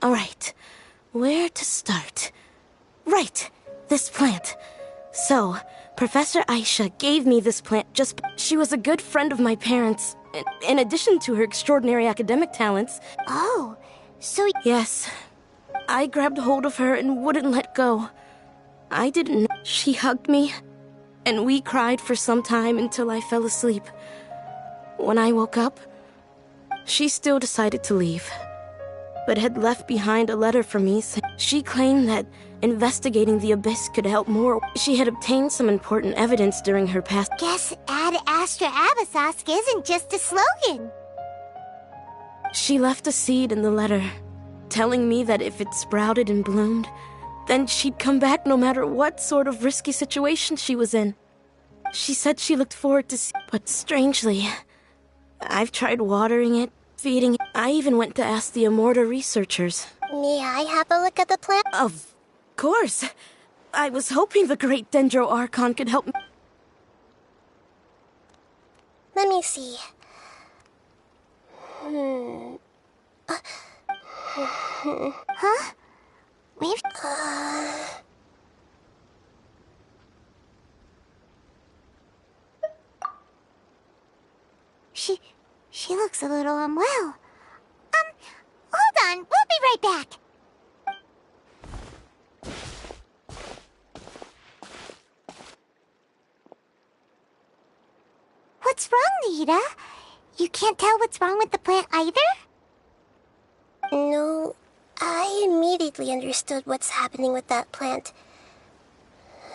Alright, where to start? Right, this plant. So, Professor Aisha gave me this plant just... She was a good friend of my parents, in addition to her extraordinary academic talents. Oh, so... Yes. I grabbed hold of her and wouldn't let go. I didn't know. She hugged me, and we cried for some time until I fell asleep. When I woke up, she still decided to leave, but had left behind a letter for me. She claimed that investigating the abyss could help more. She had obtained some important evidence during her past. Guess Ad Astra Abyssosque isn't just a slogan. She left a seed in the letter, telling me that if it sprouted and bloomed, then she'd come back no matter what sort of risky situation she was in. She said she looked forward to see, but strangely, I've tried watering it, feeding it. I even went to ask the Immorta researchers. May I have a look at the plant? Of course. I was hoping the great Dendro Archon could help me. Let me see. Huh? We've... She looks a little unwell. Hold on, we'll be right back. What's wrong, Nita? You can't tell what's wrong with the plant either? No, I immediately understood what's happening with that plant.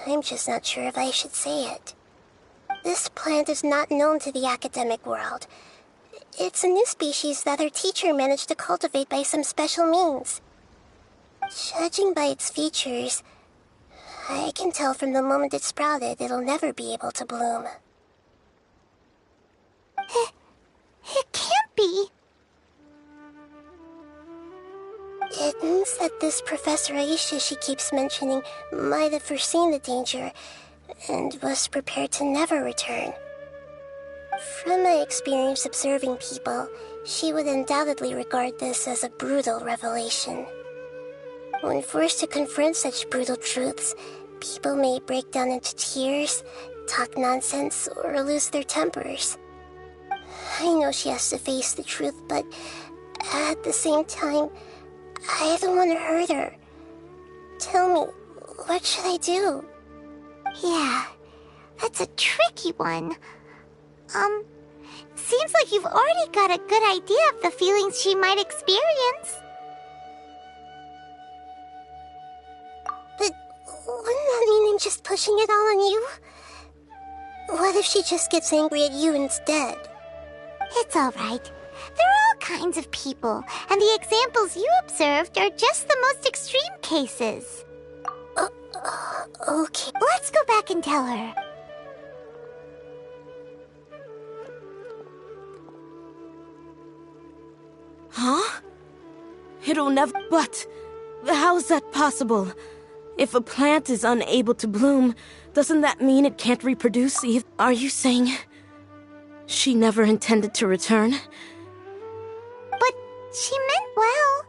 I'm just not sure if I should say it. This plant is not known to the academic world. It's a new species that her teacher managed to cultivate by some special means. Judging by its features, I can tell from the moment it sprouted it'll never be able to bloom. It can't be. It means that this Professor Aisha she keeps mentioning might have foreseen the danger and was prepared to never return. From my experience observing people, she would undoubtedly regard this as a brutal revelation. When forced to confront such brutal truths, people may break down into tears, talk nonsense, or lose their tempers. I know she has to face the truth, but at the same time, I don't want to hurt her. Tell me, what should I do? Yeah, that's a tricky one. Seems like you've already got a good idea of the feelings she might experience. But wouldn't that mean I'm just pushing it all on you? What if she just gets angry at you instead? It's alright. There are all kinds of people, and the examples you observed are just the most extreme cases. Okay. Let's go back and tell her. Huh? It'll never... But how's that possible? If a plant is unable to bloom, doesn't that mean it can't reproduce either? Are you saying she never intended to return? But she meant well.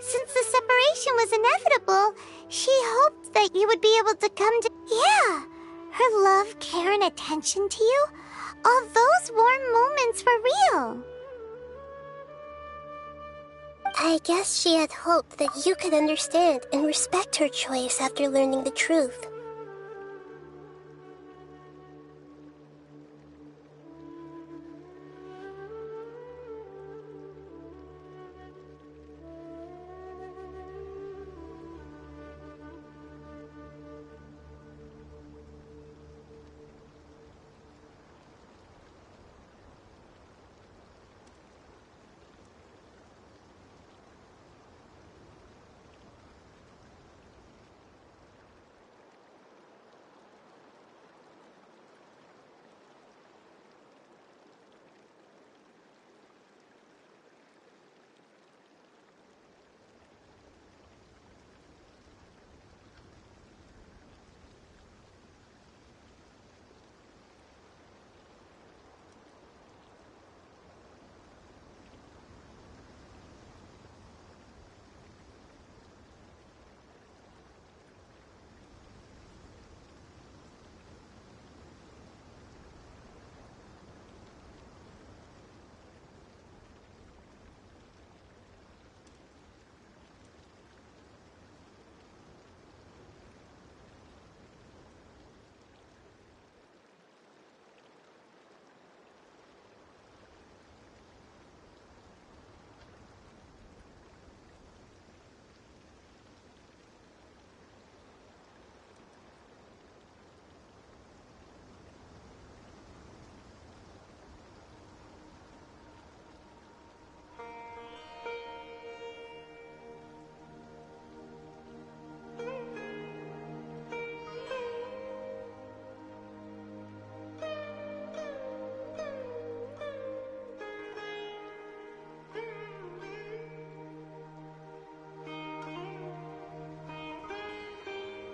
Since the separation was inevitable, she hoped that you would be able to come to... Yeah, her love, care, and attention to you, all those warm moments were real. I guess she had hoped that you could understand and respect her choice after learning the truth.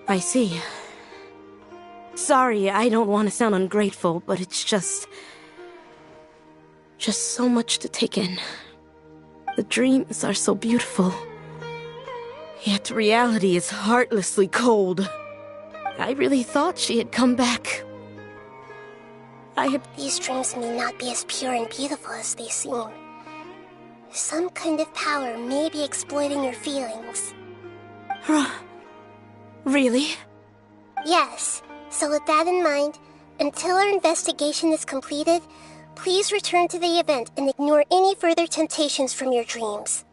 I see. Sorry, I don't want to sound ungrateful, but it's just so much to take in. The dreams are so beautiful. Yet reality is heartlessly cold. I really thought she had come back. These dreams may not be as pure and beautiful as they seem. Some kind of power may be exploiting your feelings. Really? Yes. So with that in mind, until our investigation is completed, please return to the event and ignore any further temptations from your dreams.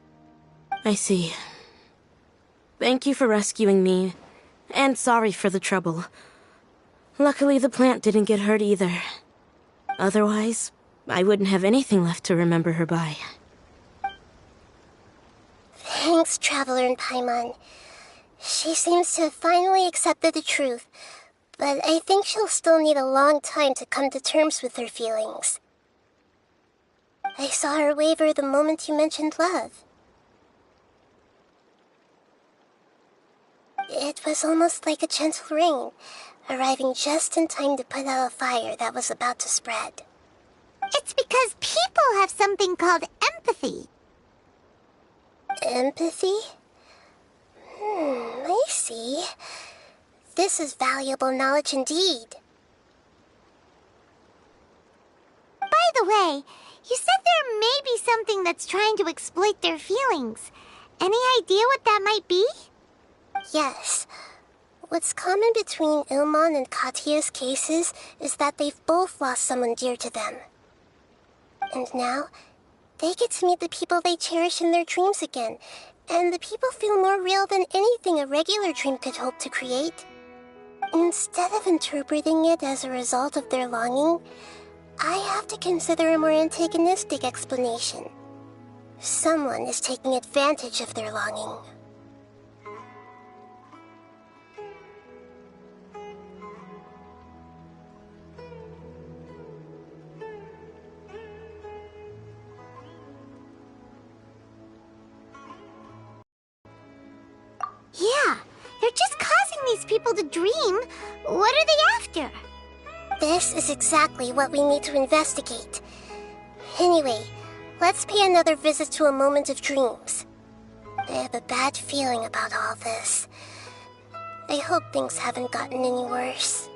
I see. Thank you for rescuing me, and sorry for the trouble. Luckily, the plant didn't get hurt either. Otherwise, I wouldn't have anything left to remember her by. Thanks, Traveler and Paimon. She seems to have finally accepted the truth, but I think she'll still need a long time to come to terms with her feelings. I saw her waver the moment you mentioned love. It was almost like a gentle rain, arriving just in time to put out a fire that was about to spread. It's because people have something called empathy. Empathy? I see. This is valuable knowledge indeed. By the way, you said there may be something that's trying to exploit their feelings. Any idea what that might be? Yes. What's common between Ilmon and Katya's cases is that they've both lost someone dear to them. And now, they get to meet the people they cherish in their dreams again, and the people feel more real than anything a regular dream could hope to create. Instead of interpreting it as a result of their longing, I have to consider a more antagonistic explanation. Someone is taking advantage of their longing. Yeah, they're just causing these people to dream. What are they after? This is exactly what we need to investigate. Anyway, let's pay another visit to a moment of dreams. I have a bad feeling about all this. I hope things haven't gotten any worse.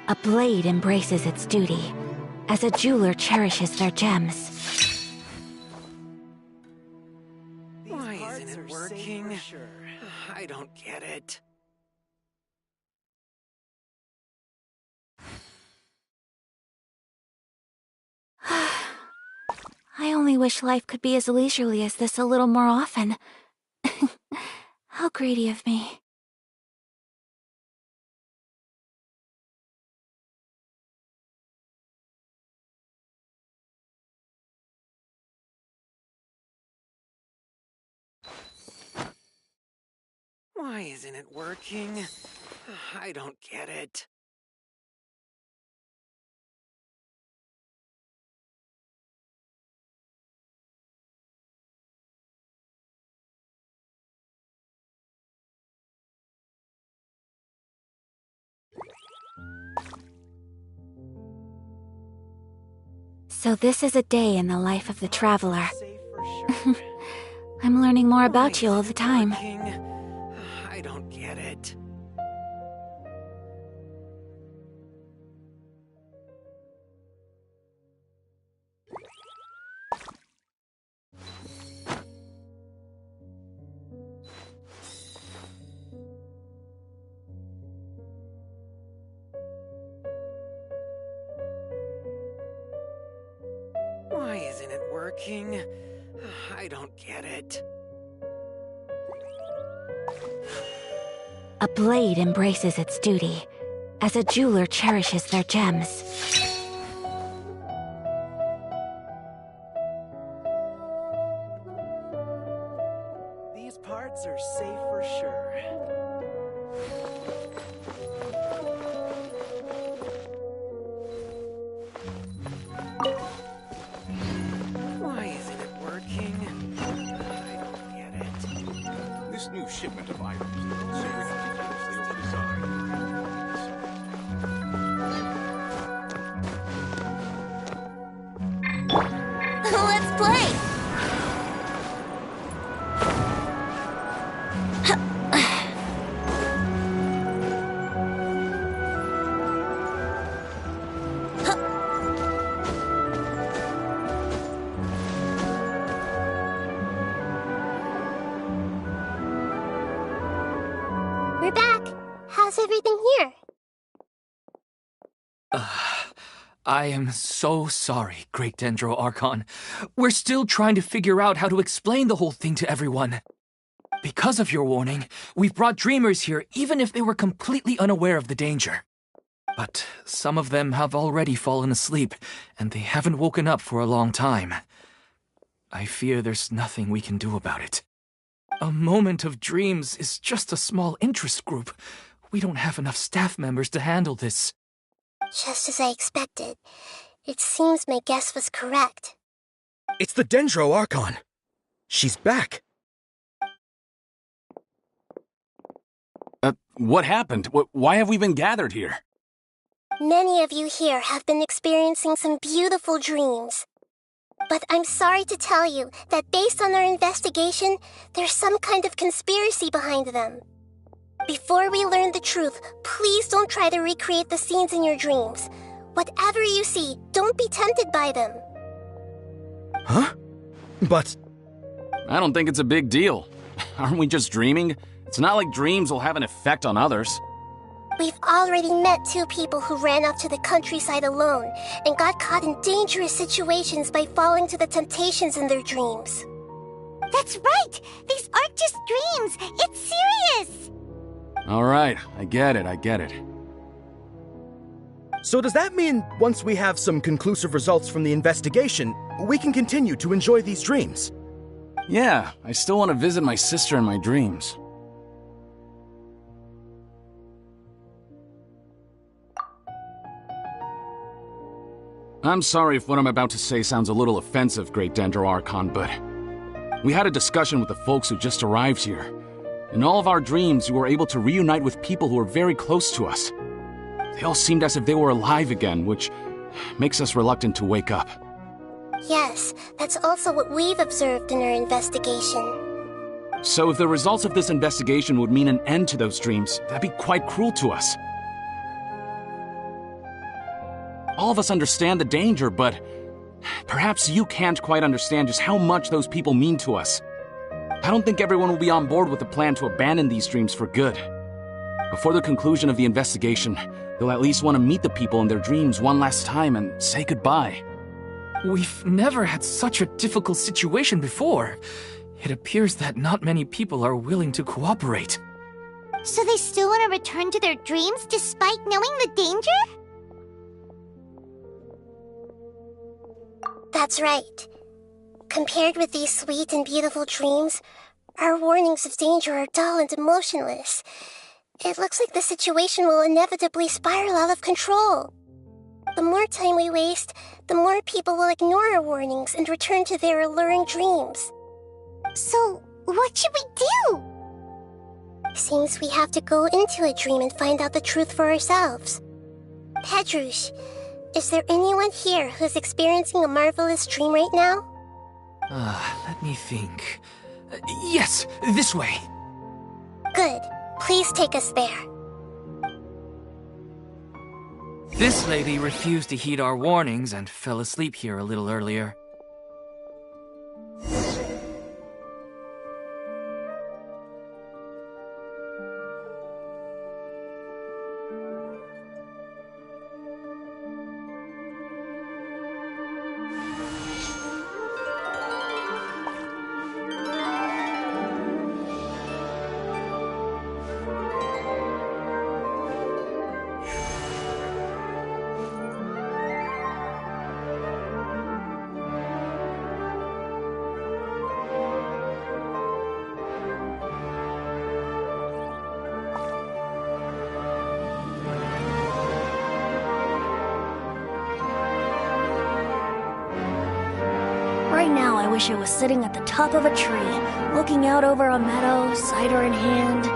A blade embraces its duty, as a jeweler cherishes their gems. Why isn't it working? I don't get it. I only wish life could be as leisurely as this a little more often. How greedy of me. Why isn't it working? I don't get it. So this is a day in the life of the traveler. Safe for sure. I'm learning more Why about you all isn't the it time. working? I don't get it. Why isn't it working? I don't get it. A blade embraces its duty, as a jeweler cherishes their gems. These parts are safe for sure. Why isn't it working? I don't get it. This new shipment of items is so ridiculously overdesigned. Let's play! We're back. How's everything here? I am so sorry, Great Dendro Archon. We're still trying to figure out how to explain the whole thing to everyone. Because of your warning, we've brought dreamers here even if they were completely unaware of the danger. But some of them have already fallen asleep, and they haven't woken up for a long time. I fear there's nothing we can do about it. A moment of dreams is just a small interest group. We don't have enough staff members to handle this. Just as I expected. It seems my guess was correct. It's the Dendro Archon. She's back. What happened? Why have we been gathered here? Many of you here have been experiencing some beautiful dreams. But I'm sorry to tell you that based on our investigation, there's some kind of conspiracy behind them. Before we learn the truth, please don't try to recreate the scenes in your dreams. Whatever you see, don't be tempted by them. Huh? But... I don't think it's a big deal. Aren't we just dreaming? It's not like dreams will have an effect on others. We've already met 2 people who ran off to the countryside alone and got caught in dangerous situations by falling to the temptations in their dreams. That's right! These aren't just dreams! It's serious! All right, I get it. So does that mean once we have some conclusive results from the investigation, we can continue to enjoy these dreams? Yeah, I still want to visit my sister in my dreams. I'm sorry if what I'm about to say sounds a little offensive, Great Dendro Archon, but we had a discussion with the folks who just arrived here. In all of our dreams, we were able to reunite with people who were very close to us. They all seemed as if they were alive again, which makes us reluctant to wake up. Yes, that's also what we've observed in our investigation. So if the results of this investigation would mean an end to those dreams, that'd be quite cruel to us. All of us understand the danger, but perhaps you can't quite understand just how much those people mean to us. I don't think everyone will be on board with the plan to abandon these dreams for good. Before the conclusion of the investigation, they'll at least want to meet the people in their dreams one last time and say goodbye. We've never had such a difficult situation before. It appears that not many people are willing to cooperate. So they still want to return to their dreams despite knowing the danger? That's right. Compared with these sweet and beautiful dreams, Our warnings of danger are dull and emotionless. It looks like the situation will inevitably spiral out of control. The more time we waste, the more people will ignore our warnings and return to their alluring dreams. So, what should we do? Seems we have to go into a dream and find out the truth for ourselves. Pedrush, is there anyone here who's experiencing a marvelous dream right now? Let me think. Yes, this way. Good. Please take us there. This lady refused to heed our warnings and fell asleep here a little earlier. Right now, I wish I was sitting at the top of a tree, looking out over a meadow, cider in hand.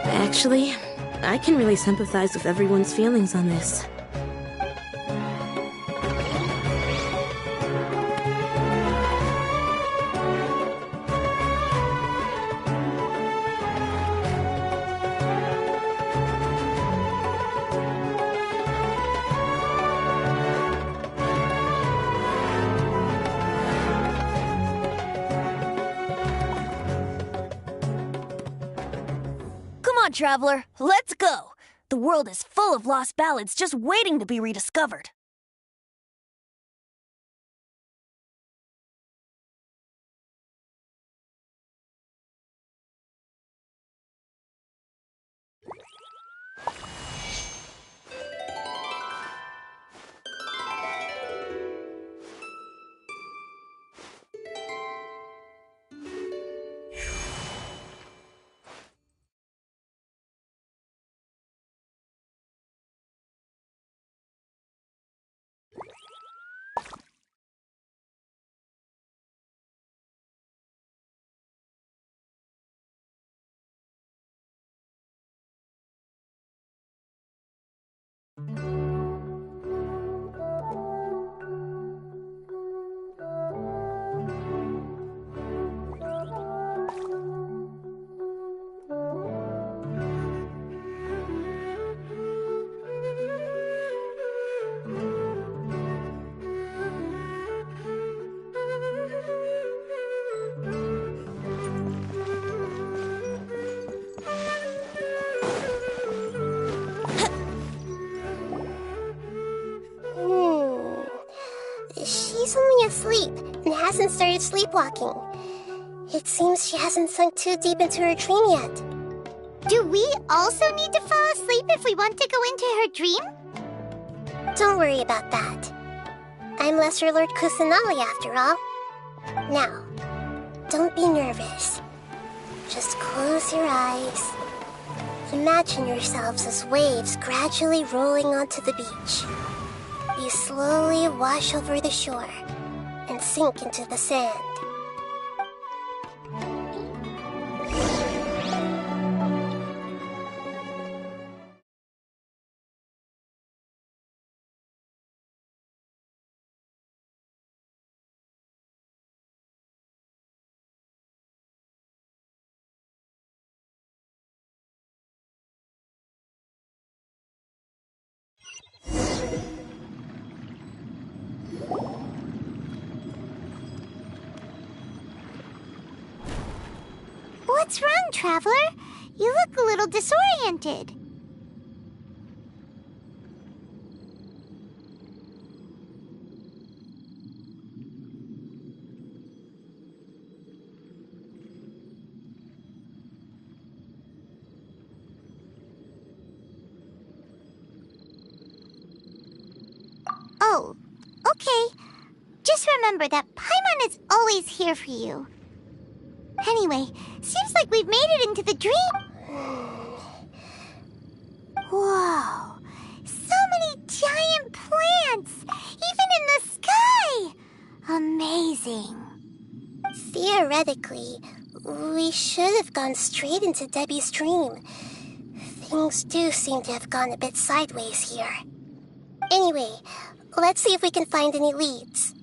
Actually, I can really sympathize with everyone's feelings on this. Come on, Traveler, let's go! The world is full of lost ballads just waiting to be rediscovered. She's only asleep and hasn't started sleepwalking. It seems she hasn't sunk too deep into her dream yet. Do we also need to fall asleep if we want to go into her dream? Don't worry about that. I'm Lesser Lord Kusanali after all. Now, don't be nervous. Just close your eyes. Imagine yourselves as waves gradually rolling onto the beach. You slowly wash over the shore and sink into the sand. What's wrong, Traveler? You look a little disoriented. Okay. Just remember that Paimon is always here for you. Anyway, seems like we've made it into the dream. Whoa. So many giant plants! Even in the sky! Amazing. Theoretically, we should have gone straight into Debbie's dream. Things do seem to have gone a bit sideways here. Anyway, let's see if we can find any leads.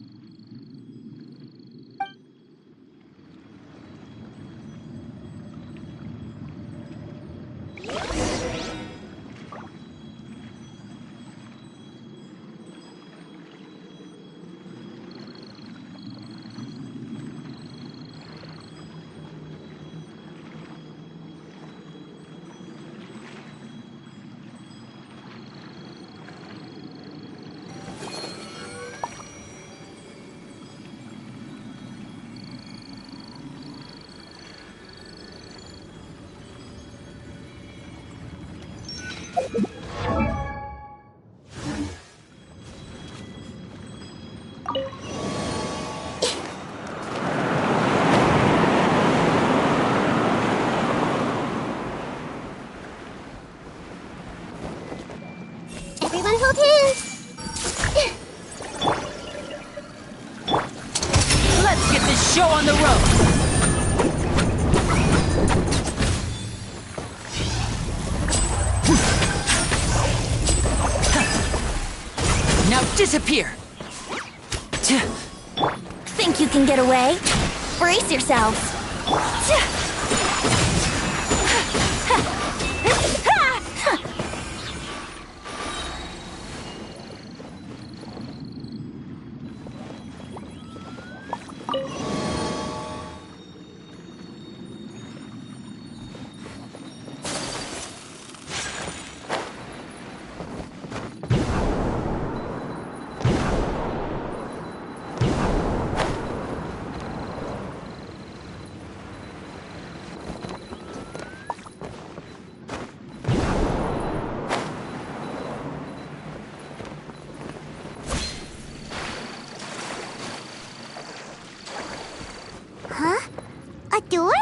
Everyone hold hands! Let's get this show on the road! Now disappear! Think you can get away? Brace yourselves. Huh? A door?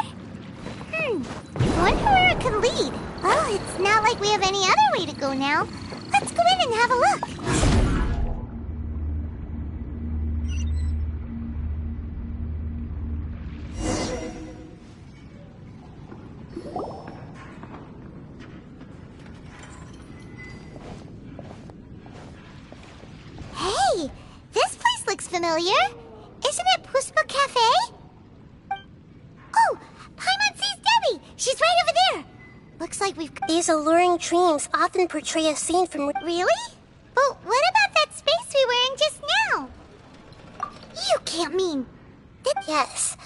Wonder where it could lead. Well, it's not like we have any other way to go now. Let's go in and have a look. Hey, this place looks familiar. Isn't it Puspa Cafe? Oh, Paimon sees Debbie! She's right over there! Looks like we've... These alluring dreams often portray a scene from... Really? But what about that space we were in just now? You can't mean... Yes.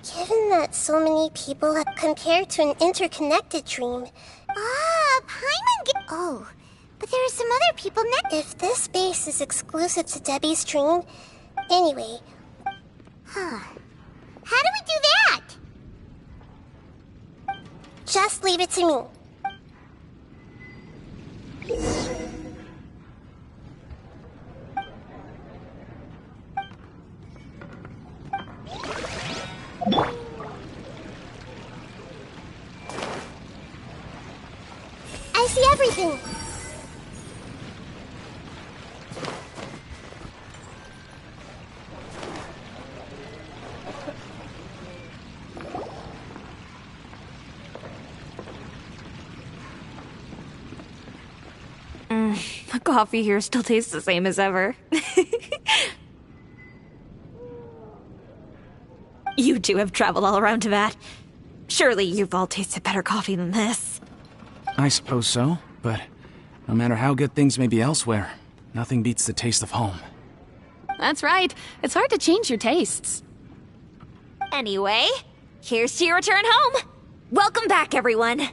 Given that so many people have compared to an interconnected dream... Paimon Oh, but there are some other people If this space is exclusive to Debbie's dream... Anyway... Huh. How do we do that? Just leave it to me. I see everything. The coffee here still tastes the same as ever. You two have traveled all around Tibet. Surely you've all tasted better coffee than this. I suppose so, but no matter how good things may be elsewhere, nothing beats the taste of home. That's right. It's hard to change your tastes. Anyway, here's to your return home. Welcome back, everyone.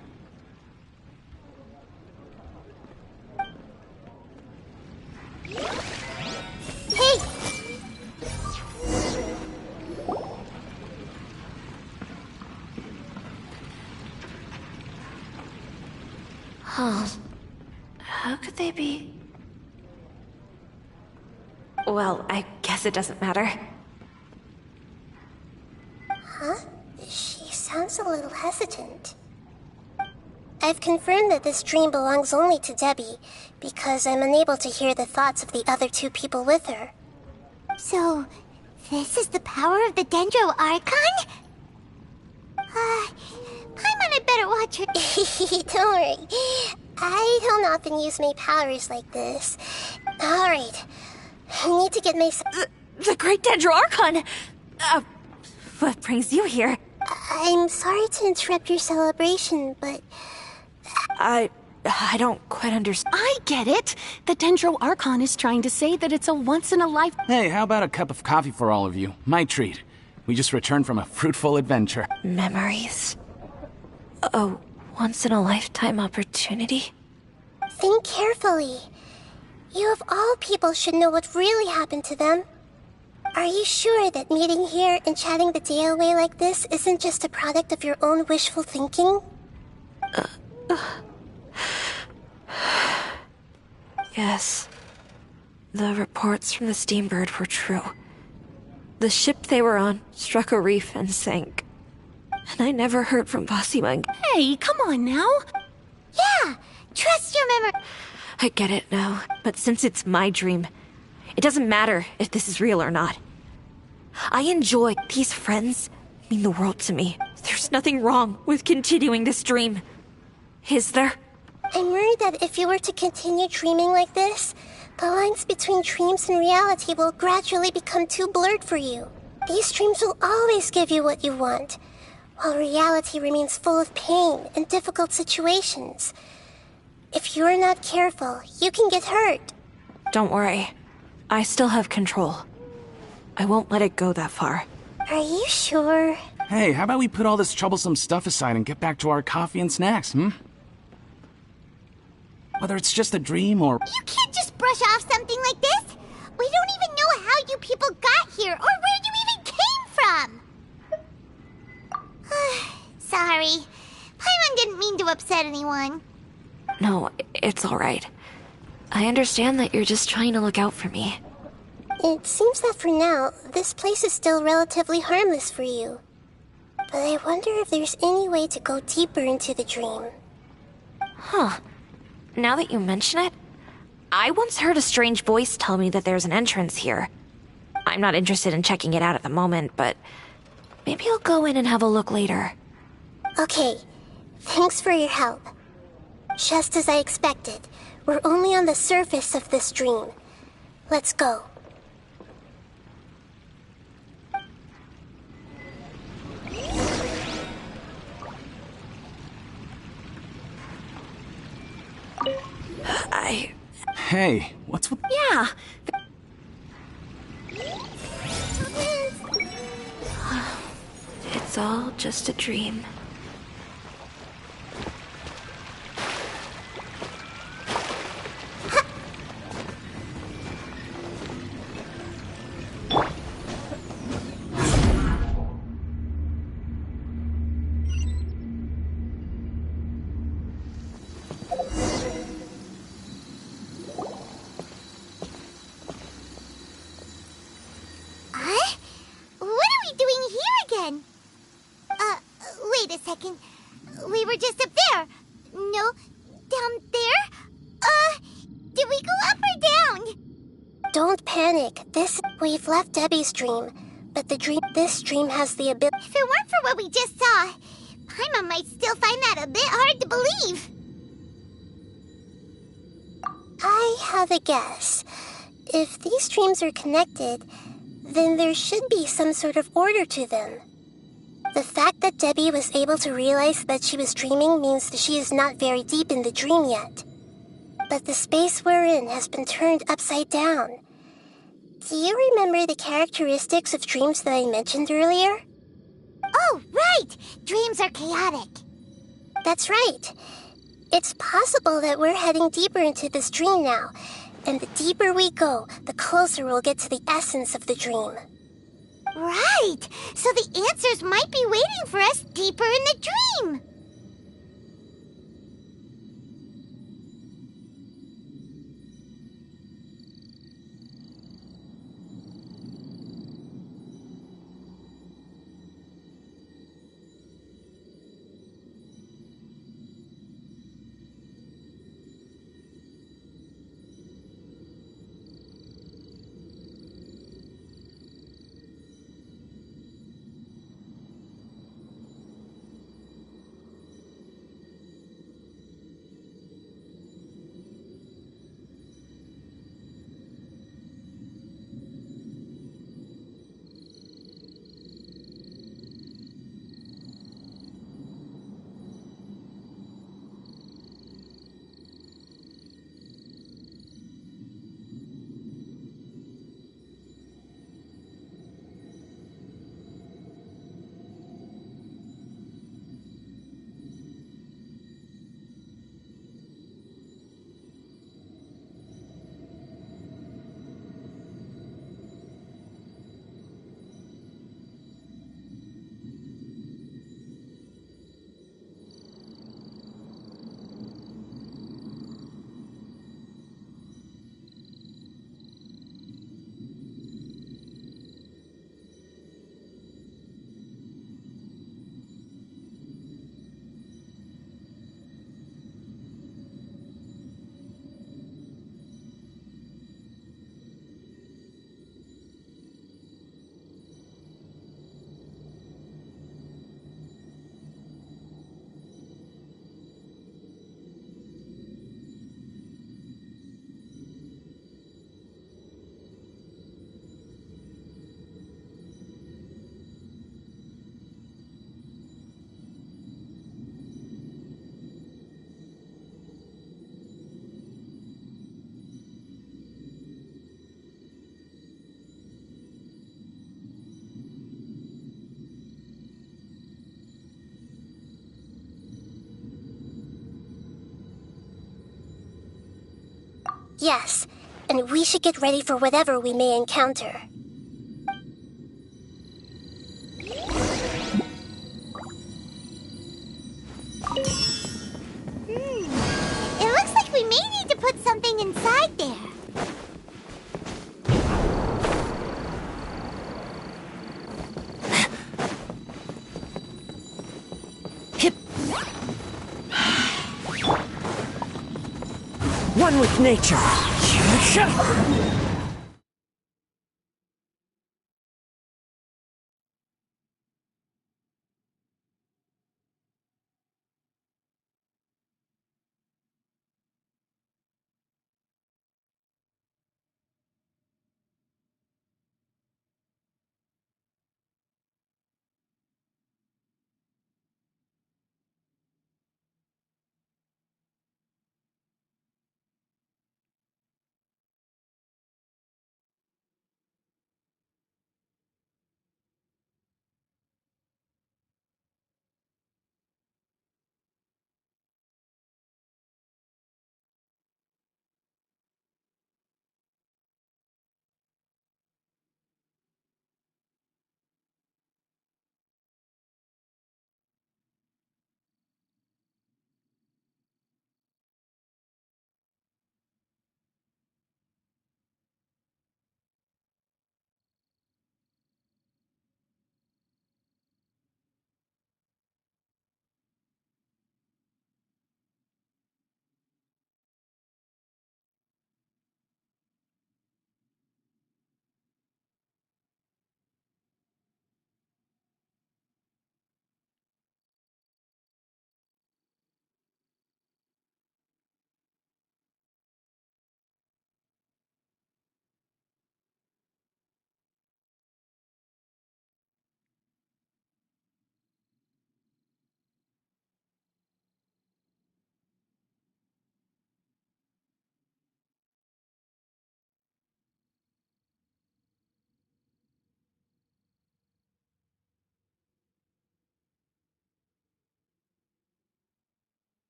Hey! Huh. How could they be? Well, I guess it doesn't matter. Huh? She sounds a little hesitant. I've confirmed that this dream belongs only to Debbie, because I'm unable to hear the thoughts of the other two people with her. So, this is the power of the Dendro Archon? Paimon, I better watch her. Don't worry. I don't often use my powers like this. Alright. I need to get my... The Great Dendro Archon! What brings you here? I'm sorry to interrupt your celebration, but... I don't quite understand. I get it. The Dendro Archon is trying to say that it's a once-in-a-life... Hey, how about a cup of coffee for all of you? My treat. We just returned from a fruitful adventure. Memories. A once-in-a-lifetime opportunity? Think carefully. You of all people should know what really happened to them. Are you sure that meeting here and chatting the day away like this isn't just a product of your own wishful thinking? Yes. The reports from the Steambird were true. The ship they were on struck a reef and sank. And I never heard from Bossymug. Hey, come on now. Yeah, trust your memory. I get it now, but since it's my dream, it doesn't matter if this is real or not. I enjoy these friends mean the world to me. There's nothing wrong with continuing this dream. Is there? I'm worried that if you were to continue dreaming like this, the lines between dreams and reality will gradually become too blurred for you. These dreams will always give you what you want, while reality remains full of pain and difficult situations. If you're not careful, you can get hurt. Don't worry. I still have control. I won't let it go that far. Are you sure? Hey, how about we put all this troublesome stuff aside and get back to our coffee and snacks, hmm? Whether it's just a dream or... You can't just brush off something like this. We don't even know how you people got here or where you even came from. Sorry. Paimon didn't mean to upset anyone. No, it's all right. I understand that you're just trying to look out for me. It seems that for now, this place is still relatively harmless for you. But I wonder if there's any way to go deeper into the dream. Huh. Now that you mention it, I once heard a strange voice tell me that there's an entrance here. I'm not interested in checking it out at the moment, but maybe I'll go in and have a look later. Okay, thanks for your help. Just as I expected, we're only on the surface of this dream. Let's go. Hey, what's with... Yeah. It's all just a dream. Wait a second. We were just up there. No, down there? Did we go up or down? Don't panic. We've left Debbie's dream, but this dream has the ability... If it weren't for what we just saw, Paimon might still find that a bit hard to believe. I have a guess. If these dreams are connected, then there should be some sort of order to them. The fact that Debbie was able to realize that she was dreaming means that she is not very deep in the dream yet. But the space we're in has been turned upside down. Do you remember the characteristics of dreams that I mentioned earlier? Oh, right! Dreams are chaotic. That's right. It's possible that we're heading deeper into this dream now, and the deeper we go, the closer we'll get to the essence of the dream. Right! So the answers might be waiting for us deeper in the dream! Yes, and we should get ready for whatever we may encounter. It looks like we may need to put something inside there. One with nature.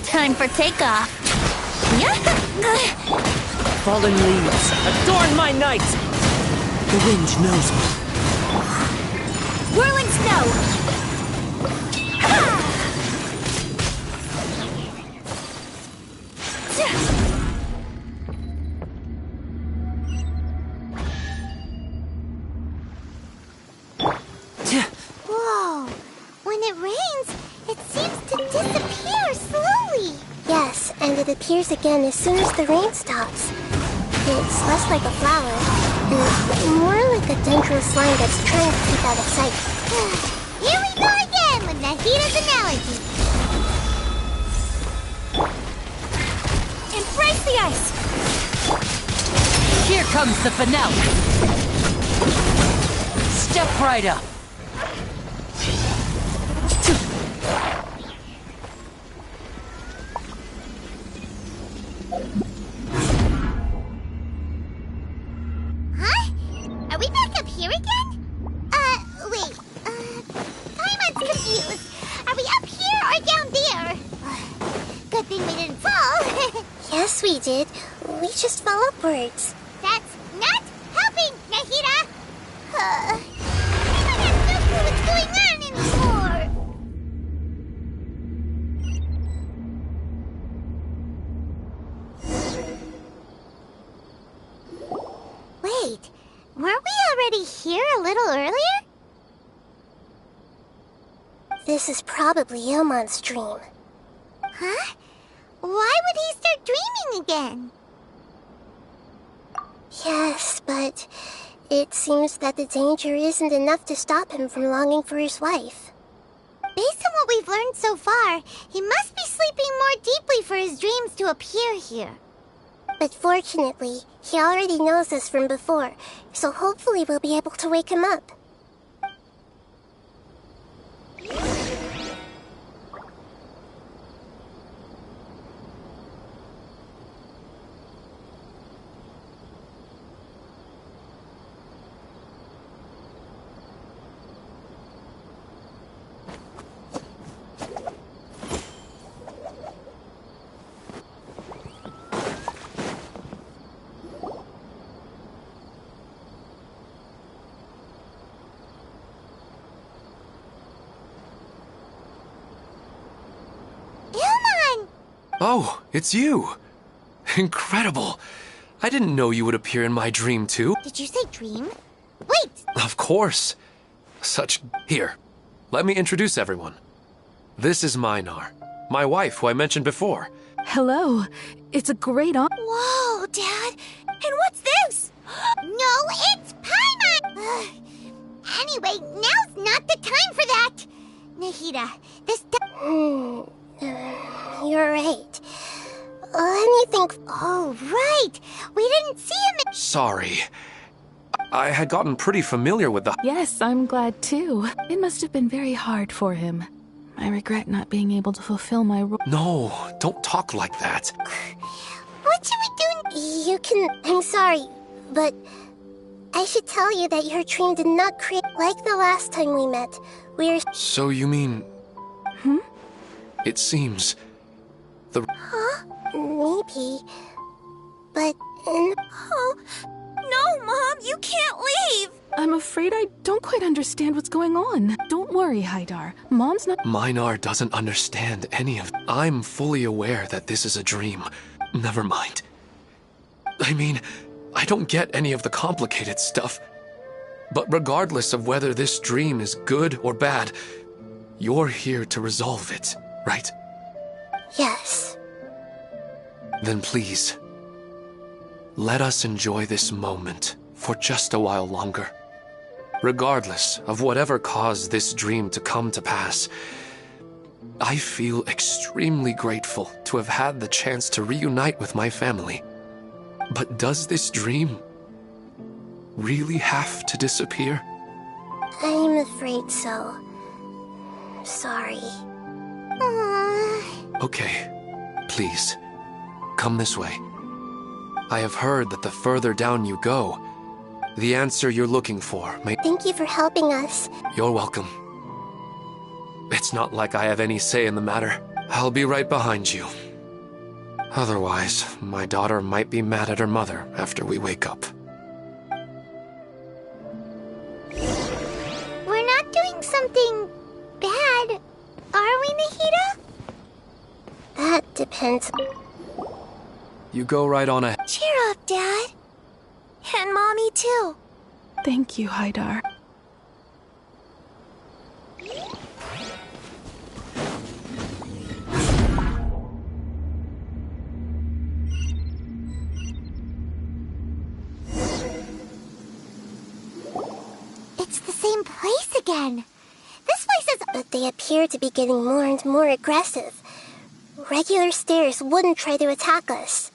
Time for takeoff. Fallen leaves, adorn my night! The wind knows me. Whirling snow! Whoa! When it rains, it seems to disappear slowly. Yes, and it appears again as soon as the rain stops. It's less like a flower, and more like a dendrous line that's trying to keep out of sight. Here we go again with Nahita's analogy. Embrace the ice! Here comes the finale! Step right up! Huh? Are we back up here again? Wait. Paimon's confused. Are we up here or down there? Good thing we didn't fall. Yes, we did. We just fell upwards. That's not helping, Nahita! Paimon has no clue what's going on anymore. Wait, weren't we already here a little earlier? This is probably Ilmon's dream. Huh? Why would he start dreaming again? Yes, but It seems that the danger isn't enough to stop him from longing for his wife. Based on what we've learned so far, he must be sleeping more deeply for his dreams to appear here. But fortunately, he already knows us from before, so hopefully we'll be able to wake him up. Oh, it's you! Incredible! I didn't know you would appear in my dream, too. Did you say dream? Wait! Of course! Here, let me introduce everyone. This is Minar, my wife, who I mentioned before. Hello. It's a great honor. Whoa, Dad! And what's this? No, it's Paimon! Anyway, now's not the time for that! Nahida, this... You're right. Let me think. Oh, right! We didn't see him. Sorry. I had gotten pretty familiar with the... Yes, I'm glad too. It must have been very hard for him. I regret not being able to fulfill my role. No, don't talk like that. What should we do? You can... I'm sorry, but I should tell you that your dream did not create... Like the last time we met, we're... So you mean... It seems... Huh? Maybe. But... Oh... No, Mom! You can't leave! I'm afraid I don't quite understand what's going on. Don't worry, Haidar. Mom's not... Minar doesn't understand any of... I'm fully aware that this is a dream. Never mind. I mean, I don't get any of the complicated stuff. But regardless of whether this dream is good or bad, you're here to resolve it, right? Yes. Then please, let us enjoy this moment for just a while longer. Regardless of whatever caused this dream to come to pass, I feel extremely grateful to have had the chance to reunite with my family. But does this dream really have to disappear? I'm afraid so. Sorry. Okay, please, come this way. I have heard that the further down you go, the answer you're looking for may... Thank you for helping us. You're welcome. It's not like I have any say in the matter. I'll be right behind you. Otherwise, my daughter might be mad at her mother after we wake up. We're not doing something bad, are we, Nahida? That depends. You go right on ahead. Cheer up, Dad. And Mommy, too. Thank you, Haidar. It's the same place again. This place is... But they appear to be getting more and more aggressive. Regular stairs wouldn't try to attack us.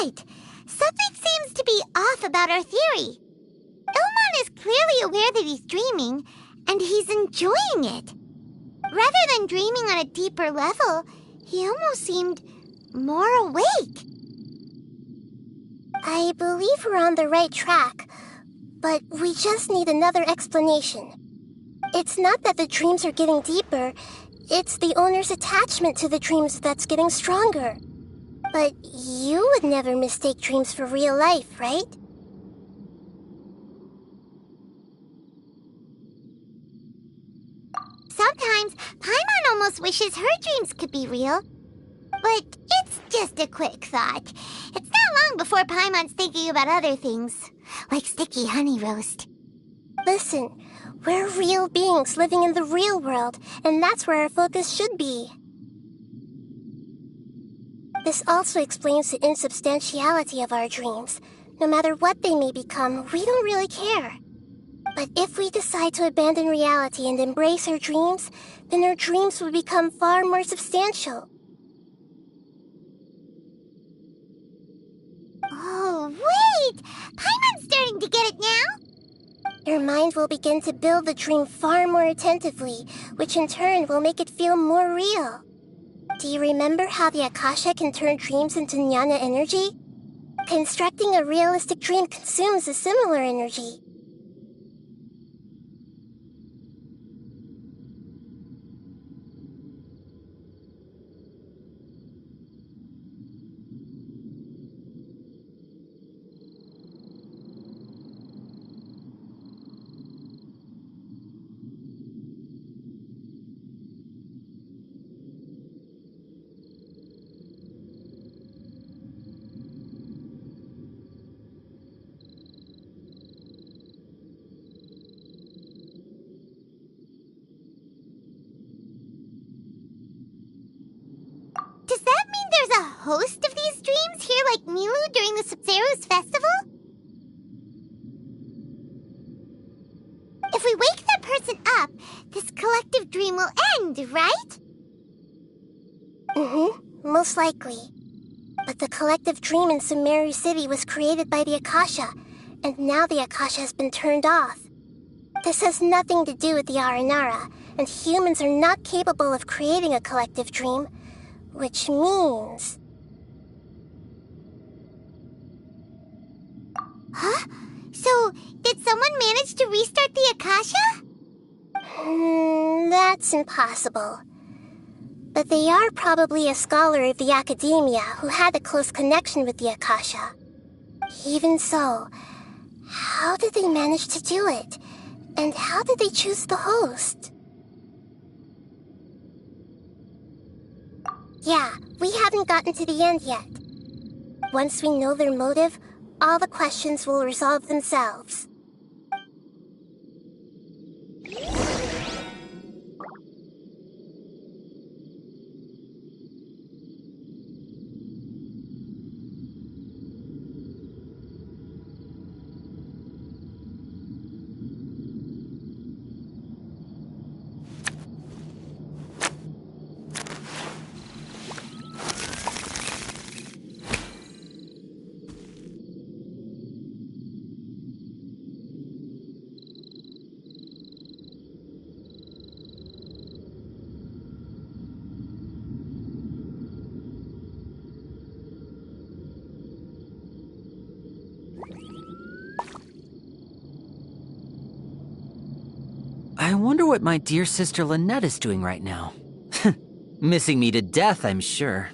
right. Something seems to be off about our theory. Ilmon is clearly aware that he's dreaming, and he's enjoying it. Rather than dreaming on a deeper level, he almost seemed more awake. I believe we're on the right track, but we just need another explanation. It's not that the dreams are getting deeper, it's the owner's attachment to the dreams that's getting stronger. But you would never mistake dreams for real life, right? Sometimes, Paimon almost wishes her dreams could be real. But it's just a quick thought. It's not long before Paimon's thinking about other things, like sticky honey roast. Listen, we're real beings living in the real world, and that's where our focus should be. This also explains the insubstantiality of our dreams. No matter what they may become, we don't really care. But if we decide to abandon reality and embrace our dreams, then our dreams will become far more substantial. Oh, wait! Paimon's starting to get it now? Your mind will begin to build the dream far more attentively, which in turn will make it feel more real. Do you remember how the Akasha can turn dreams into jnana energy? Constructing a realistic dream consumes a similar energy. Does that mean there's a host of these dreams here like Milu during the Sabzeruz festival? If we wake that person up, this collective dream will end, right? Most likely. But the collective dream in Sumeru City was created by the Akasha, and now the Akasha has been turned off. This has nothing to do with the Aranara, and humans are not capable of creating a collective dream. Which means... Huh? So, did someone manage to restart the Akasha? That's impossible. But they are probably a scholar of the academia who had a close connection with the Akasha. Even so, how did they manage to do it? And how did they choose the host? Yeah, we haven't gotten to the end yet. Once we know their motive, all the questions will resolve themselves. I wonder what my dear sister Lynette is doing right now. Missing me to death, I'm sure.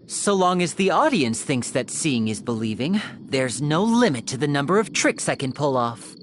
So long as the audience thinks that seeing is believing, there's no limit to the number of tricks I can pull off.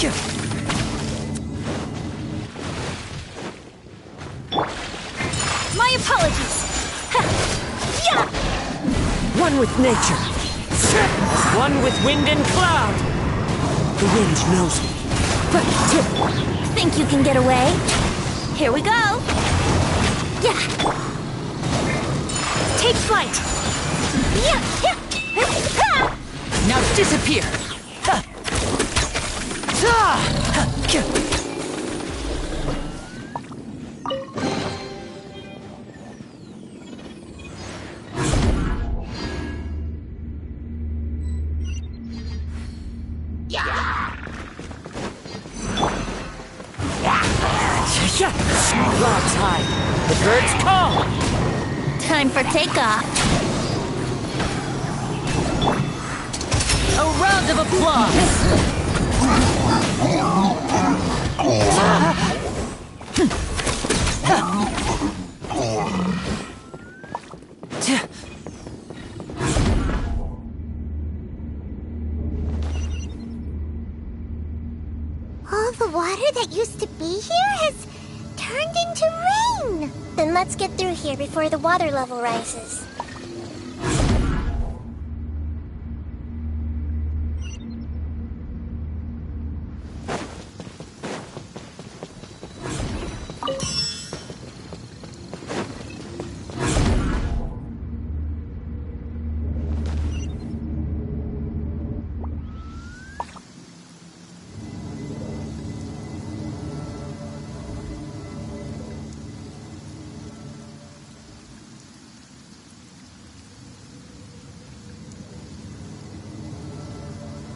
My apologies. One with nature. As one with wind and cloud. The wind knows me. Think you can get away? Here we go. Yeah. Take flight. Now disappear. Wrong time. The birds call. Time for takeoff. A round of applause. All the water that used to be here has turned into rain. Then let's get through here before the water level rises.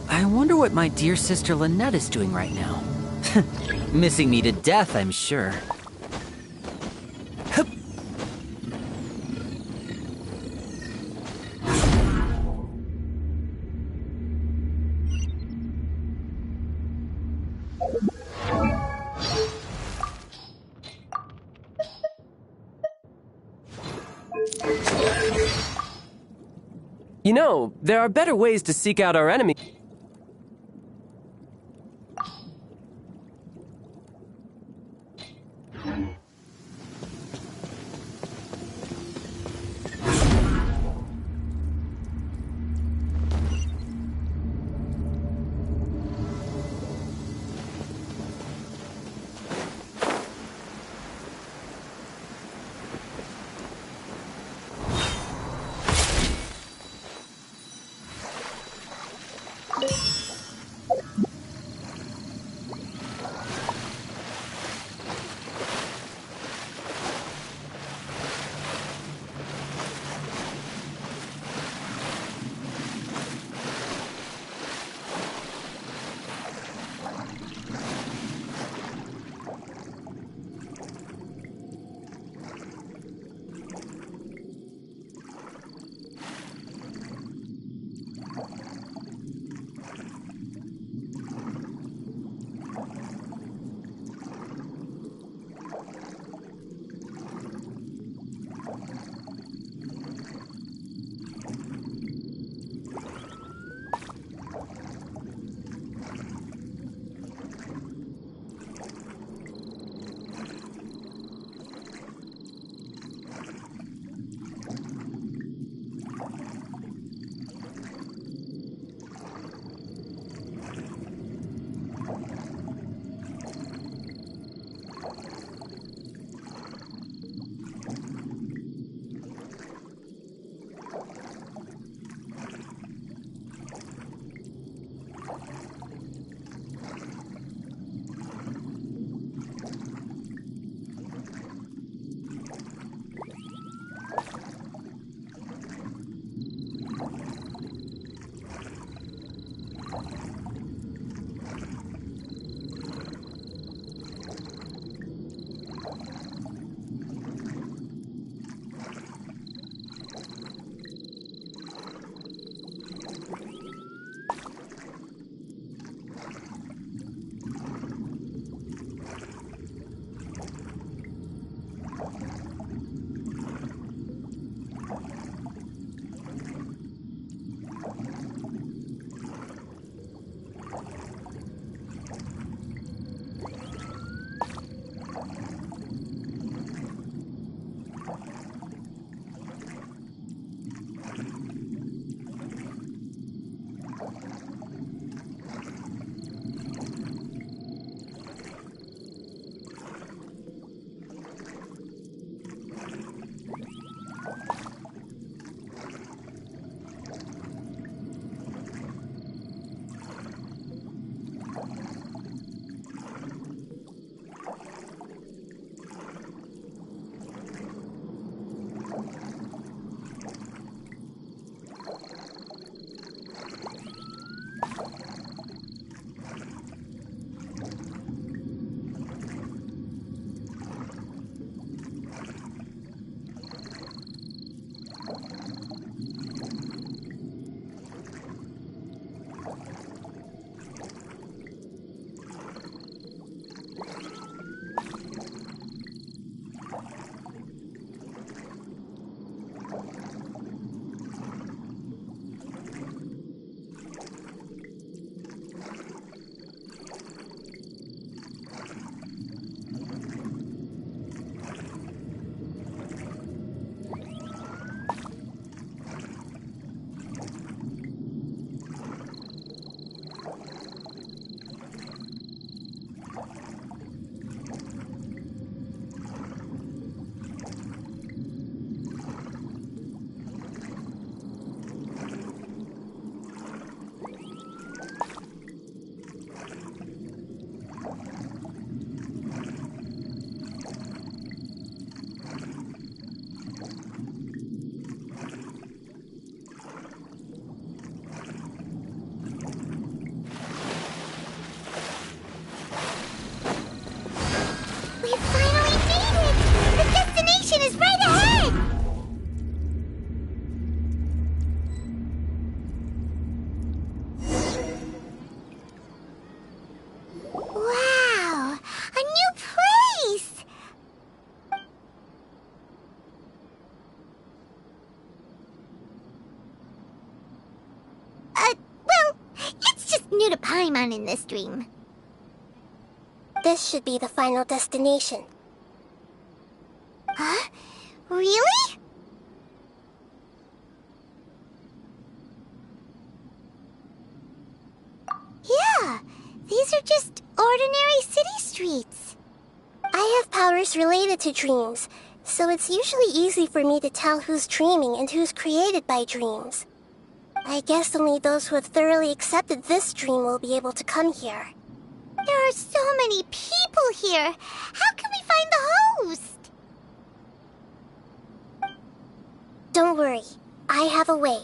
I wonder what my dear sister Lynette is doing right now. Missing me to death, I'm sure. You know, there are better ways to seek out our enemy. new to Paimon in this dream. This should be the final destination. Huh? Really? Yeah, these are just ordinary city streets. I have powers related to dreams, so it's usually easy for me to tell who's dreaming and who's created by dreams. I guess only those who have thoroughly accepted this dream will be able to come here. There are so many people here. How can we find the host? Don't worry, I have a way.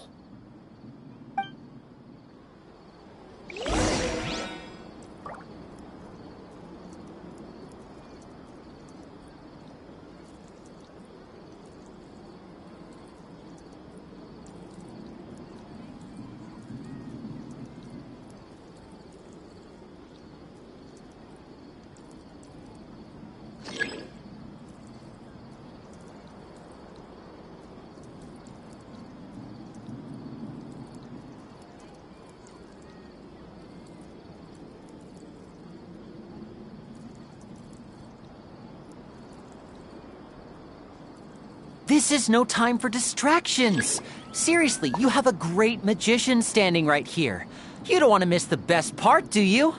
This is no time for distractions. Seriously, you have a great magician standing right here. You don't want to miss the best part, do you?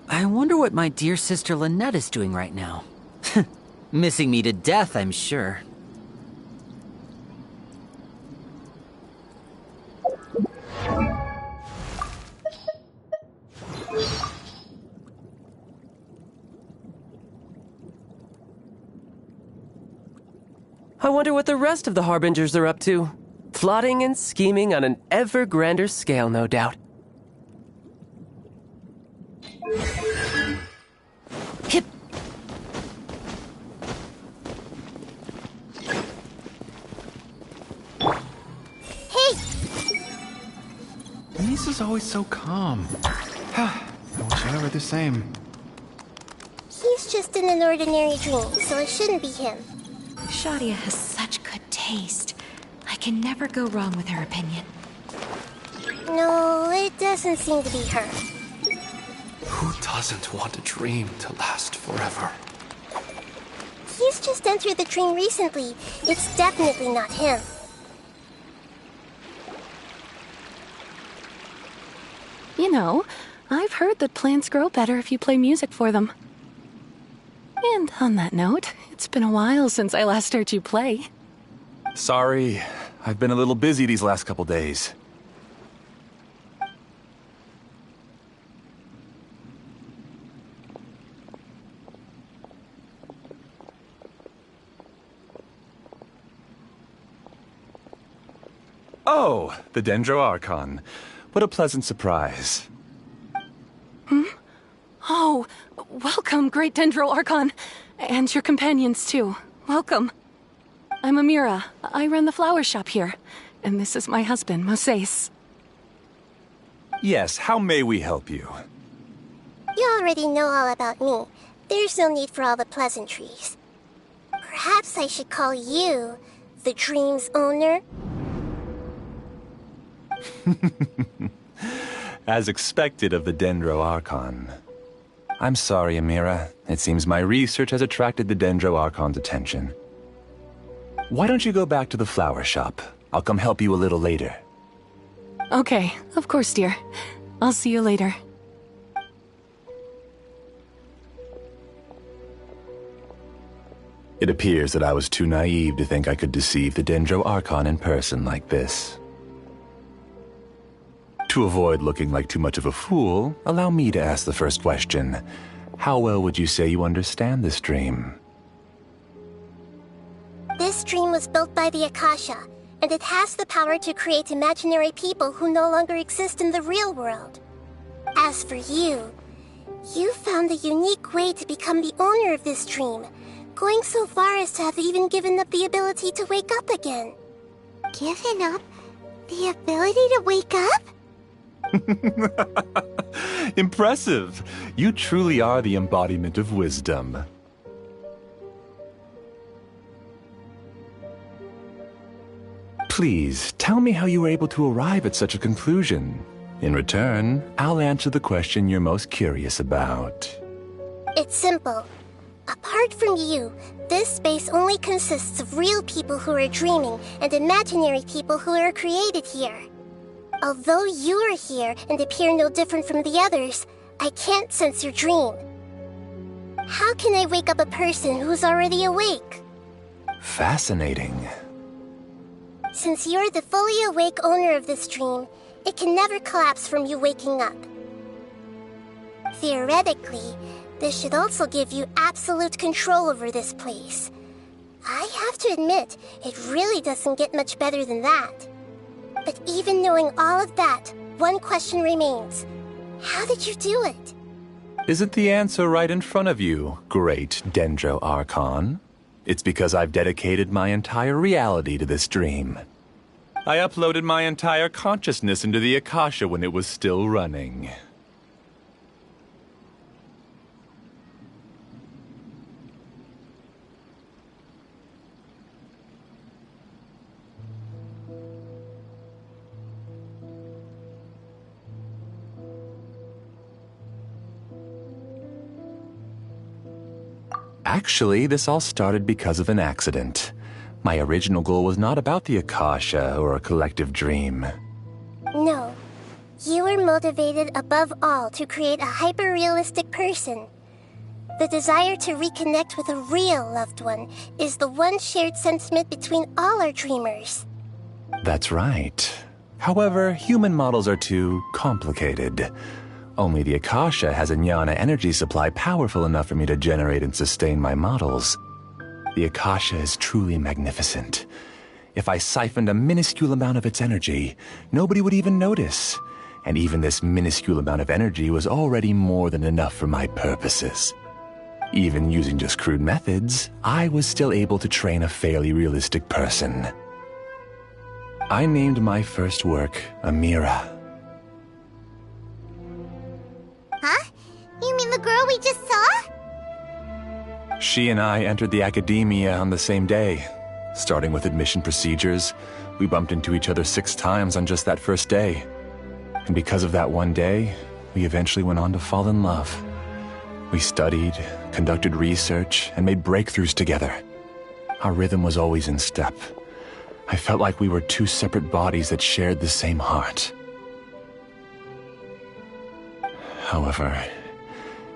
I wonder what my dear sister Lynette is doing right now. Missing me to death, I'm sure. I wonder what the rest of the Harbingers are up to. Plotting and scheming on an ever grander scale, no doubt. Hip! Hey! Lisa's always so calm. I wish I were the same. He's was just in an ordinary dream, so it shouldn't be him. Shadia has such good taste. I can never go wrong with her opinion. No, it doesn't seem to be her. Who doesn't want a dream to last forever? He's just entered the dream recently. It's definitely not him. You know, I've heard that plants grow better if you play music for them. And on that note, it's been a while since I last heard you play. Sorry, I've been a little busy these last couple days. Oh, the Dendro Archon. What a pleasant surprise. Oh, welcome, Great Dendro Archon. And your companions, too. Welcome. I'm Amira. I run the flower shop here. And this is my husband, Moses. Yes, how may we help you? You already know all about me. There's no need for all the pleasantries. Perhaps I should call you the dream's owner? As expected of the Dendro Archon. I'm sorry, Amira. It seems my research has attracted the Dendro Archon's attention. Why don't you go back to the flower shop? I'll come help you a little later. Okay, of course, dear. I'll see you later. It appears that I was too naive to think I could deceive the Dendro Archon in person like this. To avoid looking like too much of a fool, allow me to ask the first question. How well would you say you understand this dream? This dream was built by the Akasha, and it has the power to create imaginary people who no longer exist in the real world. As for you, you found a unique way to become the owner of this dream, going so far as to have even given up the ability to wake up again. Given up the ability to wake up? Impressive! You truly are the embodiment of wisdom. Please, tell me how you were able to arrive at such a conclusion. In return, I'll answer the question you're most curious about. It's simple. Apart from you, this space only consists of real people who are dreaming and imaginary people who are created here. Although you are here and appear no different from the others, I can't sense your dream. How can I wake up a person who's already awake? Fascinating. Since you're the fully awake owner of this dream, it can never collapse from you waking up. Theoretically, this should also give you absolute control over this place. I have to admit, it really doesn't get much better than that. But even knowing all of that, one question remains. How did you do it? Isn't the answer right in front of you, Great Dendro Archon? It's because I've dedicated my entire reality to this dream. I uploaded my entire consciousness into the Akasha when it was still running. Actually, this all started because of an accident. My original goal was not about the Akasha or a collective dream. No. You were motivated above all to create a hyper-realistic person. The desire to reconnect with a real loved one is the one shared sentiment between all our dreamers. That's right. However, human models are too complicated. Only the Akasha has a jnana energy supply powerful enough for me to generate and sustain my models. The Akasha is truly magnificent. If I siphoned a minuscule amount of its energy, nobody would even notice. And even this minuscule amount of energy was already more than enough for my purposes. Even using just crude methods, I was still able to train a fairly realistic person. I named my first work Amira. Huh? You mean the girl we just saw? She and I entered the academia on the same day. Starting with admission procedures, we bumped into each other 6 times on just that first day. And because of that one day, we eventually went on to fall in love. We studied, conducted research, and made breakthroughs together. Our rhythm was always in step. I felt like we were 2 separate bodies that shared the same heart. However,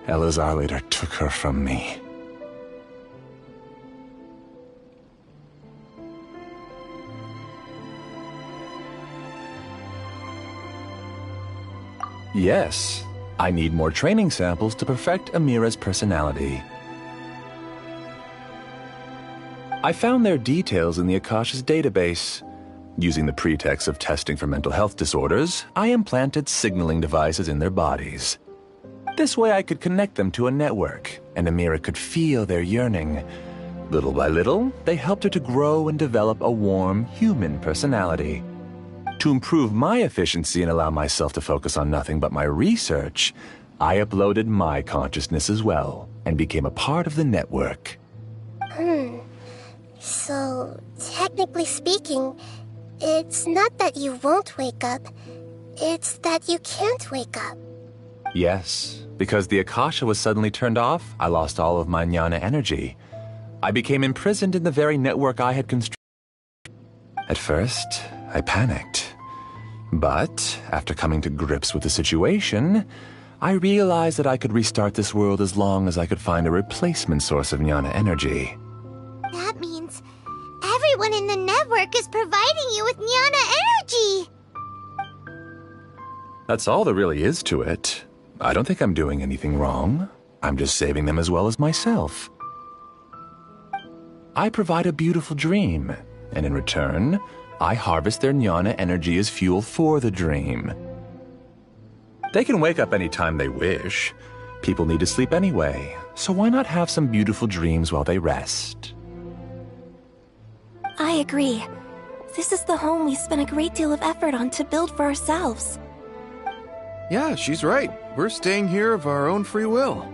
Elazar later took her from me. Yes, I need more training samples to perfect Amira's personality. I found their details in the Akasha's database. Using the pretext of testing for mental health disorders, I implanted signaling devices in their bodies. This way I could connect them to a network, and Amira could feel their yearning. Little by little, they helped her to grow and develop a warm, human personality. To improve my efficiency and allow myself to focus on nothing but my research, I uploaded my consciousness as well, and became a part of the network. So, technically speaking, it's not that you won't wake up, it's that you can't wake up. Yes, because the Akasha was suddenly turned off, I lost all of my jnana energy. I became imprisoned in the very network I had constructed. At first, I panicked. But, after coming to grips with the situation, I realized that I could restart this world as long as I could find a replacement source of jnana energy. That means everyone in the network is providing you with jnana energy! That's all there really is to it. I don't think I'm doing anything wrong. I'm just saving them as well as myself. I provide a beautiful dream, and in return, I harvest their jnana energy as fuel for the dream. They can wake up anytime they wish. People need to sleep anyway, so why not have some beautiful dreams while they rest? I agree. This is the home we spent a great deal of effort on to build for ourselves. Yeah, she's right. We're staying here of our own free will.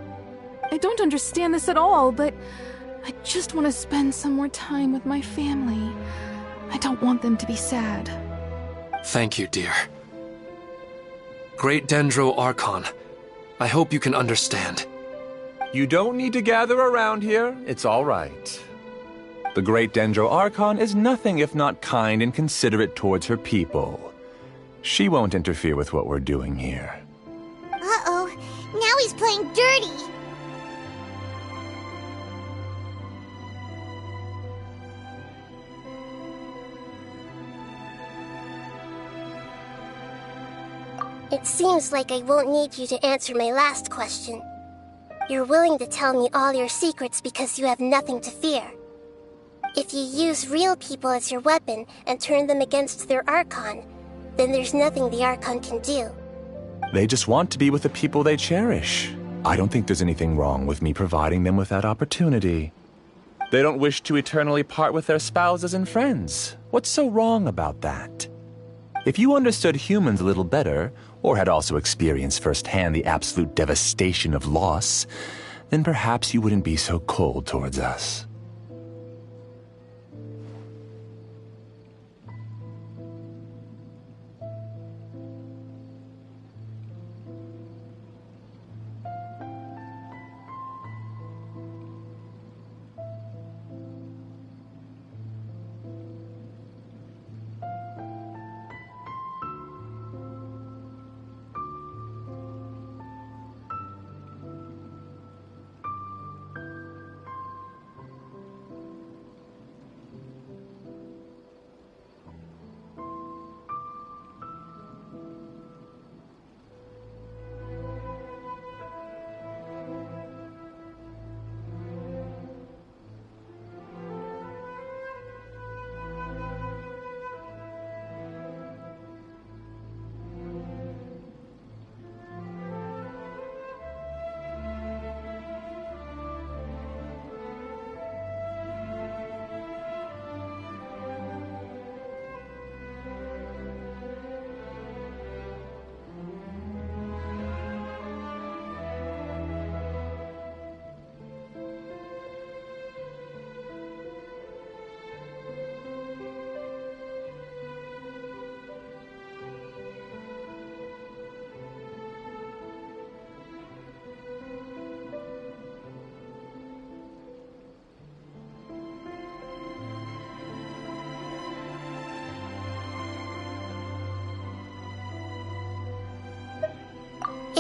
I don't understand this at all, but I just want to spend some more time with my family. I don't want them to be sad. Thank you, dear. Great Dendro Archon, I hope you can understand. You don't need to gather around here. It's all right. The Great Dendro Archon is nothing if not kind and considerate towards her people. She won't interfere with what we're doing here. Uh-oh, now he's playing dirty. It seems like I won't need you to answer my last question. You're willing to tell me all your secrets because you have nothing to fear. If you use real people as your weapon and turn them against their Archon, then there's nothing the Archon can do. They just want to be with the people they cherish. I don't think there's anything wrong with me providing them with that opportunity. They don't wish to eternally part with their spouses and friends. What's so wrong about that? If you understood humans a little better, or had also experienced firsthand the absolute devastation of loss, then perhaps you wouldn't be so cold towards us.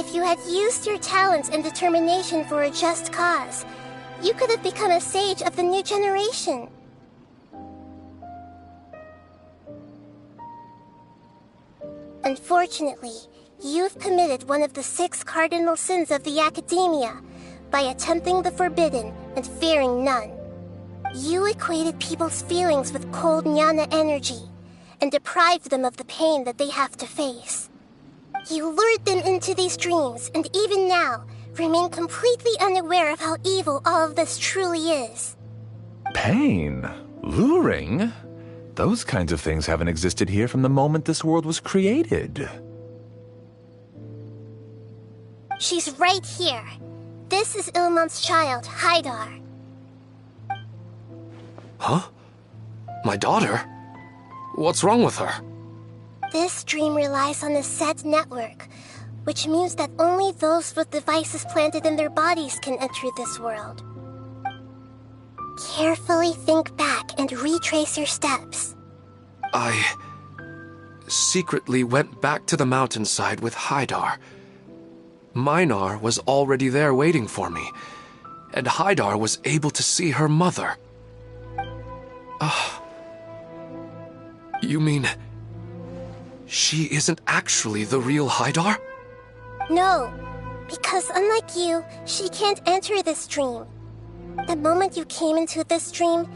If you had used your talents and determination for a just cause, you could have become a sage of the new generation. Unfortunately, you've committed one of the 6 cardinal sins of the Academia by attempting the forbidden and fearing none. You equated people's feelings with cold jnana energy and deprived them of the pain that they have to face. You lured them into these dreams, and even now, remain completely unaware of how evil all of this truly is. Pain? Luring? Those kinds of things haven't existed here from the moment this world was created. She's right here. This is Ilmon's child, Haidar. Huh? My daughter? What's wrong with her? This dream relies on a set network, which means that only those with devices planted in their bodies can enter this world. Carefully think back and retrace your steps. I secretly went back to the mountainside with Haidar. Minar was already there waiting for me, and Haidar was able to see her mother. You mean she isn't actually the real Haidar? No, because unlike you, she can't enter this dream. The moment you came into this dream,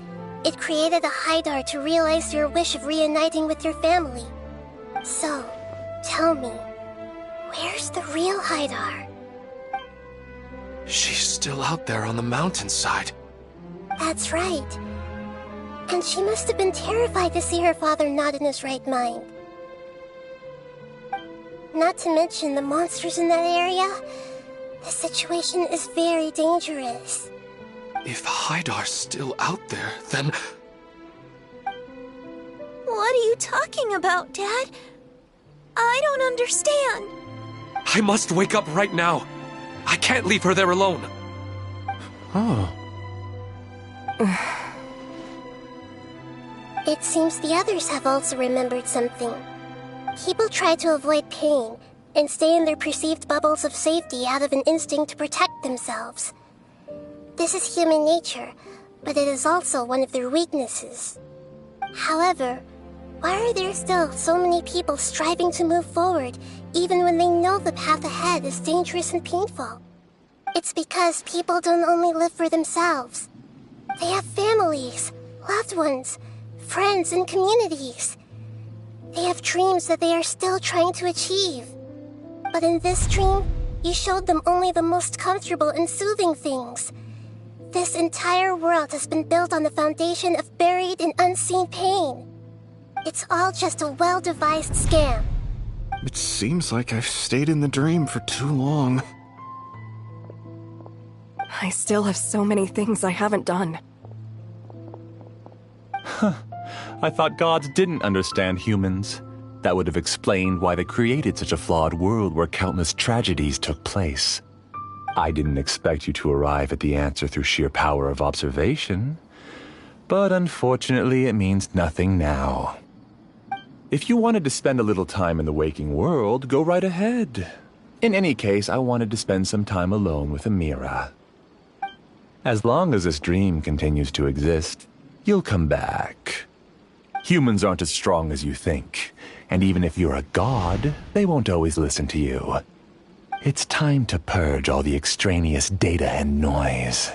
it created a Haidar to realize your wish of reuniting with your family. So, tell me, where's the real Haidar? She's still out there on the mountainside. That's right. And she must have been terrified to see her father not in his right mind. Not to mention the monsters in that area. The situation is very dangerous. If Haidar's still out there, then... What are you talking about, Dad? I don't understand. I must wake up right now. I can't leave her there alone. Oh. It seems the others have also remembered something. People try to avoid pain and stay in their perceived bubbles of safety out of an instinct to protect themselves. This is human nature, but it is also one of their weaknesses. However, why are there still so many people striving to move forward even when they know the path ahead is dangerous and painful? It's because people don't only live for themselves. They have families, loved ones, friends, and communities. They have dreams that they are still trying to achieve. But in this dream, you showed them only the most comfortable and soothing things. This entire world has been built on the foundation of buried and unseen pain. It's all just a well-devised scam. It seems like I've stayed in the dream for too long. I still have so many things I haven't done. I thought gods didn't understand humans. That would have explained why they created such a flawed world where countless tragedies took place. I didn't expect you to arrive at the answer through sheer power of observation. But unfortunately, it means nothing now. If you wanted to spend a little time in the waking world, go right ahead. In any case, I wanted to spend some time alone with Amira. As long as this dream continues to exist, you'll come back. Humans aren't as strong as you think, and even if you're a god, they won't always listen to you. It's time to purge all the extraneous data and noise.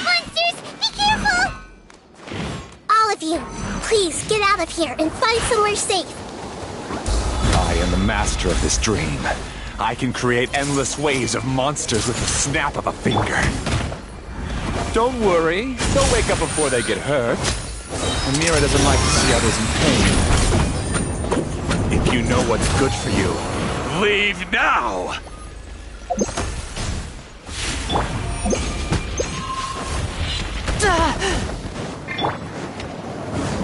Monsters, be careful! All of you, please get out of here and find somewhere safe. I am the master of this dream. I can create endless waves of monsters with the snap of a finger. Don't worry, they'll wake up before they get hurt. Amira doesn't like to see others in pain. If you know what's good for you, leave now!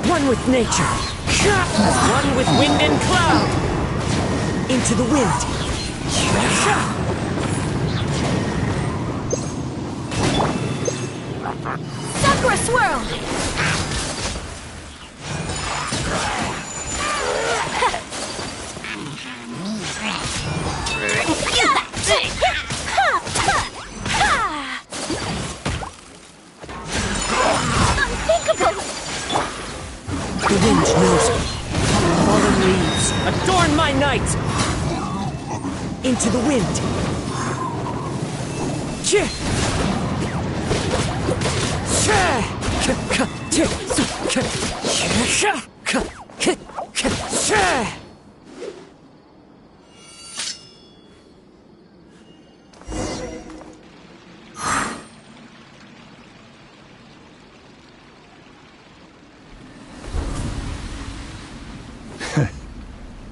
One with nature, as one with wind and cloud. Into the wind. Sakura Swirl! Adorn my night! Into the wind! Cheh!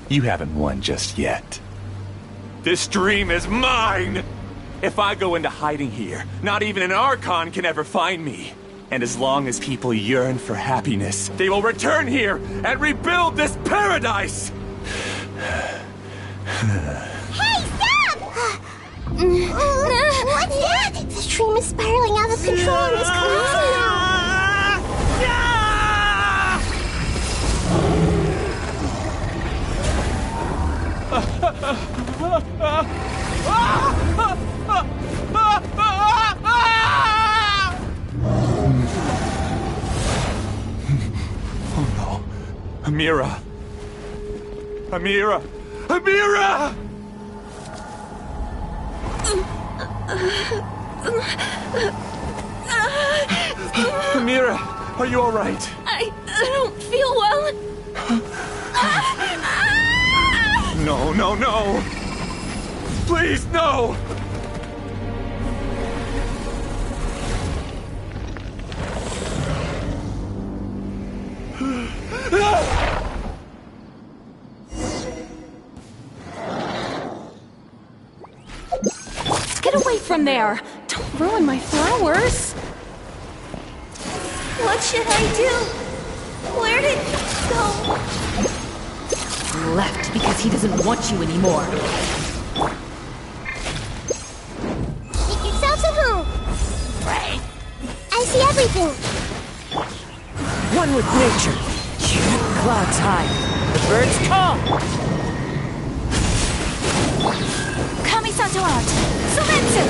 You haven't won just yet. This dream is mine! If I go into hiding here, not even an Archon can ever find me. And as long as people yearn for happiness, they will return here and rebuild this paradise! Hey, stop! What's that? The dream is spiraling out of control and is collapsing now. Oh no. Amira! Amira! Amira! Amira, are you all right? I don't feel well. No, no, no! Please, no! Get away from there! Don't ruin my flowers! What should I do? Where did he go? Left because he doesn't want you anymore. Make yourselves at home. I see everything. One with nature. Clouds high. The birds call. Kamisato out. Sumetsu!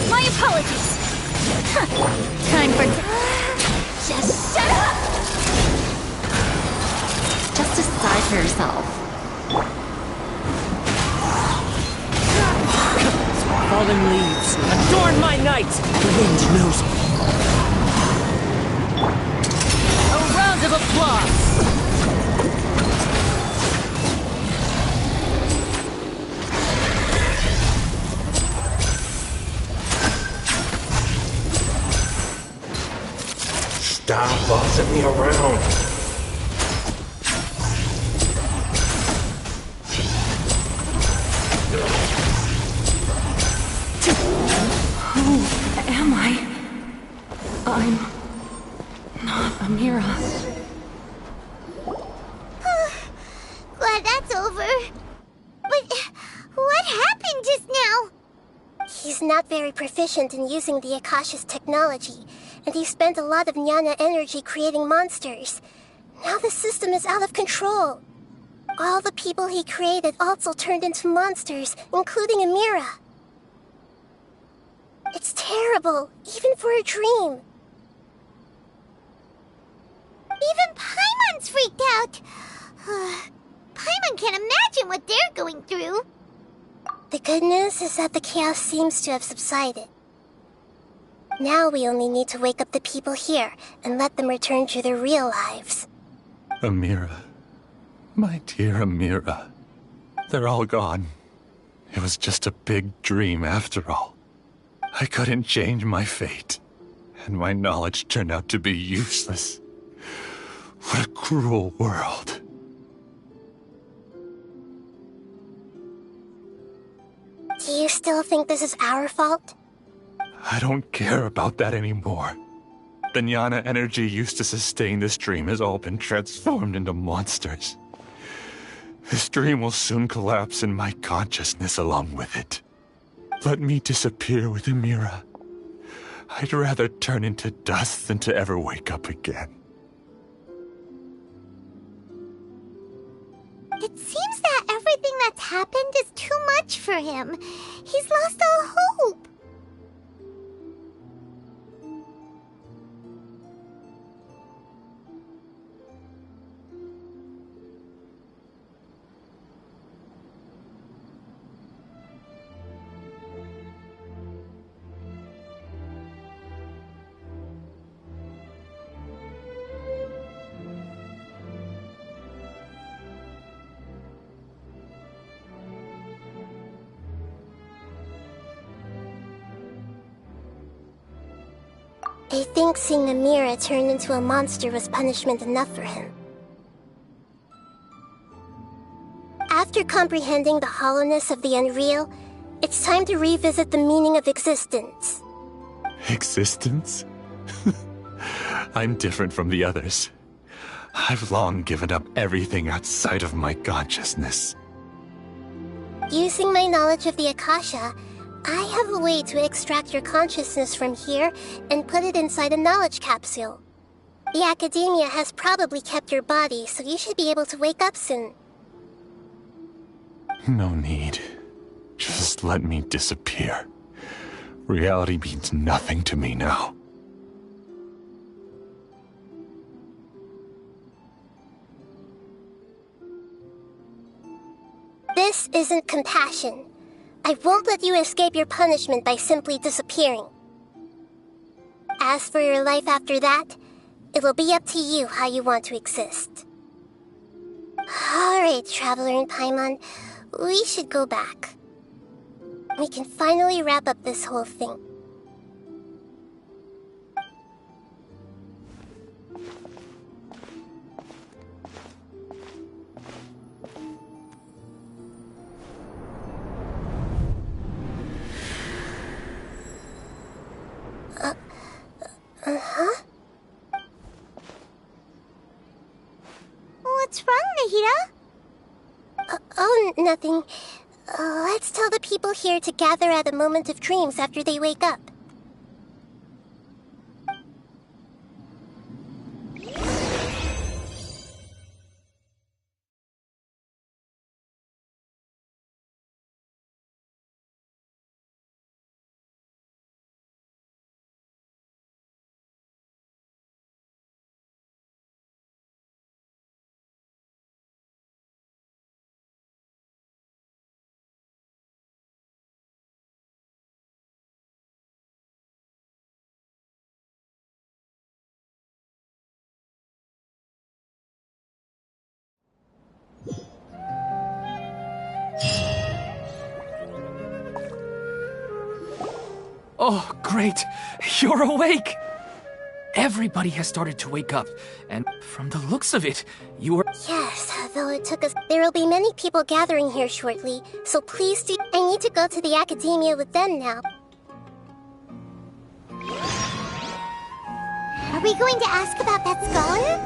My apologies. Time for... Just shut up! Just decide for yourself. Fallen leaves. Adorn my night! The wind knows me. A round of applause! Stop bossing me around. Who am I? I'm not Amira. Glad that's over. But what happened just now? He's not very proficient in using the Akasha's technology, and he spent a lot of Jnana energy creating monsters. Now the system is out of control. All the people he created also turned into monsters, including Amira. It's terrible, even for a dream. Even Paimon's freaked out. Paimon can't imagine what they're going through. The good news is that the chaos seems to have subsided. Now we only need to wake up the people here and let them return to their real lives. Amira. My dear Amira. They're all gone. It was just a big dream after all. I couldn't change my fate, and my knowledge turned out to be useless. What a cruel world. Do you still think this is our fault? I don't care about that anymore. The Jnana energy used to sustain this dream has all been transformed into monsters. This dream will soon collapse and my consciousness along with it. Let me disappear with Amira. I'd rather turn into dust than to ever wake up again. It seems that everything that's happened is too much for him. He's lost all hope. I think seeing Amira turn into a monster was punishment enough for him. After comprehending the hollowness of the unreal, it's time to revisit the meaning of existence. Existence? I'm different from the others. I've long given up everything outside of my consciousness. Using my knowledge of the Akasha, I have a way to extract your consciousness from here and put it inside a knowledge capsule. The Academia has probably kept your body, so you should be able to wake up soon. No need. Just let me disappear. Reality means nothing to me now. This isn't compassion. I won't let you escape your punishment by simply disappearing. As for your life after that, it'll be up to you how you want to exist. Alright, Traveler and Paimon, we should go back. We can finally wrap up this whole thing. Uh-huh? What's wrong, Nahida? Oh, nothing. Let's tell the people here to gather at a moment of dreams after they wake up. Oh, great! You're awake! Everybody has started to wake up, and from the looks of it, you are... Yes, though it took us... There will be many people gathering here shortly, so please do... I need to go to the Academia with them now. Are we going to ask about that scholar?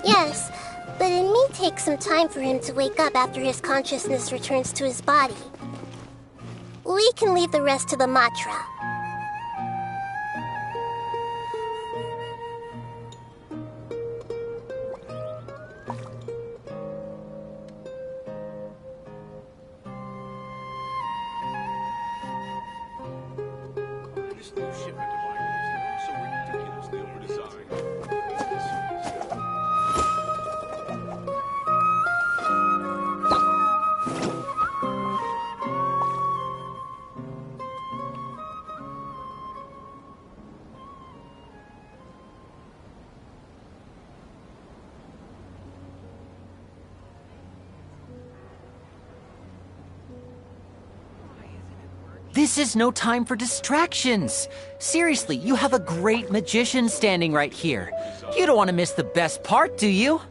Yes, but it may take some time for him to wake up after his consciousness returns to his body. We can leave the rest to the Matra. This new shipment of items is so ridiculously overdesigned. This is no time for distractions. Seriously, you have a great magician standing right here. You don't want to miss the best part, do you?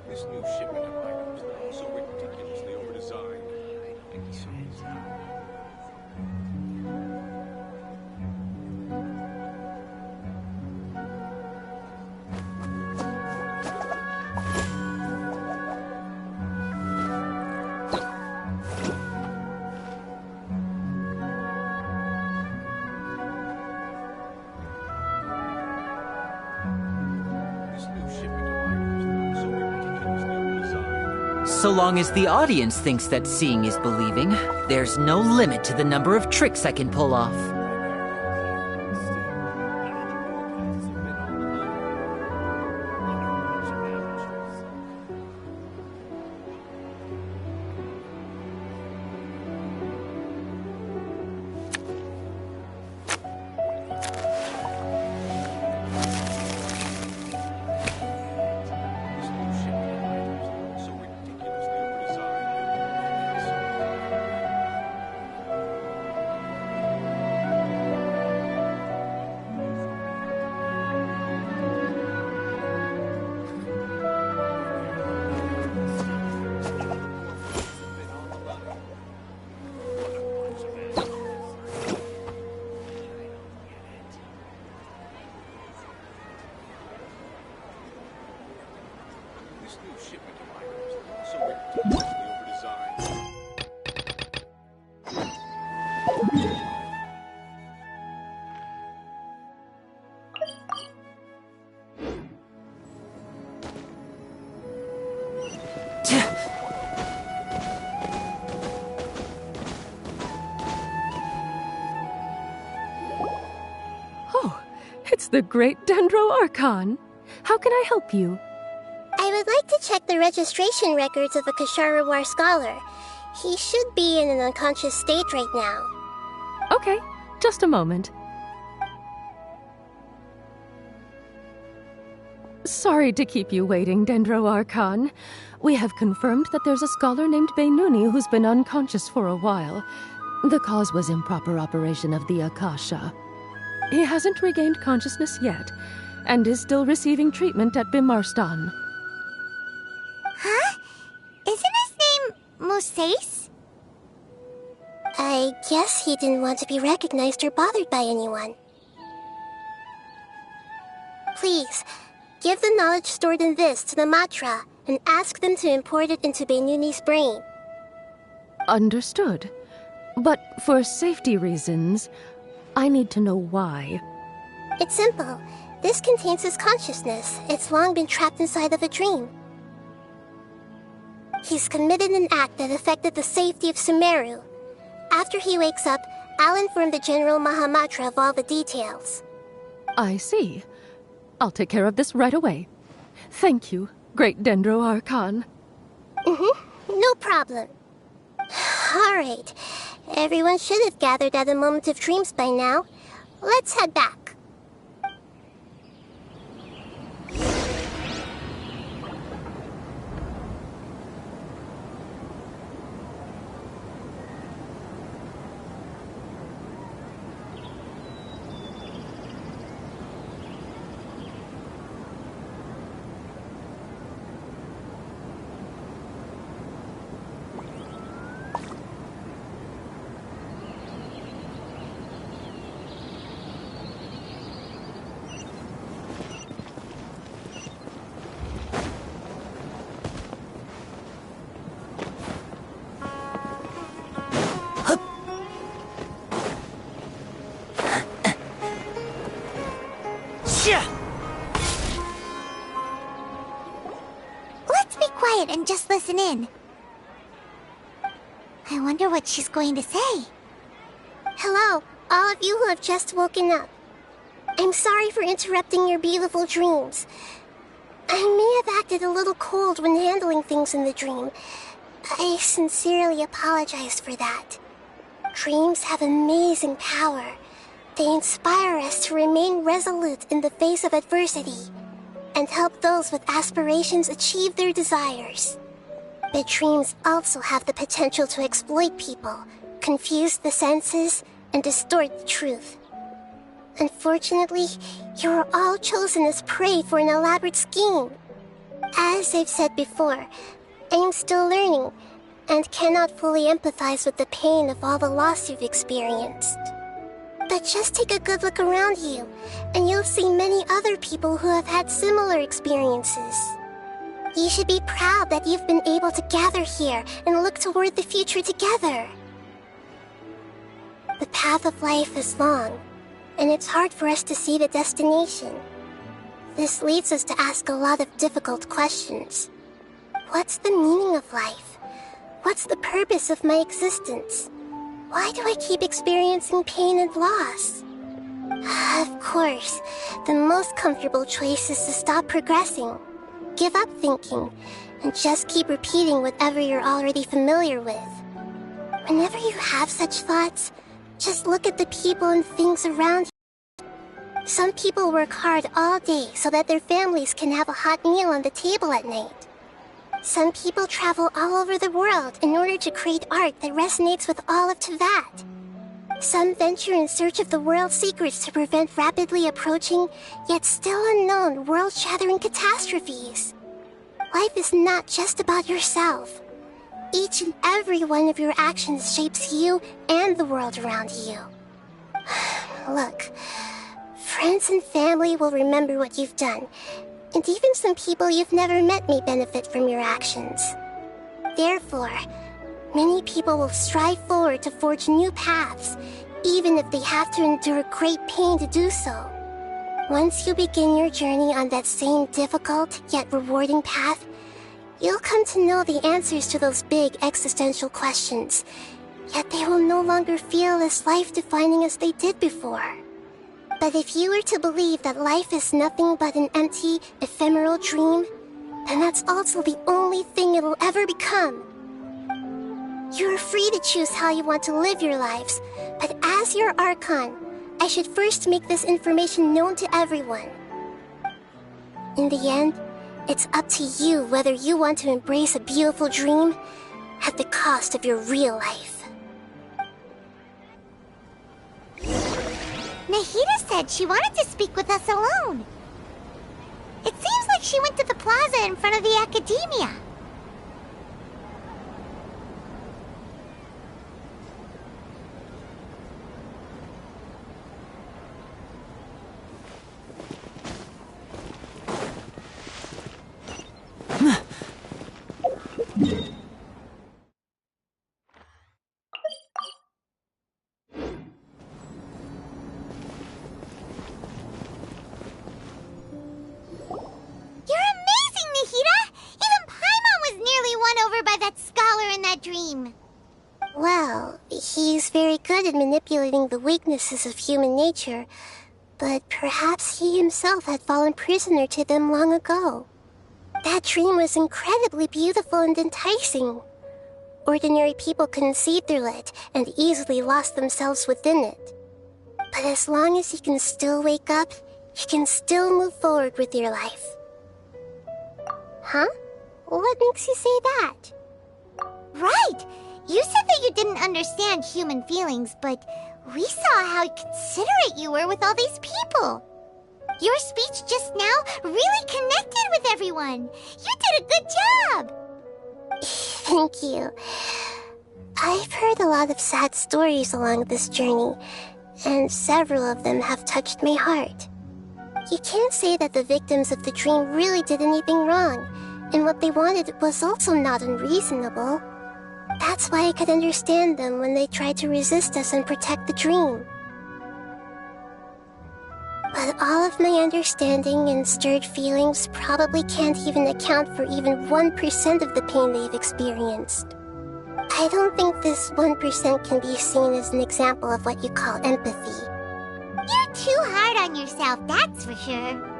This new shipment of items is so ridiculously overdesigned. So long as the audience thinks that seeing is believing, there's no limit to the number of tricks I can pull off. this new shipment of items that also ridiculously overdesigned. Oh, it's the great Dendro Archon. How can I help you? I would like to check the registration records of a Kashara War scholar. He should be in an unconscious state right now. Okay, just a moment. Sorry to keep you waiting, Dendro Archon. We have confirmed that there's a scholar named Beinuni who's been unconscious for a while. The cause was improper operation of the Akasha. He hasn't regained consciousness yet, and is still receiving treatment at Bimarstan. Huh? Isn't his name Musace? I guess he didn't want to be recognized or bothered by anyone. Please, give the knowledge stored in this to the Matra and ask them to import it into Beinuni's brain. Understood. But for safety reasons, I need to know why. It's simple. This contains his consciousness. It's long been trapped inside of a dream. He's committed an act that affected the safety of Sumeru. After he wakes up, I'll inform the General Mahamatra of all the details. I see. I'll take care of this right away. Thank you, great Dendro Archon. No problem. Alright. Everyone should have gathered at a Moment of Dreams by now. Let's head back. Let's be quiet and just listen in. I wonder what she's going to say. Hello, all of you who have just woken up. I'm sorry for interrupting your beautiful dreams. I may have acted a little cold when handling things in the dream. I sincerely apologize for that. Dreams have amazing power. They inspire us to remain resolute in the face of adversity and help those with aspirations achieve their desires. But dreams also have the potential to exploit people, confuse the senses, and distort the truth. Unfortunately, you are all chosen as prey for an elaborate scheme. As I've said before, I am still learning and cannot fully empathize with the pain of all the loss you've experienced. But just take a good look around you, and you'll see many other people who have had similar experiences. You should be proud that you've been able to gather here and look toward the future together. The path of life is long, and it's hard for us to see the destination. This leads us to ask a lot of difficult questions. What's the meaning of life? What's the purpose of my existence? Why do I keep experiencing pain and loss? Of course, the most comfortable choice is to stop progressing, give up thinking, and just keep repeating whatever you're already familiar with. Whenever you have such thoughts, just look at the people and things around you. Some people work hard all day so that their families can have a hot meal on the table at night. Some people travel all over the world in order to create art that resonates with all of Teyvat. Some venture in search of the world's secrets to prevent rapidly approaching, yet still unknown, world-shattering catastrophes. Life is not just about yourself. Each and every one of your actions shapes you and the world around you. Look, friends and family will remember what you've done, And even some people you've never met may benefit from your actions. Therefore, many people will strive forward to forge new paths, even if they have to endure great pain to do so. Once you begin your journey on that same difficult yet rewarding path, you'll come to know the answers to those big existential questions, yet they will no longer feel as life-defining as they did before. But if you were to believe that life is nothing but an empty, ephemeral dream, then that's also the only thing it'll ever become. You're free to choose how you want to live your lives, but as your Archon, I should first make this information known to everyone. In the end, it's up to you whether you want to embrace a beautiful dream at the cost of your real life. Nahida said she wanted to speak with us alone. It seems like she went to the plaza in front of the academia. Well, he's very good at manipulating the weaknesses of human nature, but perhaps he himself had fallen prisoner to them long ago. That dream was incredibly beautiful and enticing. Ordinary people couldn't see through it and easily lost themselves within it. But as long as you can still wake up, you can still move forward with your life. Huh? What makes you say that? Right! You said that you didn't understand human feelings, but we saw how considerate you were with all these people. Your speech just now really connected with everyone. You did a good job. Thank you. I've heard a lot of sad stories along this journey, and several of them have touched my heart. You can't say that the victims of the dream really did anything wrong, and what they wanted was also not unreasonable. That's why I could understand them when they tried to resist us and protect the dream. But all of my understanding and stirred feelings probably can't even account for even 1% of the pain they've experienced. I don't think this 1% can be seen as an example of what you call empathy. You're too hard on yourself, that's for sure.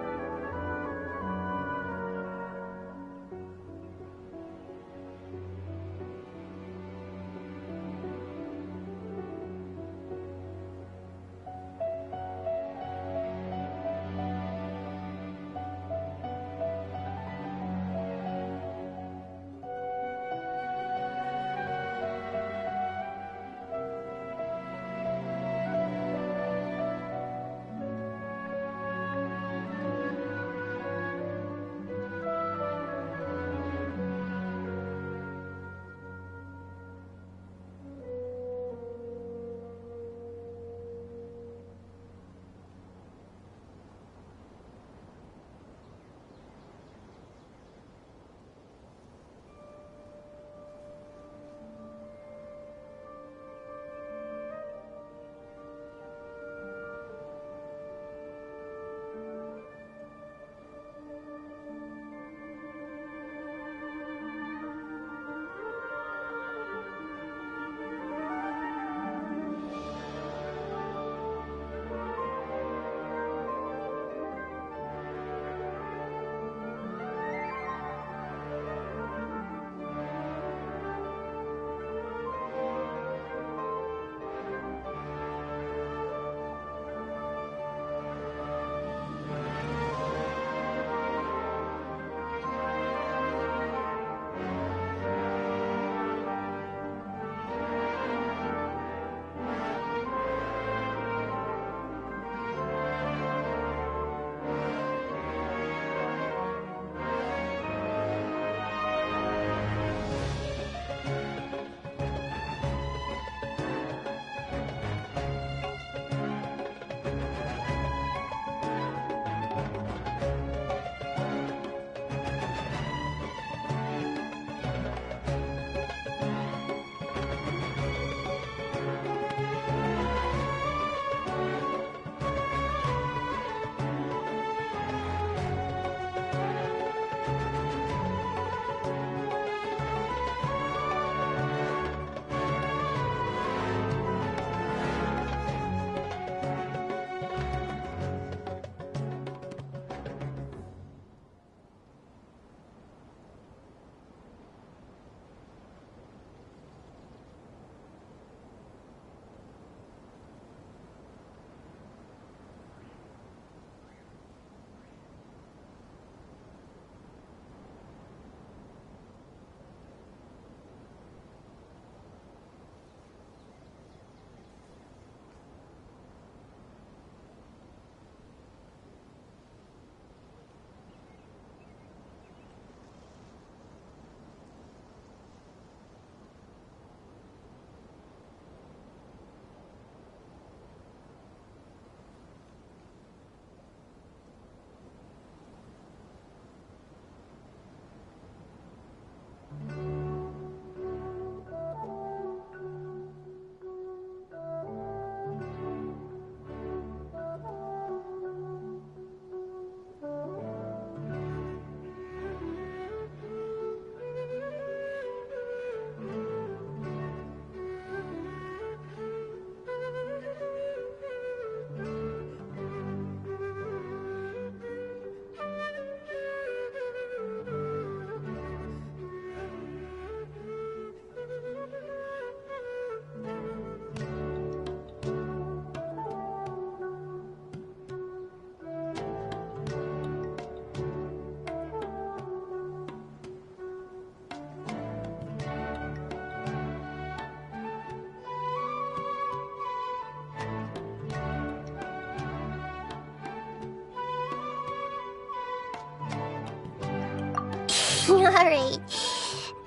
Alright.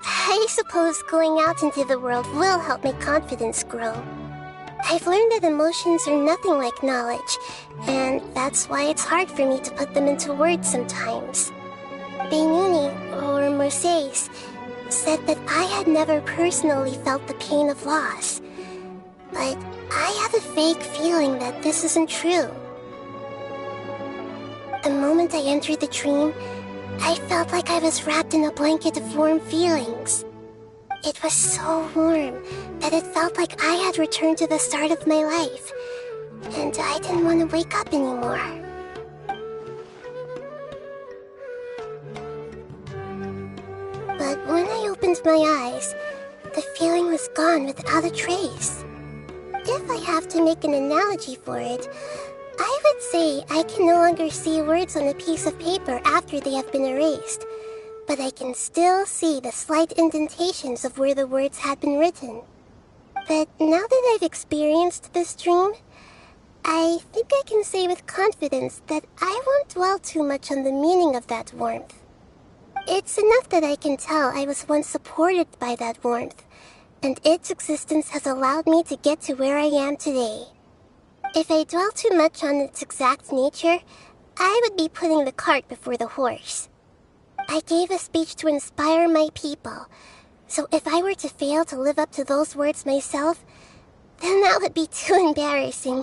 I suppose going out into the world will help my confidence grow. I've learned that emotions are nothing like knowledge, and that's why it's hard for me to put them into words sometimes. Benuni, or Mercedes, said that I had never personally felt the pain of loss. But I have a vague feeling that this isn't true. The moment I entered the dream, I felt like I was wrapped in a blanket of warm feelings. It was so warm that it felt like I had returned to the start of my life, and I didn't want to wake up anymore. But when I opened my eyes, the feeling was gone without a trace. If I have to make an analogy for it, I would say I can no longer see words on a piece of paper after they have been erased, but I can still see the slight indentations of where the words had been written. But now that I've experienced this dream, I think I can say with confidence that I won't dwell too much on the meaning of that warmth. It's enough that I can tell I was once supported by that warmth, and its existence has allowed me to get to where I am today. If I dwell too much on its exact nature, I would be putting the cart before the horse. I gave a speech to inspire my people, so if I were to fail to live up to those words myself, then that would be too embarrassing.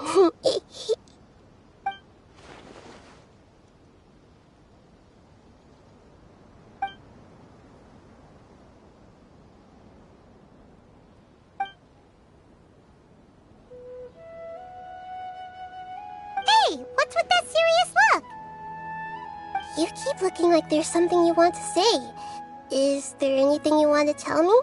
Hey, what's with that serious look? You keep looking like there's something you want to say. Is there anything you want to tell me?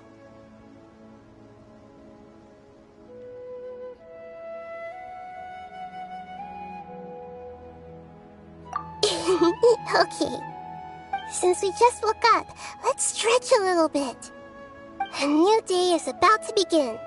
Okay. Since we just woke up, let's stretch a little bit. A new day is about to begin.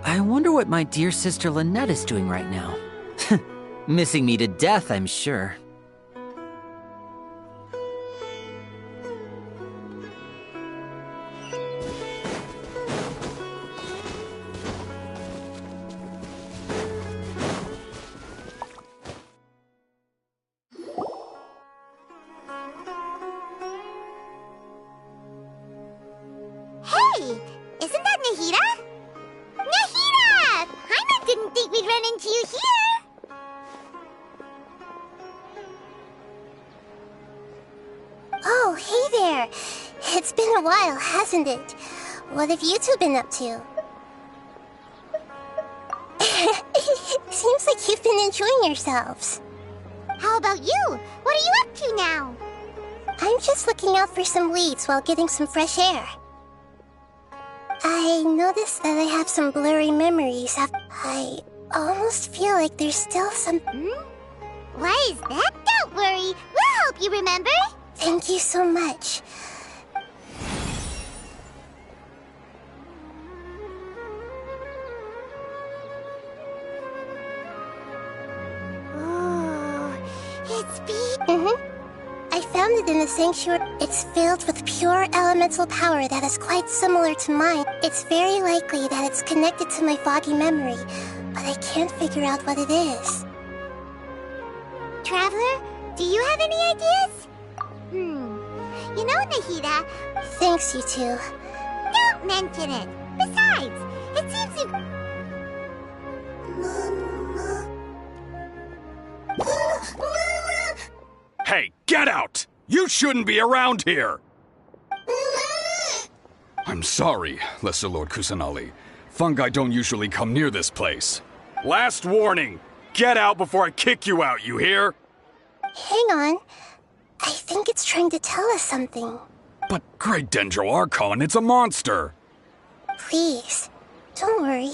I wonder what my dear sister Lynette is doing right now. Missing me to death, I'm sure. Hey, isn't that Nahida? Nahida! Paimon didn't think we'd run into you here. sure. It's been a while, hasn't it? What have you two been up to? Seems like you've been enjoying yourselves. How about you? What are you up to now? I'm just looking out for some leads while getting some fresh air. I noticed that I have some blurry memories. I almost feel like there's still some... Why is that? Don't worry. We'll help you remember. Thank you so much. Ooh, it's I found it in the sanctuary. It's filled with pure elemental power that is quite similar to mine. It's very likely that it's connected to my foggy memory, but I can't figure out what it is. Traveler, do you have any ideas? You know, Nahida... Thanks, you two. Don't mention it. Besides, it seems you... Hey, get out! You shouldn't be around here! I'm sorry, Lesser Lord Kusanali. Fungi don't usually come near this place. Last warning! Get out before I kick you out, you hear? Hang on. I think it's trying to tell us something. But Great Dendro Archon, it's a monster! Please, don't worry.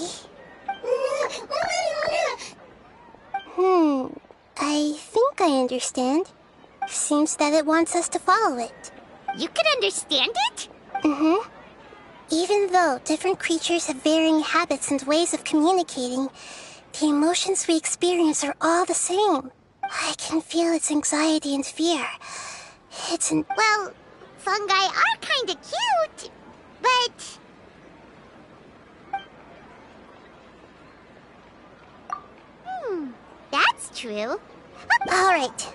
I think I understand. Seems that it wants us to follow it. You can understand it? Even though different creatures have varying habits and ways of communicating, the emotions we experience are all the same. I can feel its anxiety and fear. Well, fungi are kinda cute, but... That's true. Alright.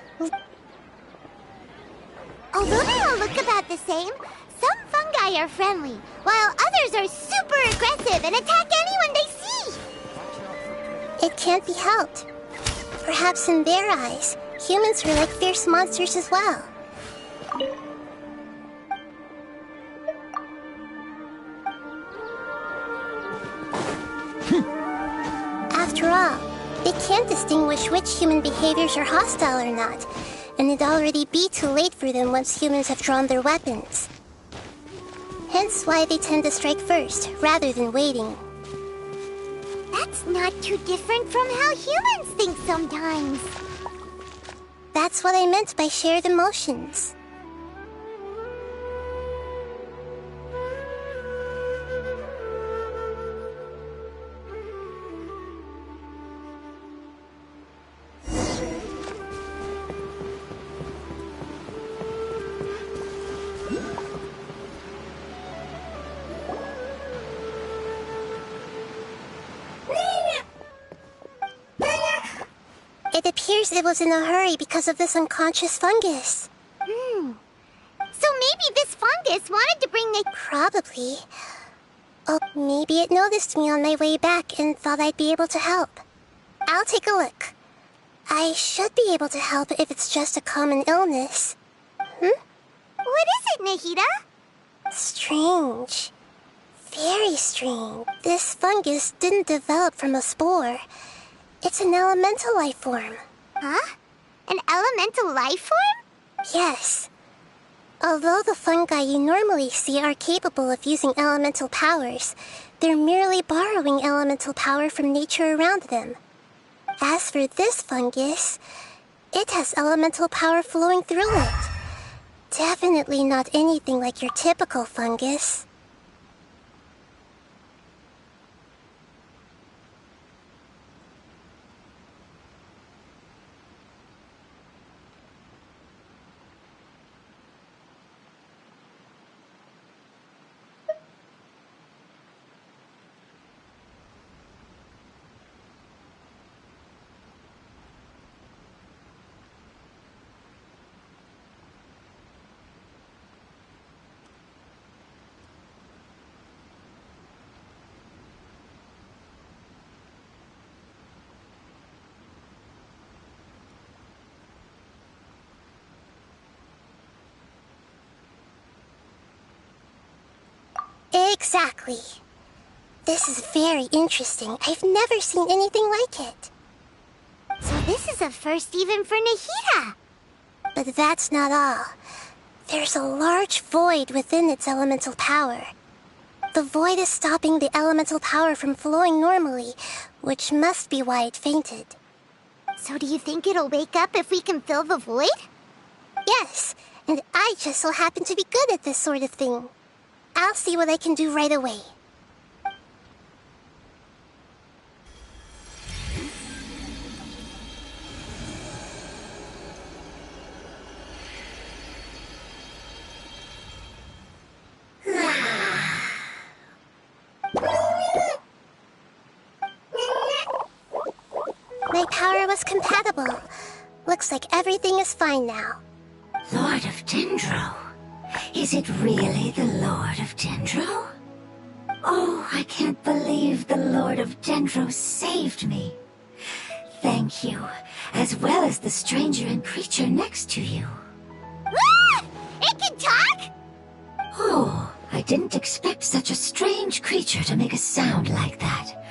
Although they all look about the same, some fungi are friendly, while others are super aggressive and attack anyone they see. It can't be helped. Perhaps in their eyes, humans were like fierce monsters as well. After all, they can't distinguish which human behaviors are hostile or not, and it'd already be too late for them once humans have drawn their weapons. Hence why they tend to strike first, rather than waiting. That's not too different from how humans think sometimes. That's what I meant by shared emotions. It appears it was in a hurry because of this unconscious fungus. So maybe this fungus wanted to bring the... Probably. Oh, maybe it noticed me on my way back and thought I'd be able to help. I'll take a look. I should be able to help if it's just a common illness. What is it, Nahida? Strange. Very strange. This fungus didn't develop from a spore. It's an elemental life form. Huh? An elemental life form? Yes. Although the fungi you normally see are capable of using elemental powers, they're merely borrowing elemental power from nature around them. As for this fungus, it has elemental power flowing through it. Definitely not anything like your typical fungus. Exactly. This is very interesting. I've never seen anything like it. So this is a first even for Nahida. But that's not all. There's a large void within its elemental power. The void is stopping the elemental power from flowing normally, which must be why it fainted. So do you think it'll wake up if we can fill the void? Yes, and I just so happen to be good at this sort of thing. I'll see what I can do right away. My power was compatible. Looks like everything is fine now. Lord of Dendro? Is it really the Lord of Dendro? Oh, I can't believe the Lord of Dendro saved me. Thank you, as well as the stranger and creature next to you. Ah! It can talk? Oh, I didn't expect such a strange creature to make a sound like that.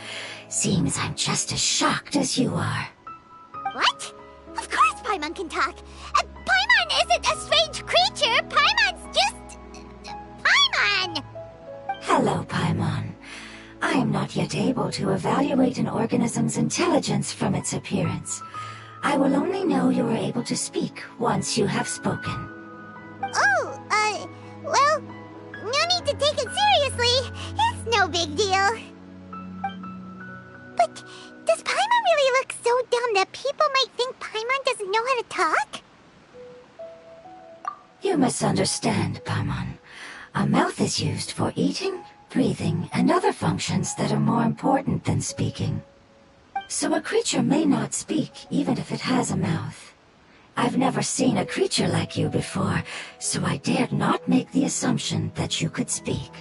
Seems I'm just as shocked as you are. What? Of course Paimon can talk. Paimon isn't a strange creature. Paimon's just... Paimon! Hello, Paimon. I am not yet able to evaluate an organism's intelligence from its appearance. I will only know you are able to speak once you have spoken. Oh, well, no need to take it seriously. It's no big deal. But does Paimon really look so dumb that people might think Paimon doesn't know how to talk? You misunderstand, Paimon. A mouth is used for eating, breathing, and other functions that are more important than speaking. So a creature may not speak even if it has a mouth. I've never seen a creature like you before, so I dared not make the assumption that you could speak.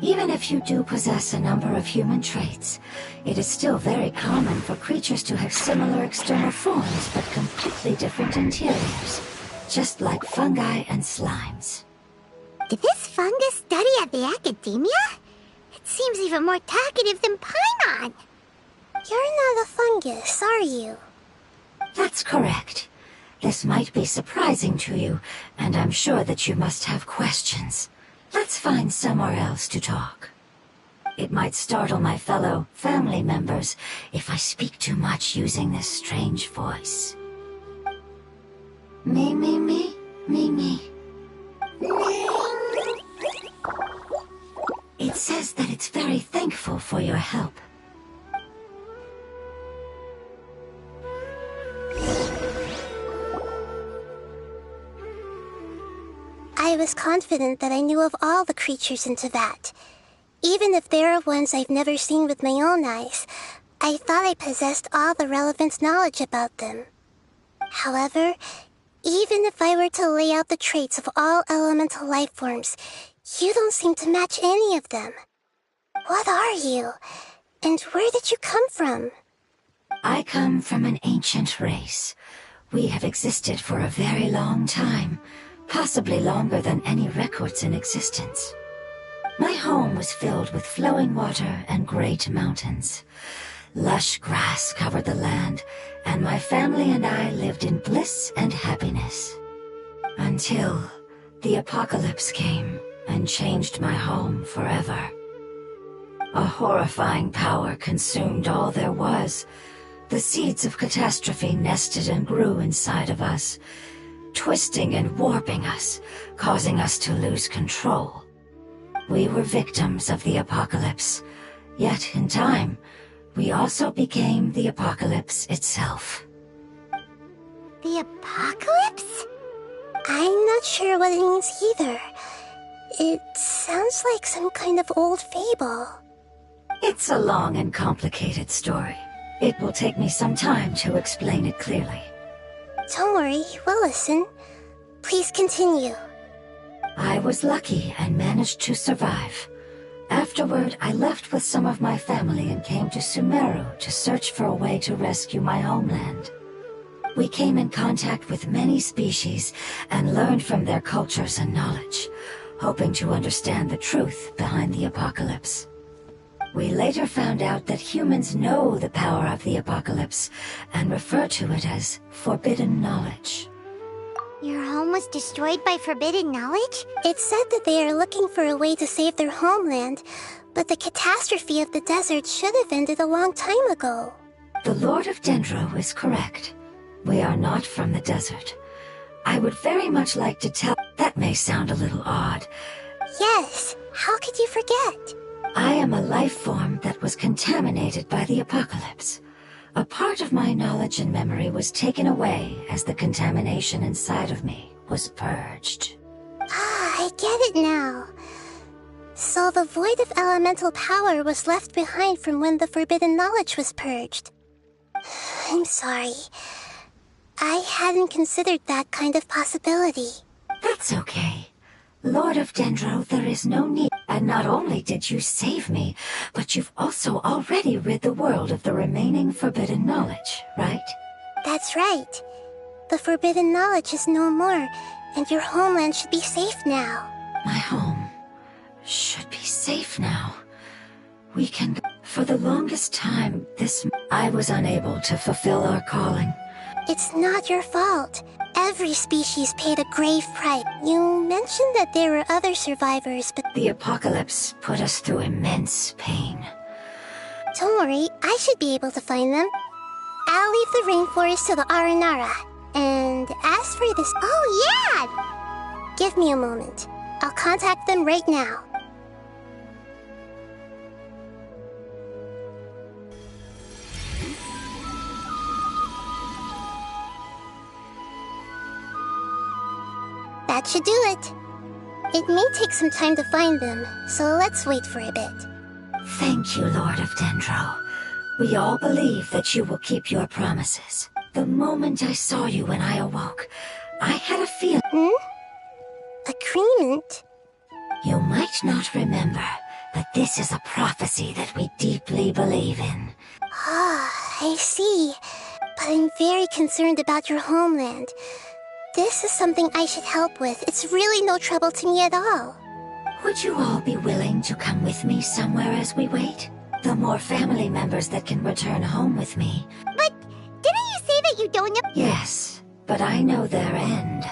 Even if you do possess a number of human traits, it is still very common for creatures to have similar external forms but completely different interiors, just like fungi and slimes. Did this fungus study at the academia? It seems even more talkative than Paimon. You're not a fungus, are you? That's correct. This might be surprising to you, and I'm sure that you must have questions. Let's find somewhere else to talk. It might startle my fellow family members if I speak too much using this strange voice. Me, me, me, me, me. It says that it's very thankful for your help. I was confident that I knew of all the creatures in Teyvat. Even if there are ones I've never seen with my own eyes, I thought I possessed all the relevant knowledge about them. However, even if I were to lay out the traits of all elemental life forms, you don't seem to match any of them. What are you? And where did you come from? I come from an ancient race. We have existed for a very long time. Possibly longer than any records in existence. My home was filled with flowing water and great mountains. Lush grass covered the land, and my family and I lived in bliss and happiness. Until the apocalypse came and changed my home forever. A horrifying power consumed all there was. The seeds of catastrophe nested and grew inside of us, twisting and warping us, causing us to lose control. We were victims of the apocalypse, yet in time, we also became the apocalypse itself. The apocalypse? I'm not sure what it means either. It sounds like some kind of old fable. It's a long and complicated story. It will take me some time to explain it clearly. Don't worry, we'll listen. Please continue. I was lucky and managed to survive. Afterward, I left with some of my family and came to Sumeru to search for a way to rescue my homeland. We came in contact with many species and learned from their cultures and knowledge. hoping to understand the truth behind the apocalypse. We later found out that humans know the power of the apocalypse and refer to it as forbidden knowledge. Your home was destroyed by forbidden knowledge? It's said that they are looking for a way to save their homeland, but the catastrophe of the desert should have ended a long time ago. The Lord of Dendro is correct. We are not from the desert. I would very much like to tell... That may sound a little odd. Yes, how could you forget? I am a life form that was contaminated by the apocalypse. A part of my knowledge and memory was taken away as the contamination inside of me was purged. Ah, I get it now. So the void of elemental power was left behind from when the forbidden knowledge was purged. I'm sorry. I hadn't considered that kind of possibility. That's okay. Lord of Dendro, there is no need. And not only did you save me, but you've also already rid the world of the remaining forbidden knowledge, right? That's right. The forbidden knowledge is no more, and your homeland should be safe now. My home should be safe now. We can... For the longest time, I was unable to fulfill our calling. It's not your fault. Every species paid a grave price. You mentioned that there were other survivors, but... The apocalypse put us through immense pain. Don't worry, I should be able to find them. I'll leave the rainforest to the Aranara. And as for this... Oh, yeah! Give me a moment. I'll contact them right now. That should do it. It may take some time to find them, so let's wait for a bit. Thank you, Lord of Dendro. We all believe that you will keep your promises. The moment I saw you when I awoke, I had a feeling... Agreement? You might not remember, but this is a prophecy that we deeply believe in. Ah, I see. But I'm very concerned about your homeland. This is something I should help with. It's really no trouble to me at all. Would you all be willing to come with me somewhere as we wait? The more family members that can return home with me. But didn't you say that you don't know? Yes, but I know their end.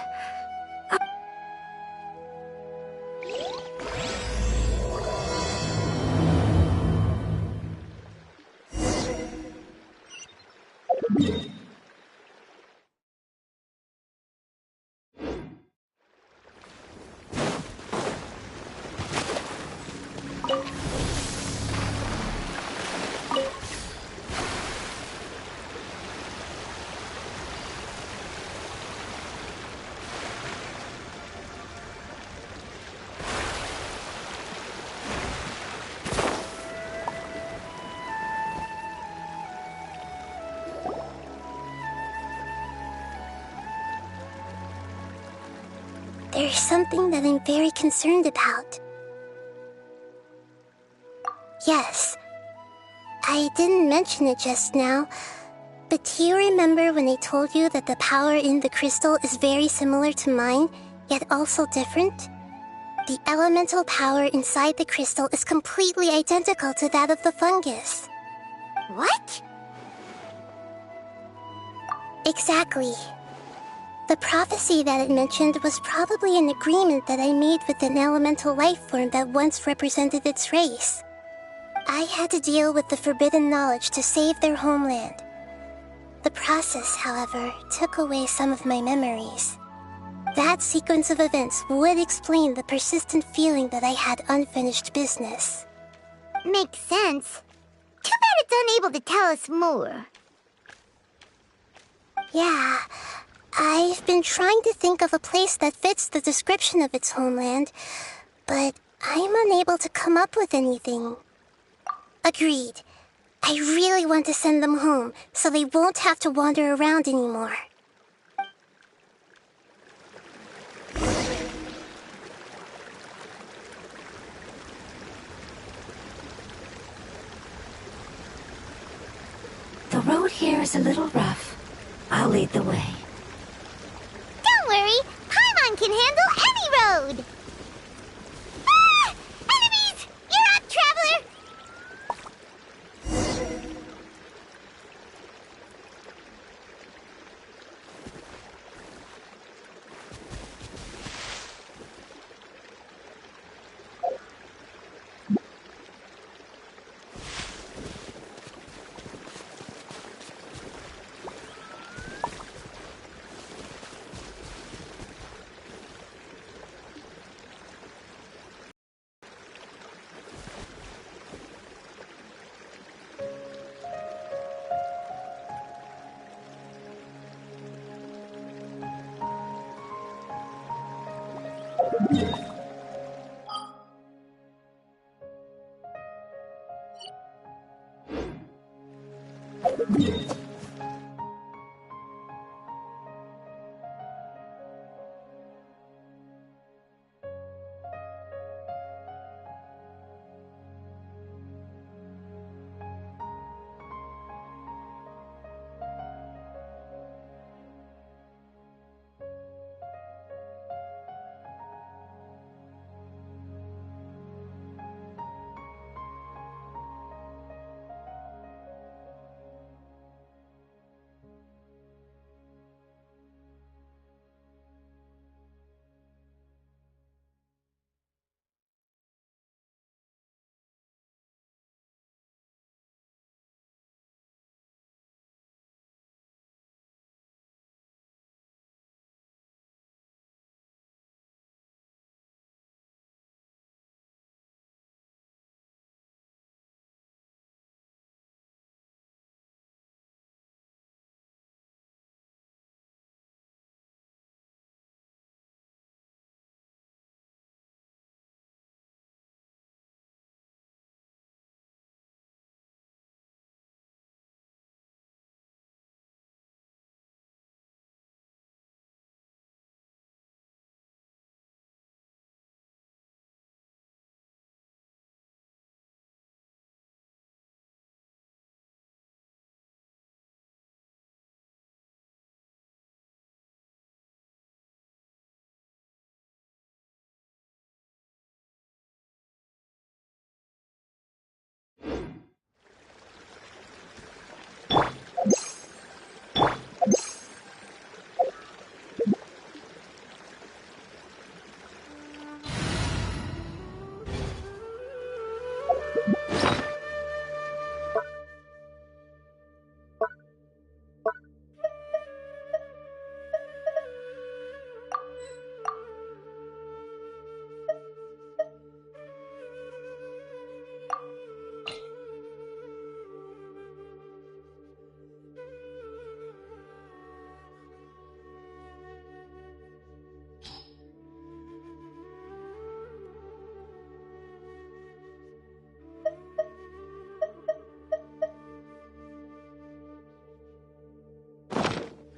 There's something that I'm very concerned about. Yes. I didn't mention it just now, but do you remember when I told you that the power in the crystal is very similar to mine, yet also different? The elemental power inside the crystal is completely identical to that of the fungus. What? Exactly. The prophecy that it mentioned was probably an agreement that I made with an elemental life form that once represented its race. I had to deal with the forbidden knowledge to save their homeland. The process, however, took away some of my memories. That sequence of events would explain the persistent feeling that I had unfinished business. Makes sense. Too bad it's unable to tell us more. Yeah, I've been trying to think of a place that fits the description of its homeland, but I'm unable to come up with anything. Agreed. I really want to send them home, so they won't have to wander around anymore. The road here is a little rough. I'll lead the way. Don't worry, Paimon can handle any road!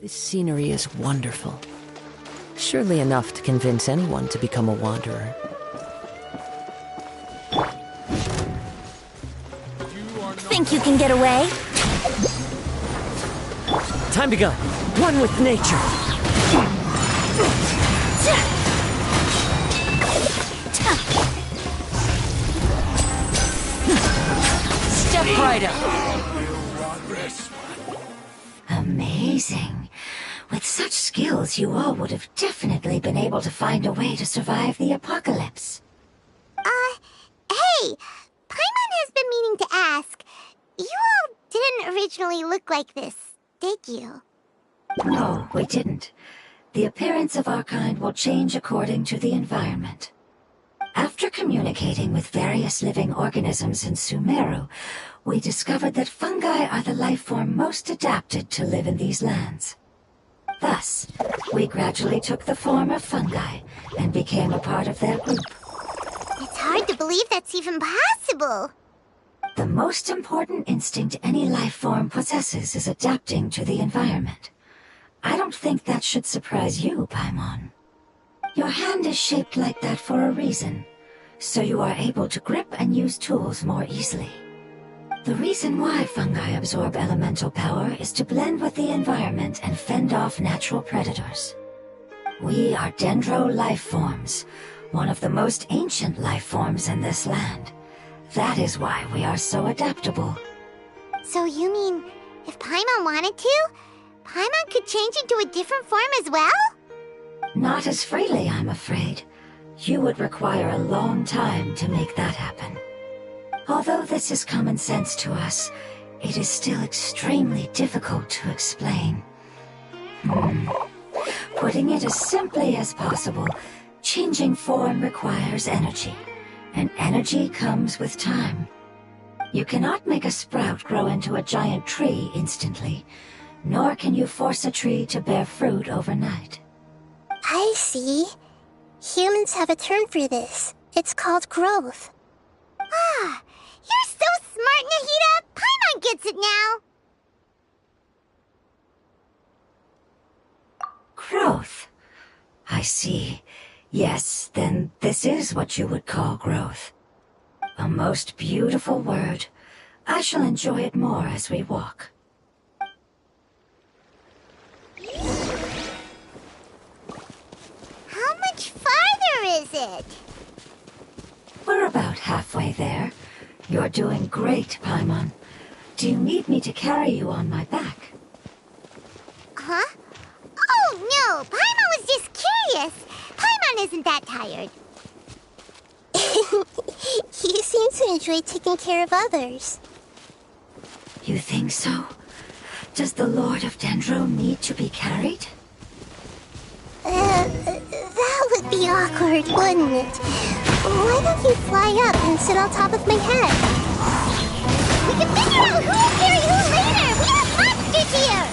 This scenery is wonderful. Surely enough to convince anyone to become a wanderer. Think you can get away? Time to go. One with nature. Step right up. Amazing. With such skills, you all would have definitely been able to find a way to survive the apocalypse. Hey! Paimon has been meaning to ask. You all didn't originally look like this, did you? No, we didn't. The appearance of our kind will change according to the environment. After communicating with various living organisms in Sumeru, we discovered that fungi are the life form most adapted to live in these lands. Thus, we gradually took the form of fungi and became a part of their group. It's hard to believe that's even possible. The most important instinct any life form possesses is adapting to the environment. I don't think that should surprise you, Paimon. Your hand is shaped like that for a reason, so you are able to grip and use tools more easily. The reason why fungi absorb elemental power is to blend with the environment and fend off natural predators. We are dendro life forms, one of the most ancient life forms in this land. That is why we are so adaptable. So you mean, if Paimon wanted to, Paimon could change into a different form as well? Not as freely, I'm afraid. You would require a long time to make that happen. Although this is common sense to us, it is still extremely difficult to explain. Putting it as simply as possible, changing form requires energy, and energy comes with time. You cannot make a sprout grow into a giant tree instantly, nor can you force a tree to bear fruit overnight. I see. Humans have a term for this. It's called growth. Ah, you're so smart, Nahida! Paimon gets it now! Growth. I see. Yes, then this is what you would call growth. A most beautiful word. I shall enjoy it more as we walk. How much farther is it? We're about halfway there. You're doing great, Paimon. Do you need me to carry you on my back? Huh? Oh, no! Paimon was just curious. Paimon isn't that tired. You seem to enjoy taking care of others. You think so? Does the Lord of Dendro need to be carried? That would be awkward, wouldn't it? Why don't you fly up and sit on top of my head? We can figure out who will carry who later! We have monsters here!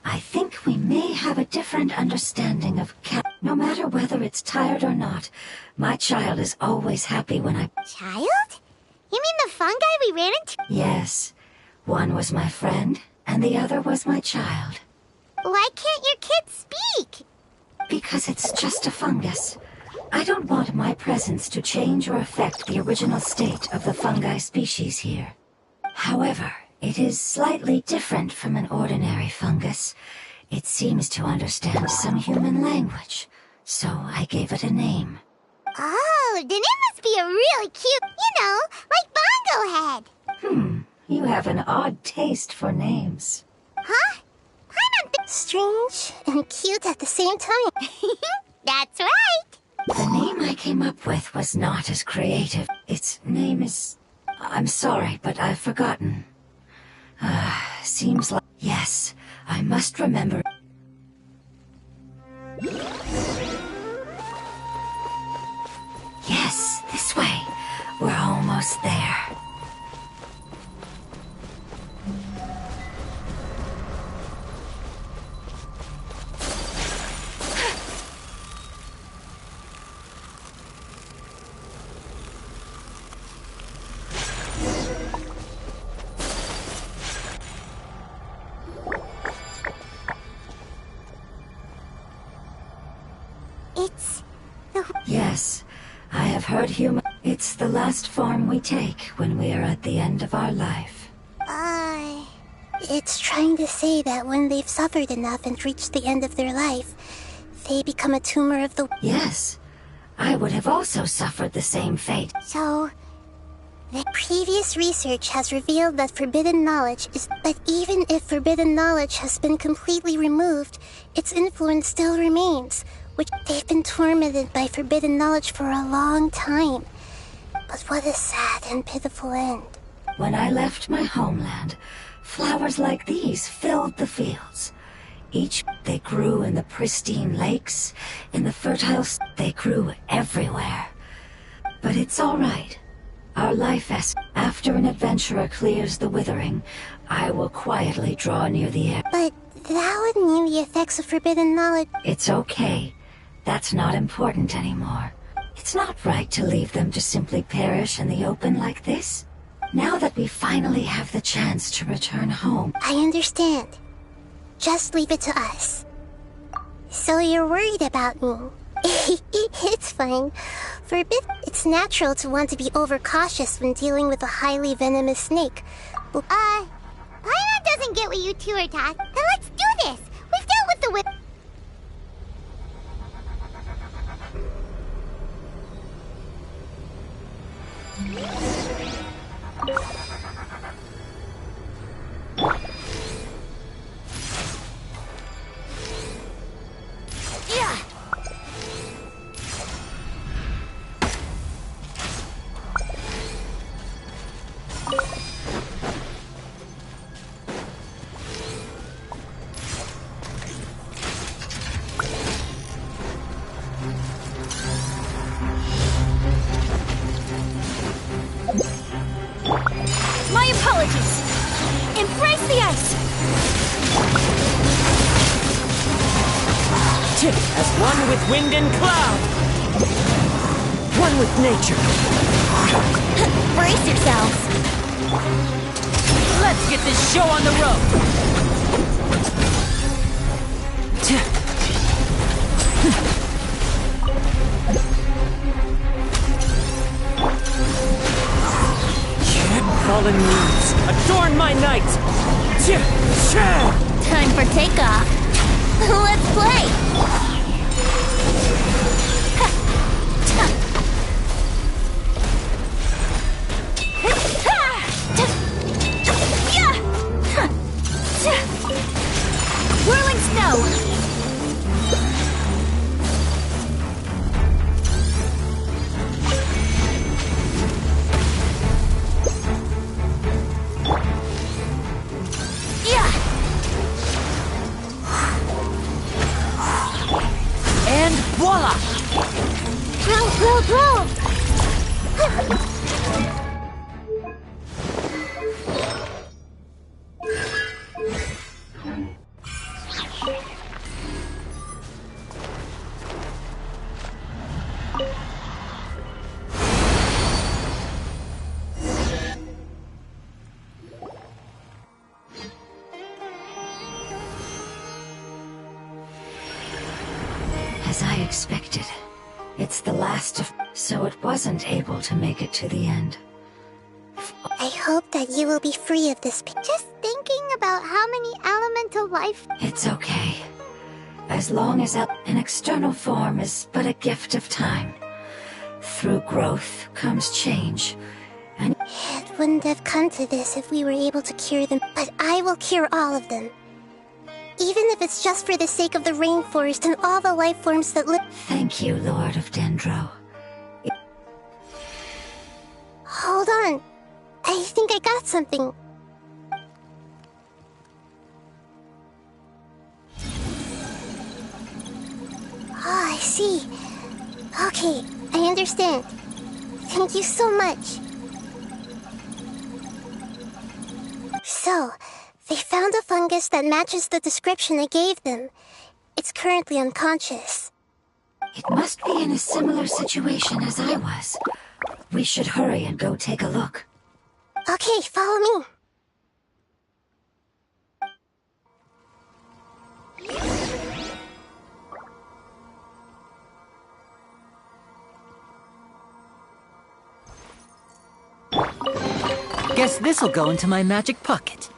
I think we may have a different understanding of cat. No matter whether it's tired or not, my child is always happy when I... Child? You mean the fungi we ran into? Yes. One was my friend, and the other was my child. Why can't your kid speak? Because it's just a fungus. I don't want my presence to change or affect the original state of the fungi species here. However, it is slightly different from an ordinary fungus. It seems to understand some human language, so I gave it a name. Oh, then it must be a really cute, like Bongo Head. You have an odd taste for names. Huh? Strange and cute at the same time. That's right. The name I came up with was not as creative. Its name is... I'm sorry, but I've forgotten. Seems like... Yes, I must remember. Yes, this way. We're almost there. It's the... Yes, I have heard human... It's the last form we take when we are at the end of our life. It's trying to say that when they've suffered enough and reached the end of their life, they become a tumor of the... Yes, I would have also suffered the same fate. So... The previous research has revealed that forbidden knowledge is... But even if forbidden knowledge has been completely removed, its influence still remains, which they've been tormented by forbidden knowledge for a long time. But what a sad and pitiful end. When I left my homeland, flowers like these filled the fields. They grew in the pristine lakes, in the fertile... They grew everywhere. But it's all right. Our life after an adventurer clears the withering, I will quietly draw near the air. But that would mean the effects of forbidden knowledge... It's okay. That's not important anymore. It's not right to leave them to simply perish in the open like this. Now that we finally have the chance to return home... I understand. Just leave it to us. So you're worried about me? It's fine. It's natural to want to be overcautious when dealing with a highly venomous snake. Paimon doesn't get what you two are talking. Then let's do this. We've dealt with the whip. Yeah. ice! As one with wind and cloud! One with nature! Brace yourselves! Let's get this show on the road! Fallen leaves, adorn my night! Time for takeoff. Let's play! Whirling snow! And voila! Roll! As I expected, it's the last of... So it wasn't able to make it to the end. I hope that you will be free of this. Just thinking about how many elemental life... It's okay. As long as an external form is but a gift of time. Through growth comes change, and... It wouldn't have come to this if we were able to cure them, but I will cure all of them. Even if it's just for the sake of the rainforest and all the life forms that live... Thank you, Lord of Dendro. Hold on. I think I got something. Oh, I see. Okay, I understand. Thank you so much. So, they found a fungus that matches the description I gave them. It's currently unconscious. It must be in a similar situation as I was. We should hurry and go take a look. Okay, follow me. Guess this'll go into my magic pocket.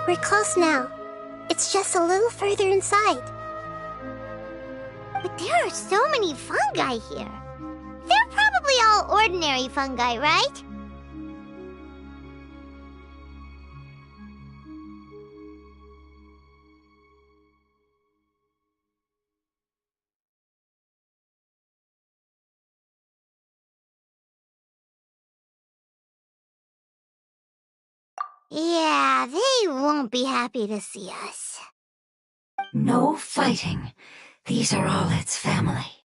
We're close now. It's just a little further inside. But there are so many fungi here. They're probably all ordinary fungi, right? Yeah, they won't be happy to see us. No fighting. These are all its family.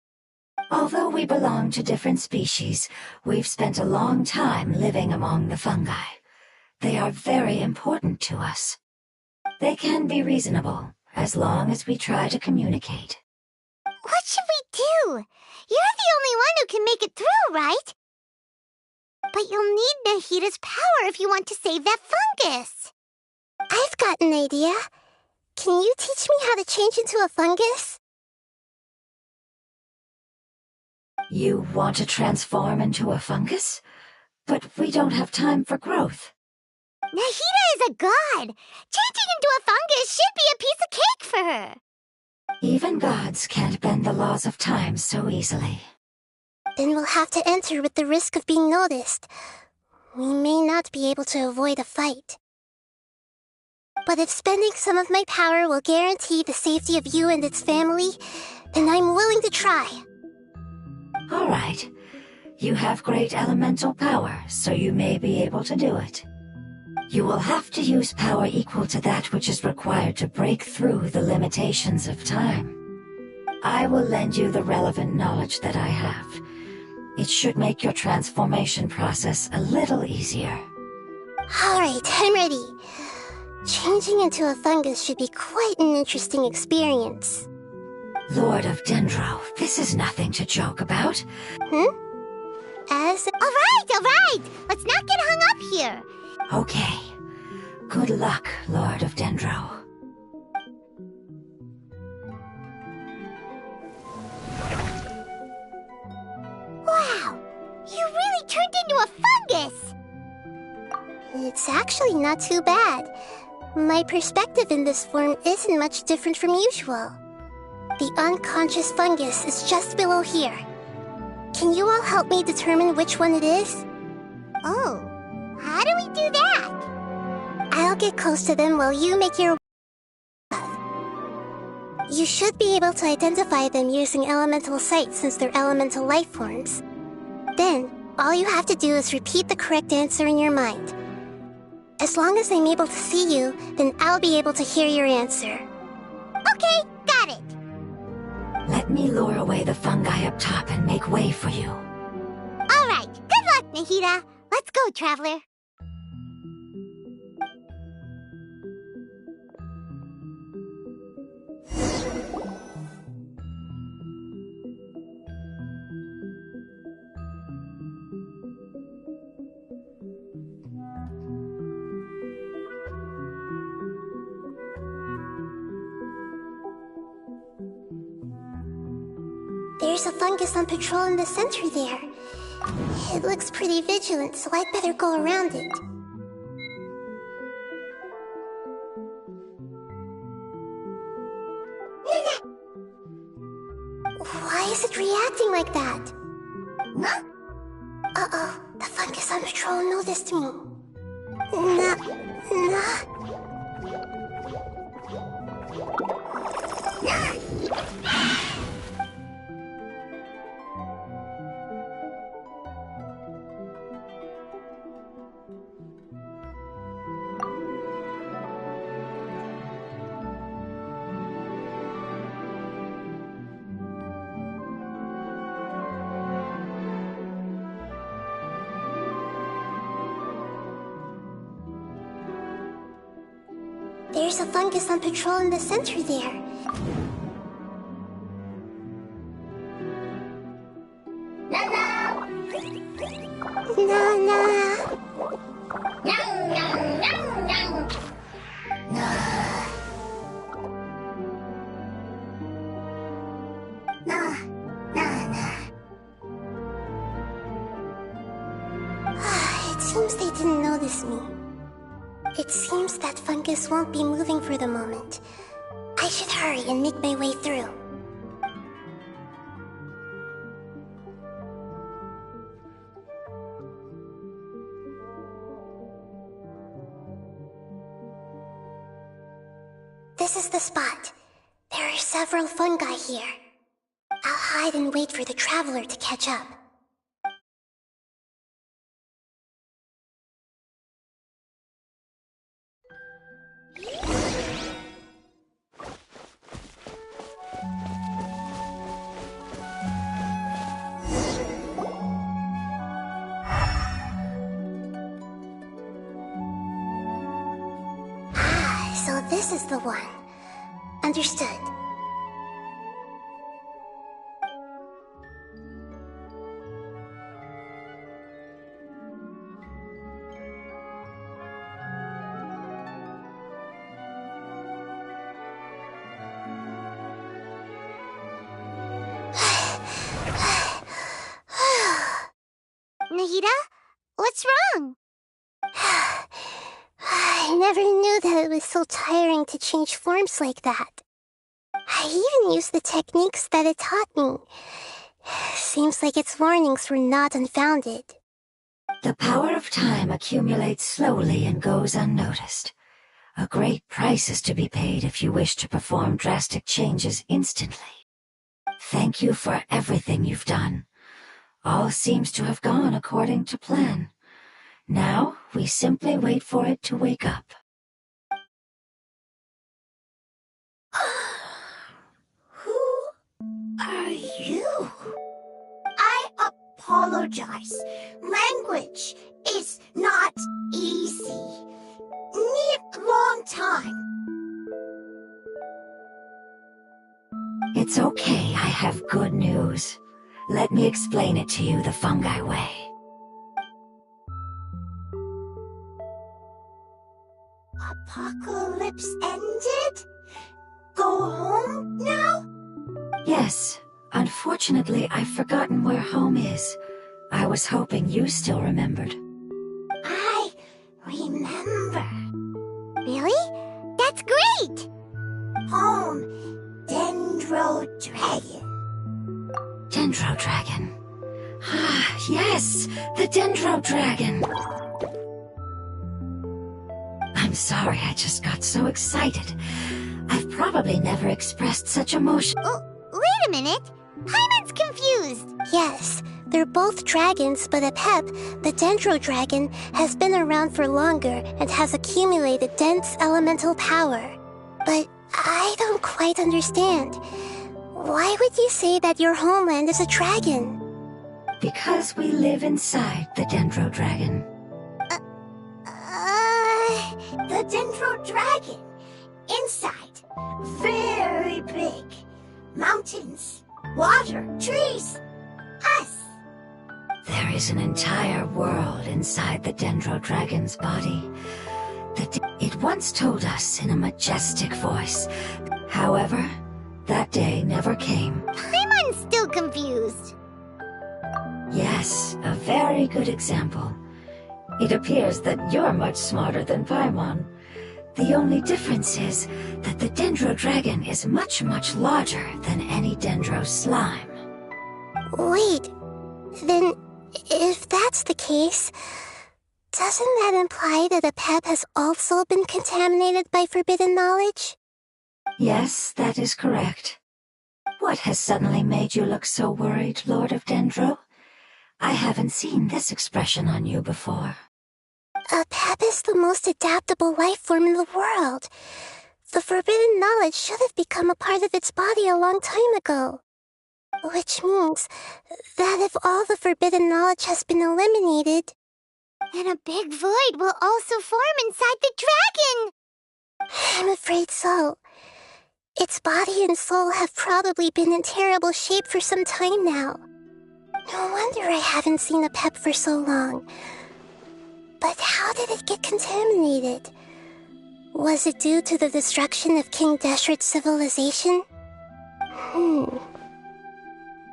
Although we belong to different species, we've spent a long time living among the fungi. They are very important to us. They can be reasonable, as long as we try to communicate. What should we do? You're the only one who can make it through, right? But you'll need Nahita's power if you want to save that fungus. I've got an idea. Can you teach me how to change into a fungus? You want to transform into a fungus? But we don't have time for growth. Nahita is a god. Changing into a fungus should be a piece of cake for her. Even gods can't bend the laws of time so easily. Then we'll have to enter with the risk of being noticed. We may not be able to avoid a fight. But if spending some of my power will guarantee the safety of you and its family, then I'm willing to try. All right. You have great elemental power, so you may be able to do it. You will have to use power equal to that which is required to break through the limitations of time. I will lend you the relevant knowledge that I have. It should make your transformation process a little easier. All right, I'm ready. Changing into a fungus should be quite an interesting experience. Lord of Dendro, this is nothing to joke about. As... All right! Let's not get hung up here. Okay. Good luck, Lord of Dendro. Wow! You really turned into a fungus! It's actually not too bad. My perspective in this form isn't much different from usual. The unconscious fungus is just below here. Can you all help me determine which one it is? Oh, how do we do that? I'll get close to them while you make your... You should be able to identify them using elemental sight since they're elemental life forms. Then, all you have to do is repeat the correct answer in your mind. As long as I'm able to see you, then I'll be able to hear your answer. Okay, got it. Let me lure away the fungi up top and make way for you. All right, good luck, Nahita. Let's go, Traveler. There's a fungus on patrol in the center there. It looks pretty vigilant, so I'd better go around it. Why is it reacting like that? Uh-oh, the fungus on patrol noticed me. There's a fungus on patrol in the center there. It seems they didn't notice me. It seems that fungus won't be moving for the moment. I should hurry and make my way through. This is the spot. There are several fungi here. I'll hide and wait for the traveler to catch up. this is the one. Understood. Nahida? What's wrong? I never knew that it was so tiring to change forms like that. I even used the techniques that it taught me. Seems like its warnings were not unfounded. The power of time accumulates slowly and goes unnoticed. A great price is to be paid if you wish to perform drastic changes instantly. Thank you for everything you've done. All seems to have gone according to plan. Now, we simply wait for it to wake up. Who are you? I apologize. Language is not easy. Need long time. It's okay, I have good news. Let me explain it to you the fungi way. Apocalypse ended? Go home now? Yes, unfortunately I've forgotten where home is. I was hoping you still remembered. I remember. Really? That's great! Home, Dendro Dragon. Dendro Dragon. Ah, yes, the Dendro Dragon. I'm sorry, I just got so excited. I've probably never expressed such emotion. Oh, wait a minute. Paimon's confused. Yes, they're both dragons, but Apep, the Dendro Dragon, has been around for longer and has accumulated dense elemental power. But I don't quite understand. Why would you say that your homeland is a dragon? Because we live inside the Dendro Dragon. The Dendro Dragon. Inside. Very big. Mountains. Water. Trees. Us. There is an entire world inside the Dendro Dragon's body. It once told us in a majestic voice. However, that day never came. Paimon's still confused. Yes, a very good example. It appears that you're much smarter than Paimon. The only difference is that the Dendro Dragon is much, much larger than any Dendro slime. Wait, then if that's the case, doesn't that imply that Apep has also been contaminated by forbidden knowledge? Yes, that is correct. What has suddenly made you look so worried, Lord of Dendro? I haven't seen this expression on you before. Apep is the most adaptable life form in the world. The forbidden knowledge should have become a part of its body a long time ago. Which means that if all the forbidden knowledge has been eliminated, then a big void will also form inside the dragon! I'm afraid so. Its body and soul have probably been in terrible shape for some time now. No wonder I haven't seen Apep for so long. But how did it get contaminated? Was it due to the destruction of King Deshret's civilization?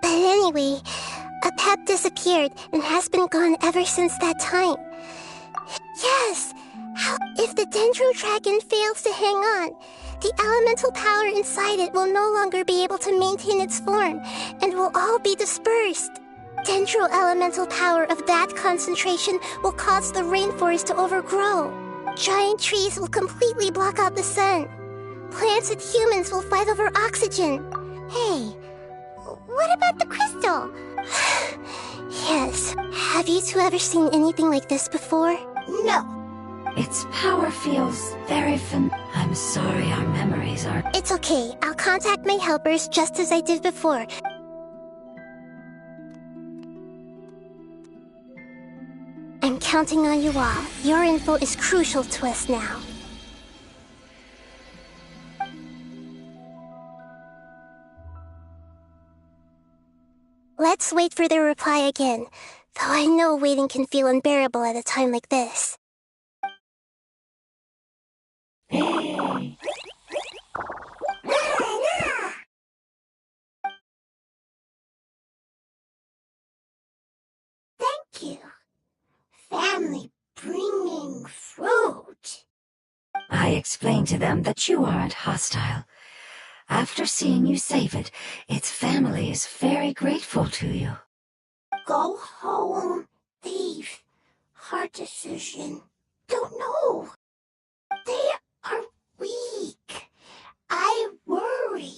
But anyway, Apep disappeared and has been gone ever since that time. Yes! If the Dendro Dragon fails to hang on, the elemental power inside it will no longer be able to maintain its form and will all be dispersed. Dendro elemental power of that concentration will cause the rainforest to overgrow. Giant trees will completely block out the sun. Plants and humans will fight over oxygen. Hey, what about the crystal? Yes. Have you two ever seen anything like this before? No. Its power feels very I'm sorry, our memories are... It's okay. I'll contact my helpers just as I did before. I'm counting on you all. Your info is crucial to us now. Let's wait for their reply again, though I know waiting can feel unbearable at a time like this. Thank you. Family bringing fruit. I explained to them that you aren't hostile. After seeing you save it, its family is very grateful to you. Go home, thief. Hard decision. Don't know. They are weak. I worry.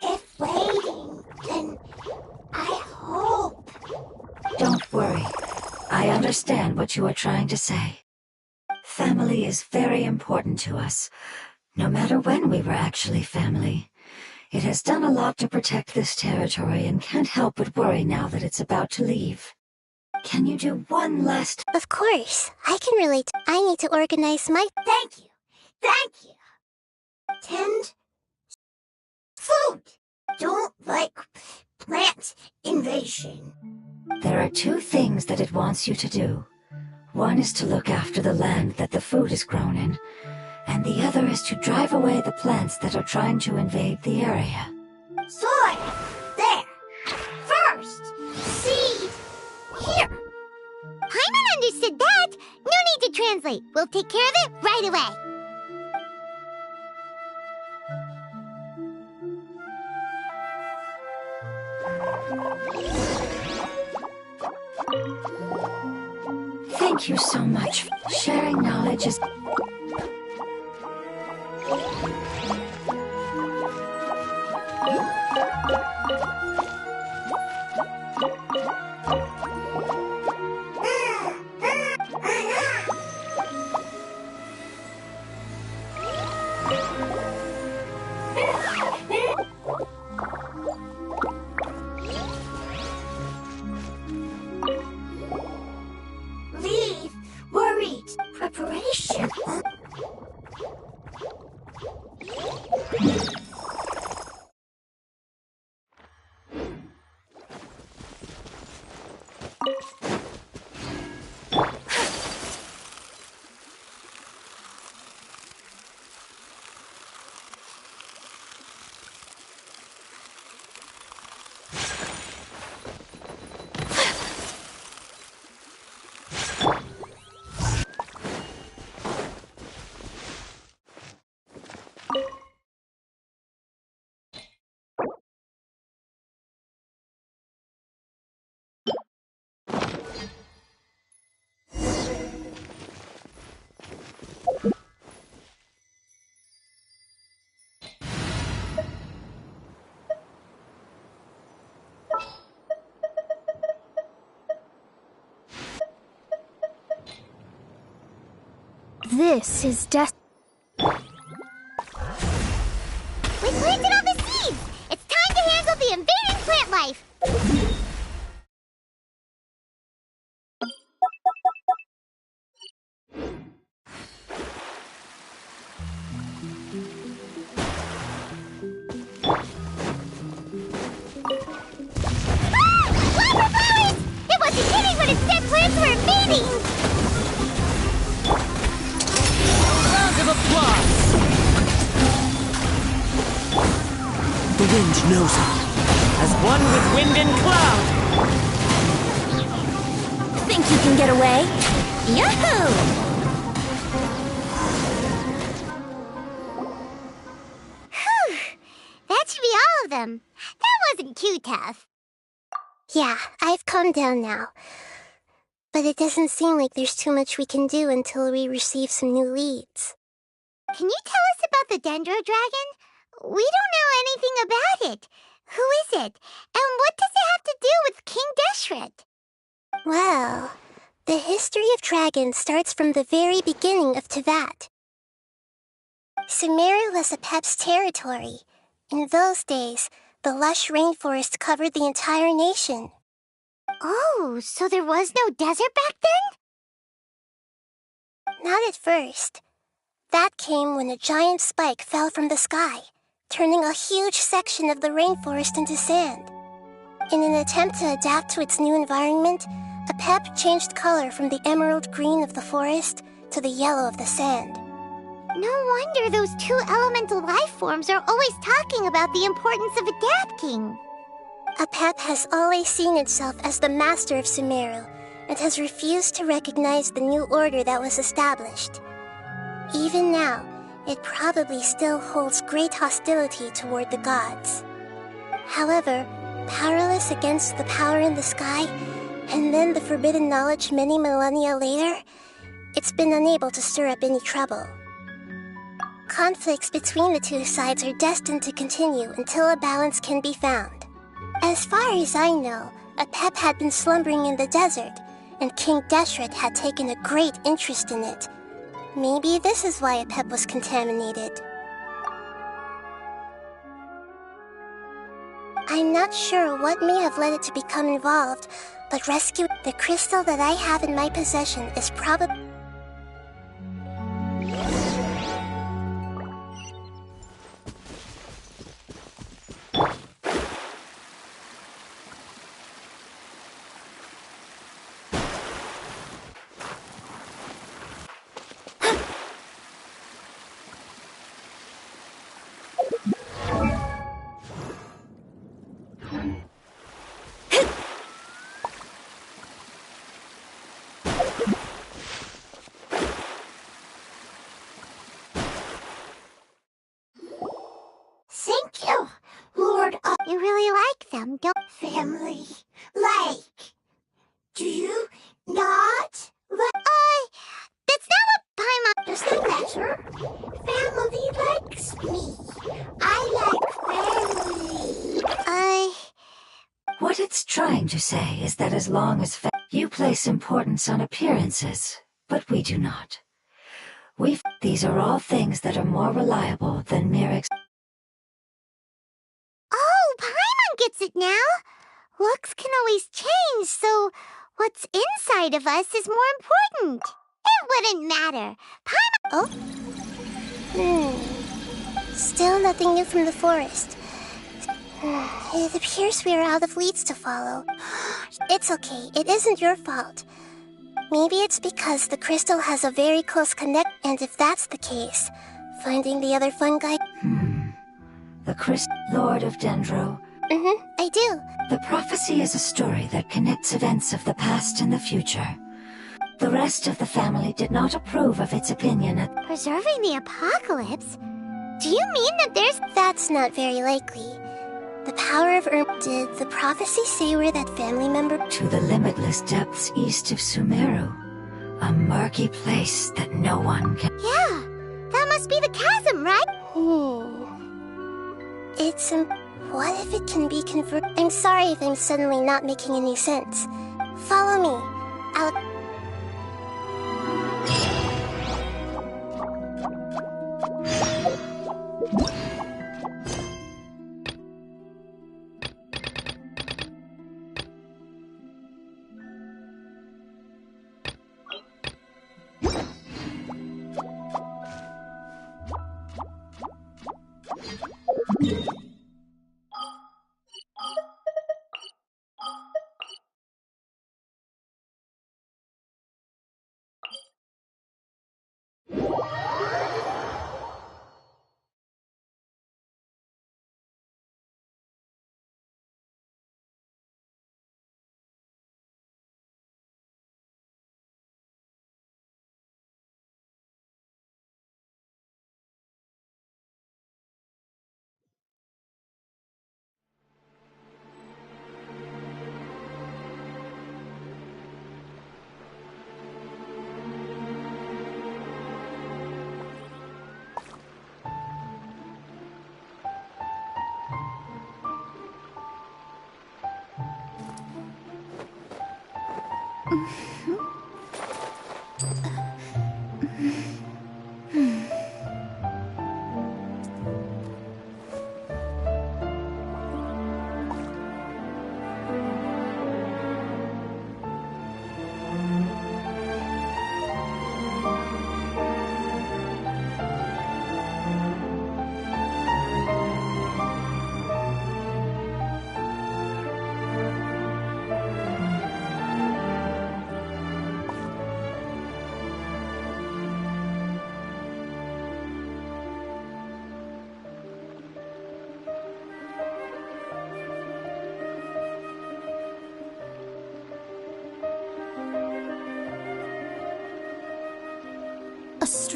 If waiting, then I hope. Don't worry. I understand what you are trying to say. Family is very important to us, no matter when we were actually family. It has done a lot to protect this territory and can't help but worry now that it's about to leave. Can you do one last... Of course, I can relate. I need to organize my... Thank you. Thank you. Tend... food. Don't like plant invasion. There are two things that it wants you to do. One is to look after the land that the food is grown in, and the other is to drive away the plants that are trying to invade the area. Soil. There. First. Seed. Here. Paimon understood that. No need to translate. We'll take care of it right away. Thank you so much. Sharing knowledge is... Leave. Worried. Preparation. This is We planted all the seeds! It's time to handle the invading plant life! Flower flowers! It wasn't kidding when it said plants were invading! Round of applause! The wind knows it. As one with wind and cloud! Think you can get away? Yahoo! Whew! That should be all of them. That wasn't too tough. Yeah, I've calmed down now. But it doesn't seem like there's too much we can do until we receive some new leads. Can you tell us about the Dendro Dragon? We don't know anything about it. Who is it? And what does it have to do with King Deshret? Well, the history of dragons starts from the very beginning of Tevat. Sumeru was Apep's territory. In those days, the lush rainforest covered the entire nation. Oh, so there was no desert back then? Not at first. That came when a giant spike fell from the sky, turning a huge section of the rainforest into sand. In an attempt to adapt to its new environment, Apep changed color from the emerald green of the forest to the yellow of the sand. No wonder those two elemental life forms are always talking about the importance of adapting. Apep has always seen itself as the master of Sumeru, and has refused to recognize the new order that was established. Even now, it probably still holds great hostility toward the gods. However, powerless against the power in the sky, and then the forbidden knowledge many millennia later, it's been unable to stir up any trouble. Conflicts between the two sides are destined to continue until a balance can be found. As far as I know, Apep had been slumbering in the desert, and King Deshret had taken a great interest in it. Maybe this is why Apep was contaminated. I'm not sure what may have led it to become involved, but rescue the crystal that I have in my possession is probably... Thank you, Lord of... You really like them, don't... Family. Like. Do you not like... That's not what Paimon... Does that matter? Family likes me. I like family. What it's trying to say is that as long as you place importance on appearances, but we do not. These are all things that are more reliable than mere Oh, Paimon gets it now! Looks can always change, so what's inside of us is more important. It wouldn't matter. Paimon... Still nothing new from the forest. It appears we are out of leads to follow. It's okay, it isn't your fault. Maybe it's because the crystal has a very close connect, and if that's the case, finding the other fungi... the Lord of Dendro. I do. The prophecy is a story that connects events of the past and the future. The rest of the family did not approve of its opinion at... Preserving the apocalypse? Do you mean that there's... That's not very likely. The power of Did the prophecy say we're that family member? To the limitless depths east of Sumeru. A murky place that no one can... Yeah, that must be the chasm, right? It's what if it can be converted? I'm sorry if I'm suddenly not making any sense. Follow me. I'll...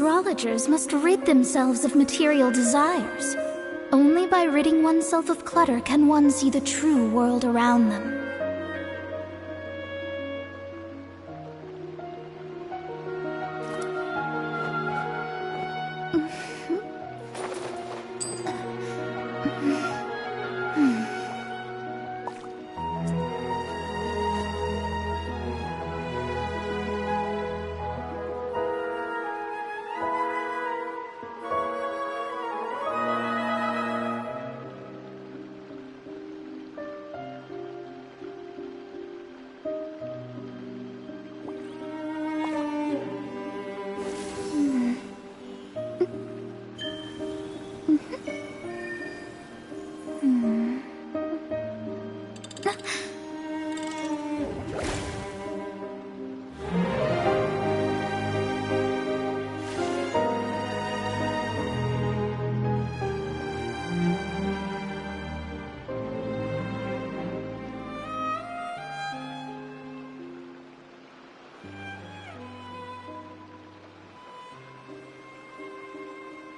astrologers must rid themselves of material desires. Only by ridding oneself of clutter can one see the true world around them.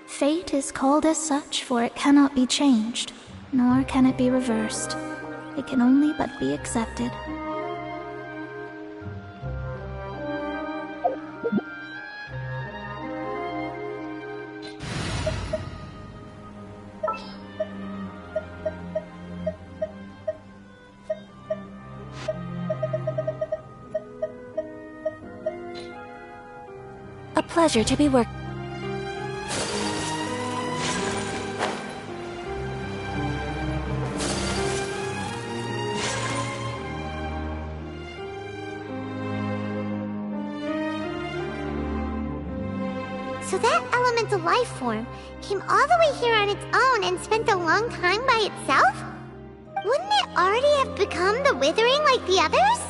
Fate is called as such, for it cannot be changed, nor can it be reversed. It can only but be accepted. A pleasure to be working. So that elemental life form came all the way here on its own and spent a long time by itself? Wouldn't it already have become the Withering like the others?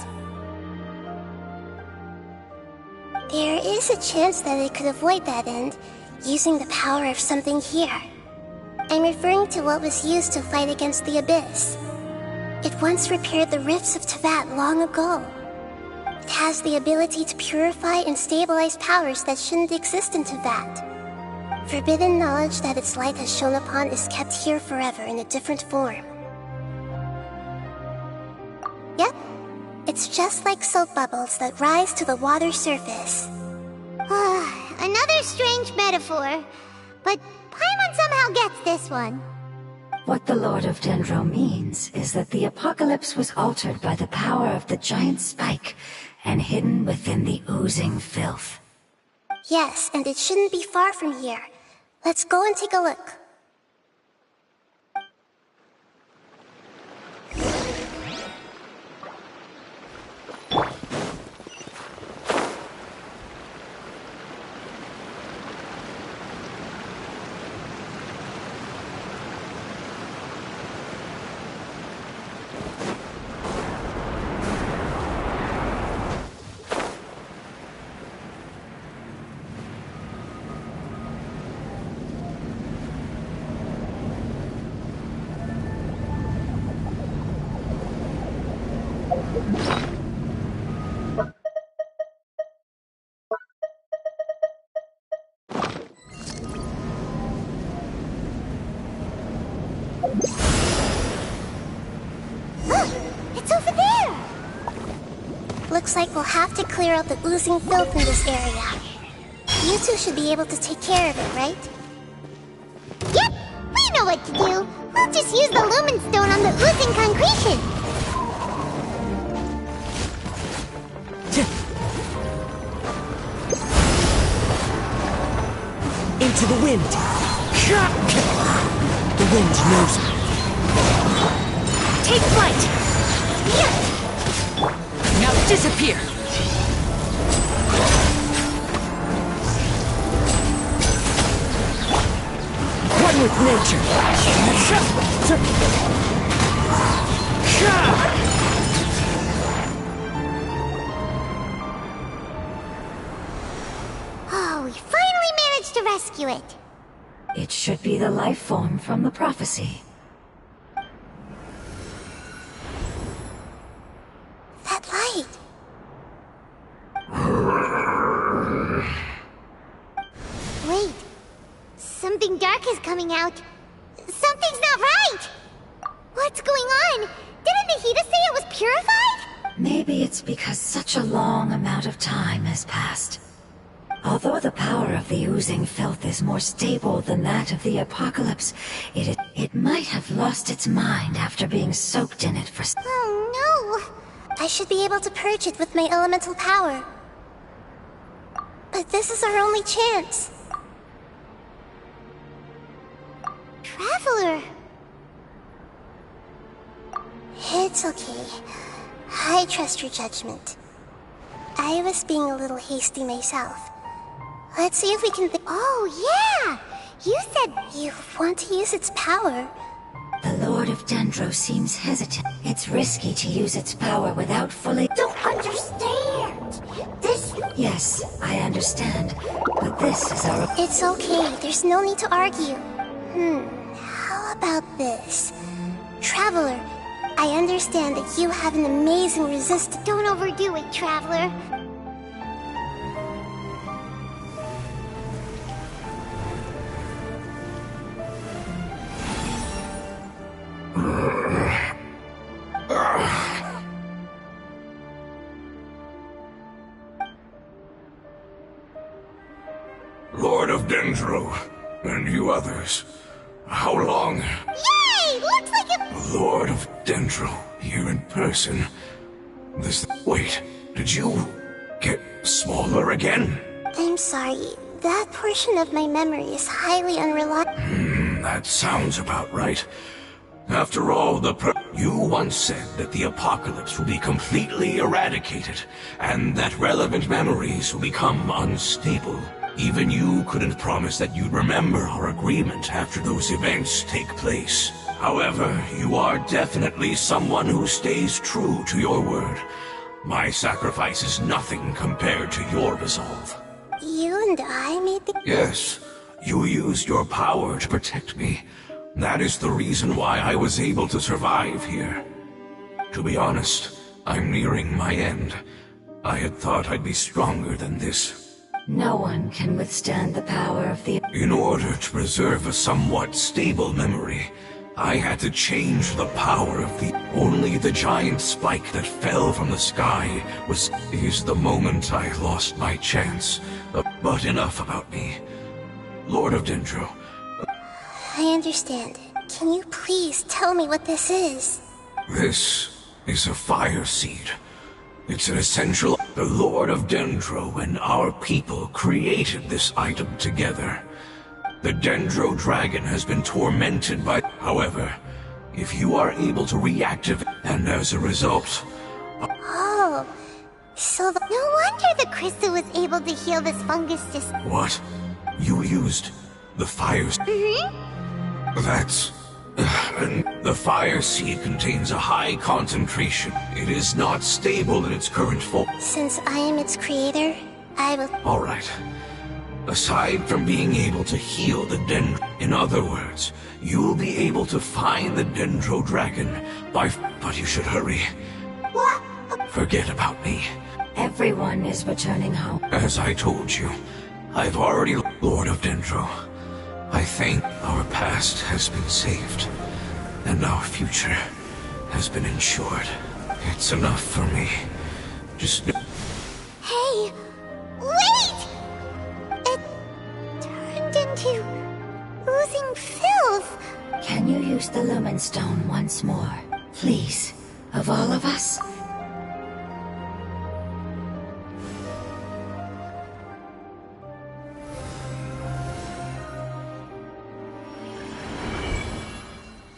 There is a chance that it could avoid that end, using the power of something here. I'm referring to what was used to fight against the Abyss. It once repaired the rifts of Teyvat long ago. It has the ability to purify and stabilize powers that shouldn't exist in Teyvat. Forbidden knowledge that its light has shone upon is kept here forever in a different form. Yep, it's just like soap bubbles that rise to the water surface. Another strange metaphor, but Paimon somehow gets this one. What the Lord of Dendro means is that the apocalypse was altered by the power of the giant spike and hidden within the oozing filth. Yes, and it shouldn't be far from here. Let's go and take a look. It's over there! Looks like we'll have to clear out the oozing filth in this area. You two should be able to take care of it, right? Yep! We know what to do! We'll just use the lumen stone on the oozing concretion! Into the wind! The wind knows me. Take flight! Now disappear! One with nature! Oh, we finally managed to rescue it! It should be the life form from the prophecy. That light! is coming out. Something's not right! What's going on? Didn't Nahida say it was purified? Maybe it's because such a long amount of time has passed. Although the power of the oozing filth is more stable than that of the apocalypse, it might have lost its mind after being soaked in it for... Oh no! I should be able to purge it with my elemental power. But this is our only chance. Traveler! It's okay. I trust your judgment. I was being a little hasty myself. Let's see if we can... Oh, yeah! You said... You want to use its power. The Lord of Dendro seems hesitant. It's risky to use its power without fully... Don't understand! This... Yes, I understand. But this is our... It's okay. There's no need to argue. How about this? Traveler, I understand that you have an amazing resistance. Don't overdo it, Traveler. Lord of Dendro, and you others, how long? Yay! Looks like it... Lord of Dendro, here in person. Wait, did you get smaller again? I'm sorry. That portion of my memory is highly unreliable. That sounds about right. After all, you once said that the apocalypse will be completely eradicated, and that relevant memories will become unstable. Even you couldn't promise that you'd remember our agreement after those events take place. However, you are definitely someone who stays true to your word. My sacrifice is nothing compared to your resolve. You and I made the... Yes, you used your power to protect me. That is the reason why I was able to survive here. To be honest, I'm nearing my end. I had thought I'd be stronger than this. No one can withstand the power of the... In order to preserve a somewhat stable memory, I had to change the power of the... Only the giant spike that fell from the sky is the moment I lost my chance. But enough about me. Lord of Dendro. I understand. Can you please tell me what this is? This is a fire seed. It's an essential... The Lord of Dendro and our people created this item together. The Dendro dragon has been tormented by... However, if you are able to reactivate, and as a result... Oh, so No wonder the crystal was able to heal this fungus What? You used the fire... That's... The fire seed contains a high concentration. It is not stable in its current form. Since I am its creator, I will... Alright. Aside from being able to heal the Dendro... In other words, you'll be able to find the Dendro dragon But you should hurry. What? Forget about me. Everyone is returning home. As I told you, I've already... Lord of Dendro. I think our past has been saved, and our future has been ensured. It's enough for me. Just... Hey! Wait! It turned into... oozing filth. Can you use the Lumen Stone once more? Please, of all of us?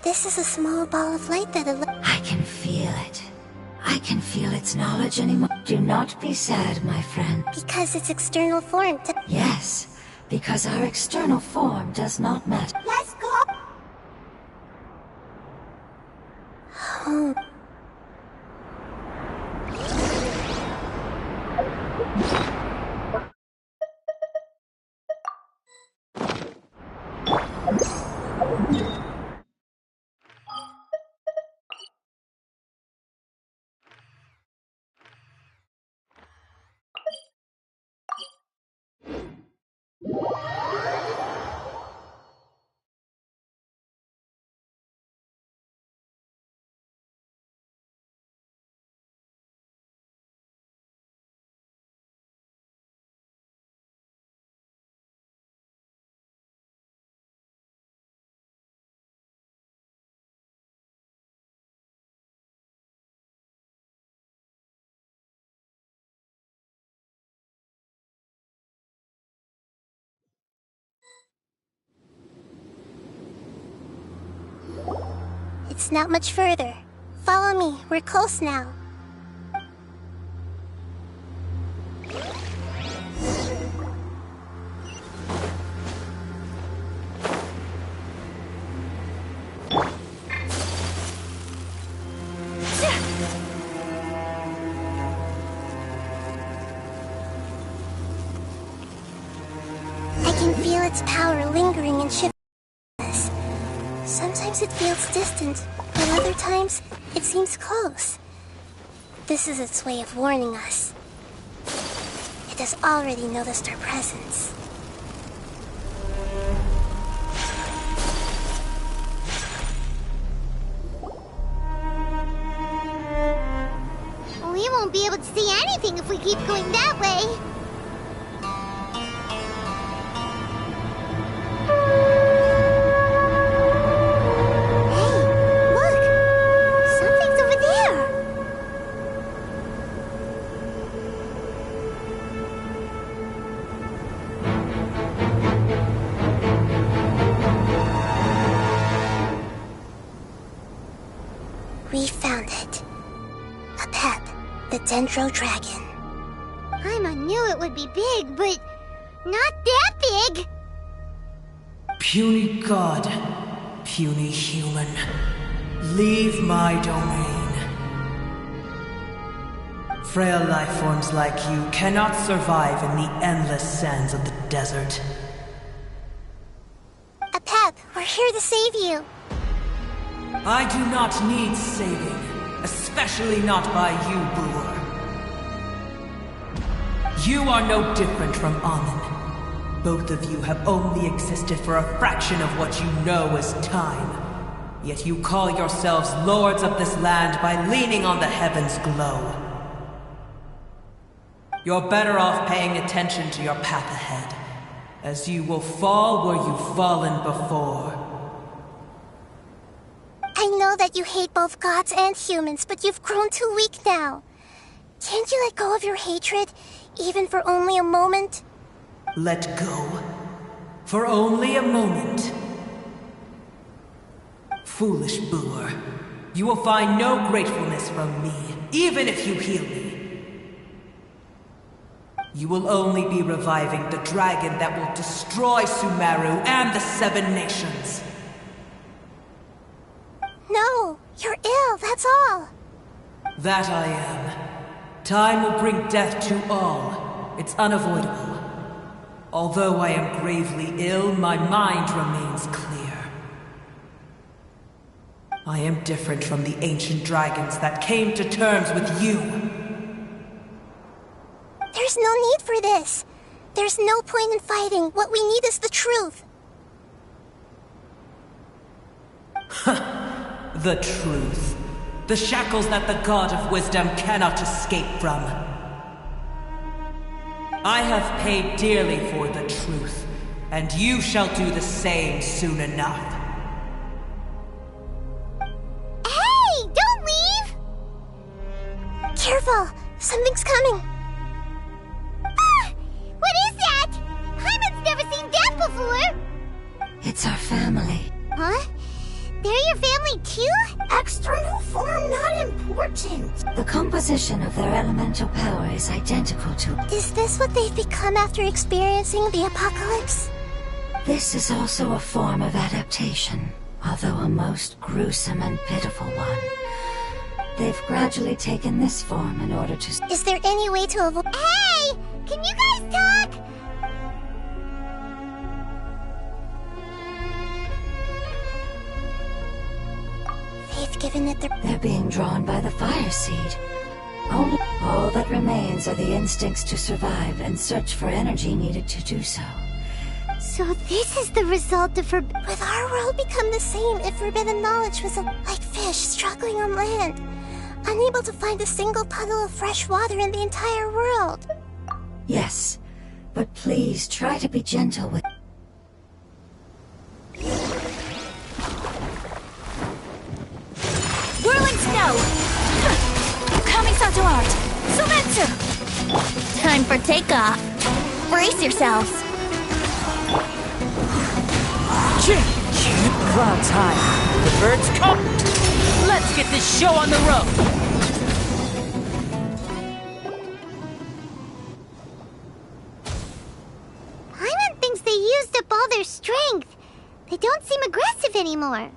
This is a small ball of light that... I can feel it. I can feel its knowledge anymore. Do not be sad, my friend. Because its external form... Yes, because our external form does not matter. Let's go! Home. It's not much further. Follow me, we're close now. I can feel its power lingering and shifting us. Sometimes it feels distant, but other times it seems close. This is its way of warning us. It has already noticed our presence. We won't be able to see anything if we keep going that way. We found it. A pep, the Dendro Dragon. Paimon knew it would be big, but not that big. Puny god, puny human, leave my domain. Frail life forms like you cannot survive in the endless sands of the desert. A pep, we're here to save you. I do not need saving, especially not by you, Brewer. You are no different from Amun. Both of you have only existed for a fraction of what you know as time. Yet you call yourselves lords of this land by leaning on the heavens' glow. You're better off paying attention to your path ahead, as you will fall where you've fallen before. I know that you hate both gods and humans, but you've grown too weak now. Can't you let go of your hatred, even for only a moment? Let go? For only a moment? Foolish Brewer, you will find no gratefulness from me, even if you heal me. You will only be reviving the dragon that will destroy Sumeru and the Seven Nations. No, you're ill, that's all. That I am. Time will bring death to all. It's unavoidable. Although I am gravely ill, my mind remains clear. I am different from the ancient dragons that came to terms with you. There's no need for this. There's no point in fighting. What we need is the truth. The truth. The shackles that the God of Wisdom cannot escape from. I have paid dearly for the truth, and you shall do the same soon enough. Hey, don't leave! Careful, something's coming. Ah! What is that? Paimon's never seen that before! It's our family. Huh? They're your family too? External form not important. The composition of their elemental power is identical to... Is this what they've become after experiencing the apocalypse? This is also a form of adaptation, although a most gruesome and pitiful one. They've gradually taken this form in order to... Is there any way to avoid... Hey! Can you guys talk? They've given it their... They're being drawn by the fire seed. All that remains are the instincts to survive and search for energy needed to do so. So this is the result of her... Would our world become the same if forbidden knowledge was like fish struggling on land? Unable to find a single puddle of fresh water in the entire world? Yes, but please try to be gentle with... Whirling snow! Kami-sato art! Sometsu! Time for takeoff. Brace yourselves. Clouds high. The birds come. Let's get this show on the road! Paimon thinks they used up all their strength. They don't seem aggressive anymore.